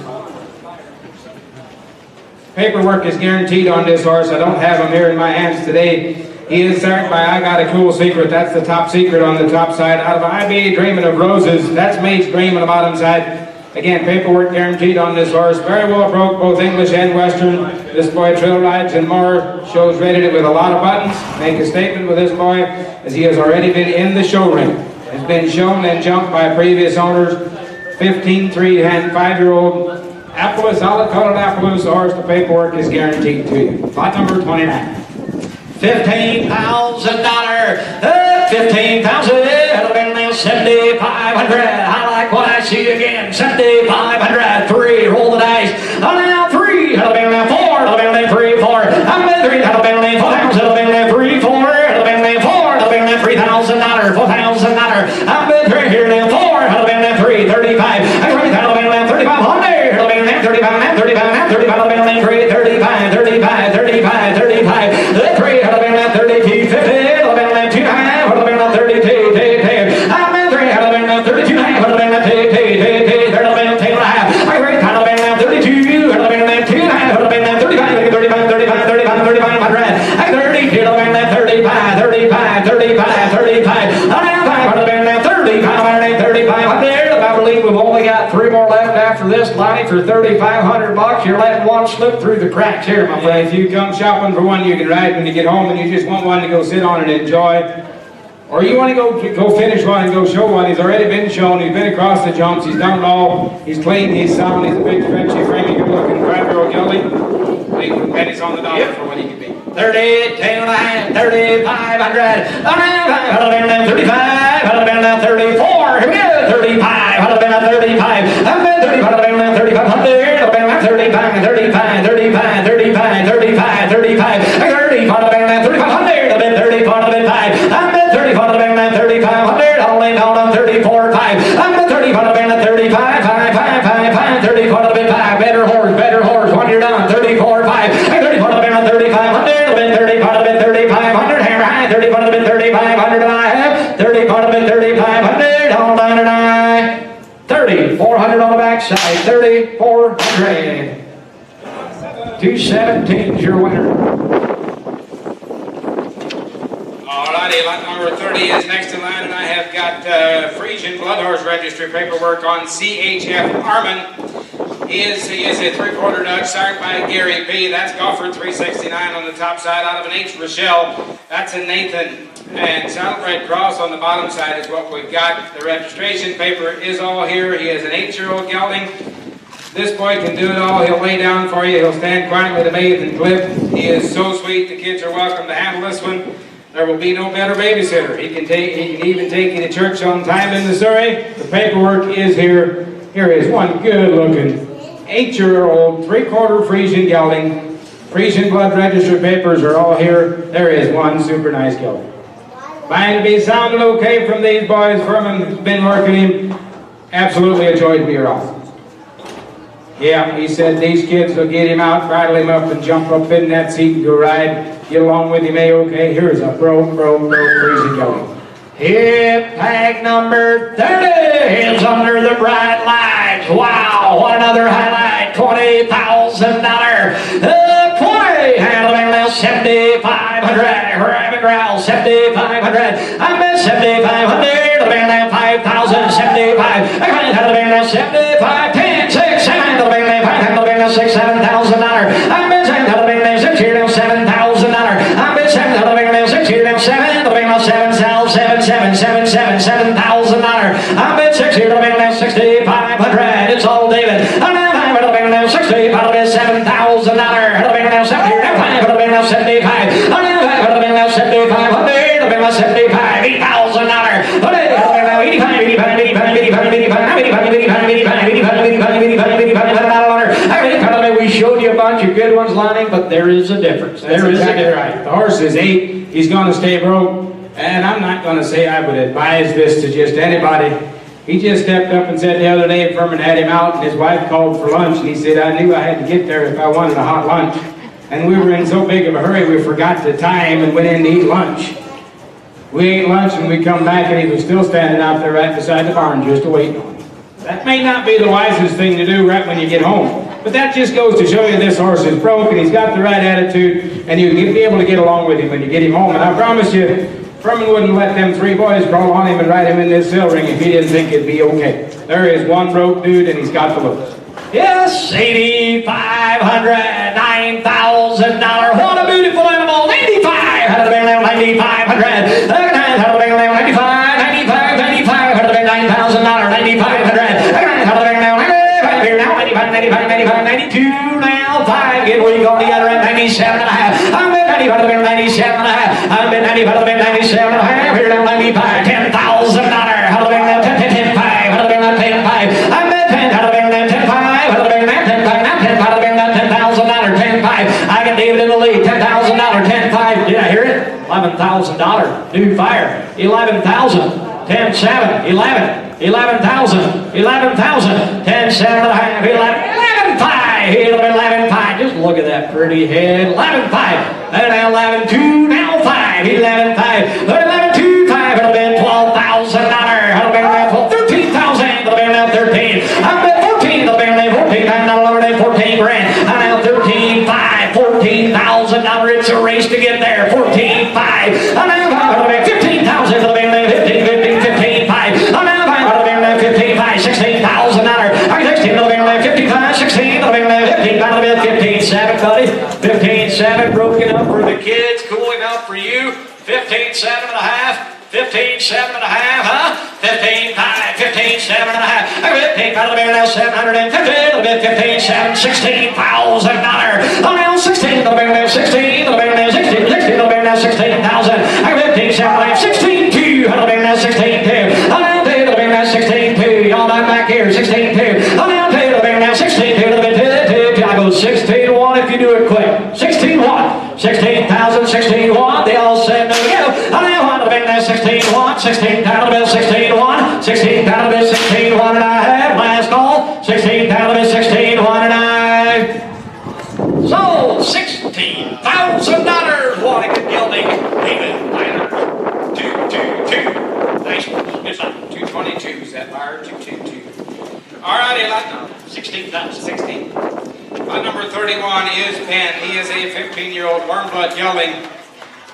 Paperwork is guaranteed on this horse. I don't have him here in my hands today. He is started by I Got a Cool Secret. That's the top secret on the top side. Out of I Be Dreamin' of Roses. That's Mate's Dream on the bottom side. Again, paperwork guaranteed on this horse. Very well broke, both English and Western. This boy trail rides and more. Shows rated it with a lot of buttons. Make a statement with this boy, as he has already been in the show ring. Has been shown and jumped by previous owners. 15-3 and 5-year-old Appaloosa, solid colored Appaloosa horse. The paperwork is guaranteed to you. Lot number 29. $15,000. $15,000. It'll be now 7,500. I like what I see again. 7,500. 3. Roll the dice. Oh, now 3. It'll be now 4. It'll be now 3, 4. I'm at 3. It'll be now 4,000. It'll be now 3, 4. It'll be now 4. It'll be now $3,000. $4,000. I'm at 3 here now 4. It'll be now 3. 35. It'll be now 3,500. It'll be now 35. Now 35. Now 35. It'll be now 3. 35. 35. 35. 35. 3. It'll be now 32. 50. It'll be now 2. It'll be now 32. I'm at 3. It'll be now 32. It'll be now 2. It'll be now 10 and a half. It'll be now 32. It'll be now 2. It'll be now 35. 35. 35. 35. 35. 30. It'll be now 35. 35. 35. 35. It'll be now 35. 35. I believe we've only got 3 more left after this, Lonnie, for $3,500. You're letting one slip through the cracks here, my friend. If you come shopping for one, you can ride when you get home, and you just want one to go sit on and enjoy. Or you want to go finish one and go show one. He's already been shown. He's been across the jumps. He's done it all. He's clean. He's sound. He's a big, stretchy, framey, good-looking 5-year-old gelding. Leave pennies on the dollar for what he can be. 30, 10 and a half, 3,500. It'll be now 35. It'll be now 34. Here we go. 35. It'll be now 35. I'm at 35. It'll be now 3,500. It'll be now 35. 35. 35. 35. 35. 35. 30. It'll be now 3,500. It'll be 34. It'll be 5. I'm at 34. It'll be now 3,500. Only on 34. 5. I'm at 34. It'll be now 35. 5. 5. 5. 5. 34. It'll be 5. Better horse. Better horse. When you're done. 34. 5. 34. It'll be now 3,500. 30 part of it, 3,500, hammer high, 30 part of it, 3,500 and I have, 30 part of it, 3,500, all down and I, 30. 30, 400 on the backside, 30, 400. 217 is your winner. Alrighty, lot number 30 is next in line, and I have got Friesian blood horse registry paperwork on CHF Harmon. He is a three-quarter Dutch, sired by Gary P. That's Gofford 369 on the top side, out of an H. Rochelle. That's a Nathan. And Saddle Red Cross on the bottom side is what we've got. The registration paper is all here. He is an 8-year-old gelding. This boy can do it all. He'll lay down for you. He'll stand quietly to bathe and clip. He is so sweet. The kids are welcome to handle this one. There will be no better babysitter. He can even take you to church on time in Missouri. The paperwork is here. Here is one good-looking 8-year-old, three-quarter Friesian gelding. Friesian blood registry papers are all here. There is one super nice gelding. Fine to be sounded okay from these boys. Furman's been working him. Absolutely a joy to be around. Yeah, he said these kids will get him out, bridle him up, and jump up in that seat and go ride. Get along with him, okay? Here's a Friesian gelding. Hip tag number 30 is under the bright lights. Wow, what another highlight. $20,000. 20, handling now 7,500. Rabbit growl, 7,500. I bet 7,500. The band now 5,000, 75. I can't have the band now 75, 10, 6, 7. The band now 5, the band now 6, $7,000. I bet 7, the band now 6, here now $7,000. I bet 7, the band now 6, here now 7. The band now 7, sell 7, 7, 7, 7, $7,000. I bet 6, here the band now 6,500. It's all David. I bet 5, the band now 65, I bet $7,000. The band now 7, here now 5, the band now 75. I bet 5, the band now 7,500. The band now 75, $8,000. The band now 85, 85, 85, 85, 85. We showed you a bunch of good ones, Lonnie, but there is a difference. There is a difference. Right. The horse is 8. He's going to stay broke. And I'm not going to say I would advise this to just anybody. He just stepped up and said the other day, Furman had him out, and his wife called for lunch, and he said, I knew I had to get there if I wanted a hot lunch. And we were in so big of a hurry, we forgot the time and went in to eat lunch. We ate lunch, and we come back, and he was still standing out there right beside the barn just waiting on him. That may not be the wisest thing to do right when you get home, but that just goes to show you this horse is broke, and he's got the right attitude, and you'll be able to get along with him when you get him home. And I promise you, Furman wouldn't let them 3 boys crawl on him and ride him in this sill ring if he didn't think it'd be okay. There is one broke dude, and he's got the looks. Yes, $8,500, $9,000. What a beautiful animal. 95. Had to be now 9,500. 95, 95, had to be $9,000. 9,500. Had to be now 95. Here now 95, 95, 95, 92 now 5. Get where you go together at 97 and a half. I'm at 95, had to be 97 and a half. I'm at 95, had to be 97 and a half. Here now 95, $10,000. Had to be now 10, 10, 5. Had to be now 10, 5. I'm at 10, had to be now 10, 5. Had to be now 10, 5. Now 10, 5. Had to be now $10,000. 10, 5. I got David in the lead. $10,000. 10, 5. Did I hear it? $11,000. New fire. 11,000. 10, 7. 11. 11,000. 11,000. 10, 7 and a half. 11, 5. 11, 5. Just look at that pretty head. 11, 5. And now 11, 2. Now 5. 11, 5. 11, 2, 5. It'll be $12,000. It'll be now 13,000. It'll be now 13. I'm at 14. It'll be now 14. I'm not lower than 14 grand. I'm now 13, 5. $14,000. It's a race to get there. 14, 5. I'm now 5. It'll be 15,000. It'll be now 15, 15, 15, 5. I'm now 5. It'll be now 15, 5. $16,000. I'm 16. It'll be now 55, 16. It'll be now 15. It'll be 15, 7, buddy. 15, 7. Broken up for the kids. Cooling up for you. 15, 7 and a half. 15, 7 and a half, huh? 15, 5, 15, 7 and a half. 15, that'll be now 750. It'll be 15, 7, $16,000. Oh, now 16. It'll be now 16. It'll be now 16. 16. It'll be now 16,000. 15, 7, 16, 2. It'll be now 16, 2. Oh, now 2. It'll be now 16, 2. Y'all not back here. 16, 2. Oh, now 2. It'll be now 16, 2. It'll be 2, 2. I go 16, 1 if you do it quick. 16, 1. 16,000, 16, 1. They all said no to go. Oh, now 1. It'll be now 16, 1. 16, that'll be 16, 1. 16, that'll be 16, 1 and a half. Last call. 16, that'll be 16, 1 and a half. So, $16,000. What a good gelding. David Tyler. 222. Nice one. Good luck. 222. Is that bar? 222. All righty, lot 16,000. 16. Lot number 31 is Penn. He is a 15-year-old Warmblood gelding.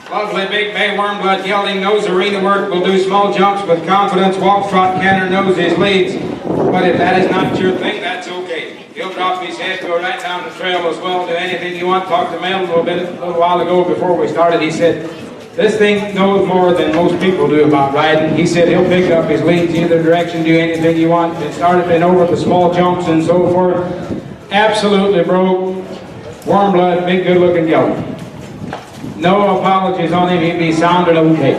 Lovely big bay Warmblood gelding, knows arena work, will do small jumps with confidence, walk, trot, canter, knows his leads. But if that is not your thing, that's okay. He'll drop his head, go right down the trail as well, do anything you want. Talked to Mel a little while ago before we started. He said, this thing knows more than most people do about riding. He said he'll pick up his leads either direction, do anything you want. It started been over the small jumps and so forth. Absolutely broke. Warmblood, big good looking gelding. No apologies on him, he'd be sounding okay.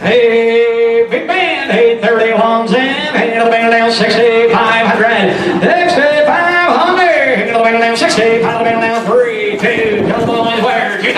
Hey, big band, 830 longs in, hanging the band down 6,500. 6,500, hanging the band down 6,500, down 3, 2, tell the boys where, $2,000.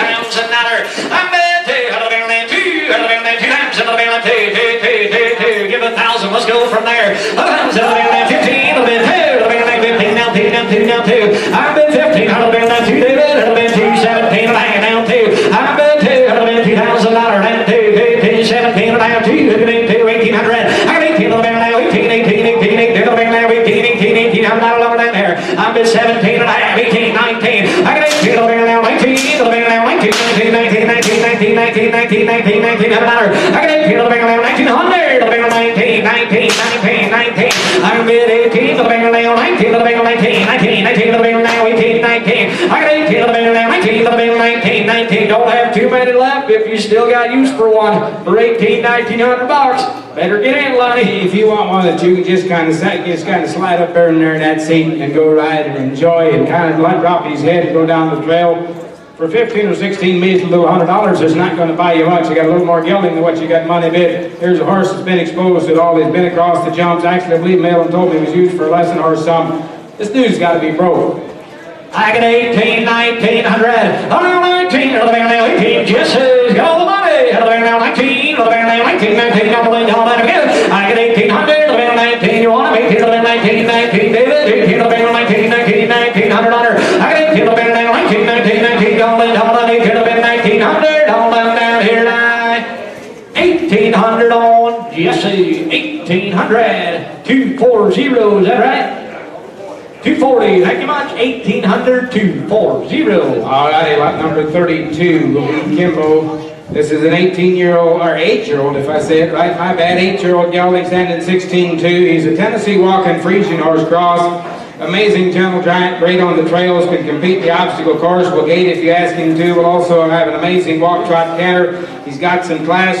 I'm bad 2, held the band down 2, held the band down 2 times, held the band down 2, give 1,000, let's go from there. 1,000, held the band down 15, held the band 2, held the band down 15, down 2, down 2, down 2. I've been 15, held the band down 2, David, held the band 2, 17, and I hang down 2. I've been 2, held the band $2,000, down 2, 15, 17, and I have 2, 1,800. I got 18, held the band down 18, 18, 18, 18, held the band down 18, 18, 18, I'm not alone down there. I've been 17, and I have 18, 19. I got 18, held the band down 19, held the band down 19, 19, 19, 19, 19, 19, 19, 19, 19, I got 18, held the band down 1900, held the band down 19, 19, 19, 19. I've been 18, held the band down 19, held the band down 19, 19, 19, held the band down 18, 19. I got 18, held the band down 19, held the band down 19, 19. Don't have too many left if you still got use for one for 18, 1,900 bucks. Better get in, Lonnie. If you want one that you can just kind of slide up there in that seat and go ride and enjoy and kind of let drop his head and go down the trail. For 15 or 16 measly little $100, it's not going to buy you much. You got a little more gelding than what you got money bid. Here's a horse that's been exposed at all. He's been across the jumps. Actually, I believe Mel told me he was used for a lesson horse some. This dude's got to be broke. I got 18, 1,900. Oh, now 19, held the band down 18. Jesse's got all the money. Held the band down 19, held the band down 19, 19, double in, all that again. I got 1,800, held the band down 19. You want him? 18, held the band 19, 19, David. 18, held the band down 19, 19, 1,900. I got 18, held the band down 19, 19, 19, double in, all that. 18, held the band 1900. All them down here now. 1,800 on Jesse. 1,800. 240, is that right? 240, thank you much. 1,800, 240. All righty, lot number 32 will be Kimbo. This is an 18-year-old, or 8-year-old if I say it right, my bad, 8-year-old gelding standing 16-2. He's a Tennessee walking Friesian horse cross. Amazing gentle giant, great on the trails, can compete the obstacle course, will gate if you ask him to, will also have an amazing walk, trot, canter. He's got some class.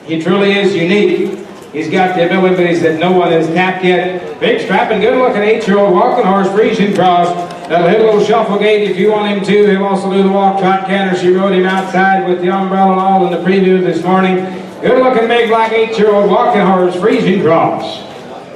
He truly is unique. He's got the abilities that no one has tapped yet. Big, strapping, good-looking 8-year-old walking horse, Friesian cross. That'll hit a little shuffle gait if you want him to. He'll also do the walk, trot, canter. She rode him outside with the umbrella and all in the preview this morning. Good-looking big black 8-year-old walking horse, Friesian cross.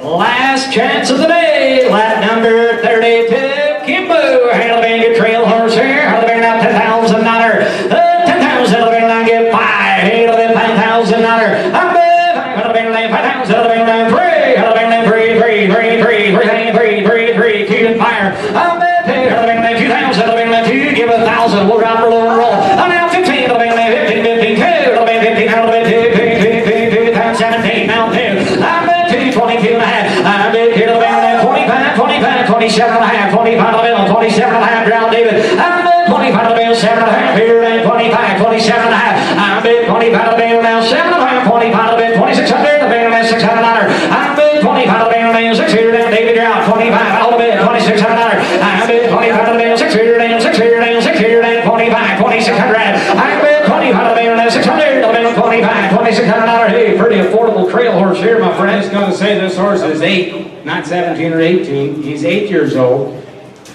Last chance of the day, lap number 32, Kimbo. Held the band, get trail horse here. Held the band out $10,000. 10,000, held the band down, get 5. Held the band $5,000. I'm bad. Held the band down 5,000. Held the band down 3. Held the band down 3. Keep it fire. I'm bad. Held the band down 2,000. Held the band down 2. Give 1,000. We'll drop, roll. I'm now 15. Held the band down 15, 15, 2. Held the band 15. Held the band 2, 2, 17. Now 2. I'm bad. 22 and a half. I'm big here to the band 25, 25, 27 and a half, 25 to the middle, 27 and a half, Drown David. I'm big 25 to the middle, 7 and a half, here and 25, 27 and a half. I'm big 25 to the middle now, 7 and a half, 25 to the middle, 2,600, the band now $600. I'm big 25 to the middle now, 6 here down, David Drown, 25 out of the bed, $2,600. I'm big 25 to the middle, 6 here down, 6 here down, 6 here down, 25, 2,600. I'm big 25 to the middle now, 600, the middle, 25, $2,600. Hey, pretty affordable trail horse here, my friend. I was going to say this horse is 8, not 17 or 18. He's 8 years old.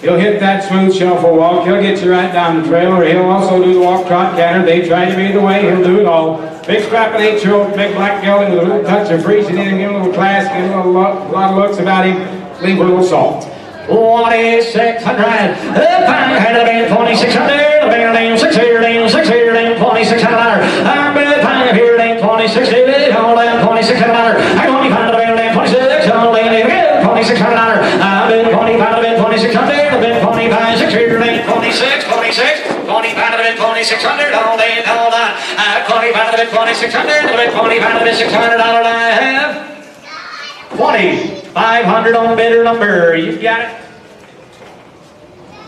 He'll hit that smooth shuffle walk. He'll get you right down the trail, or he'll also do the walk, trot, canter. They try to be the way. He'll do it all. Big strapping 8-year-old, big black gelding with a little touch of Friesian in him, give him a little class, give him a lot of looks about him. Leave a little salt. 2,600. The pound had to be 2,600. The band down 6 here down, 6 here down, $2,600. I'm big pound here down, 2,600. Hold down, $2,600. I 25 to the band down, 26. Hold down, $2,600. I'm big 25 to the band, 2,600. The band 25, 6 here down, 26, 26. 25 to the band, 2,600. Hold on. 25 to the band, 2,600. The band 25 to the band, $600 I have. $2,500 on bidder number. You got it.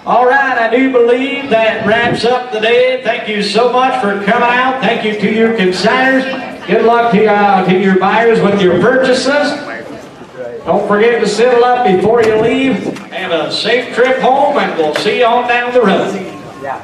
All right, I do believe that wraps up the day. Thank you so much for coming out. Thank you to your consigners. Good luck to your buyers with your purchases. Don't forget to settle up before you leave. Have a safe trip home, and we'll see you on down the road. Yeah.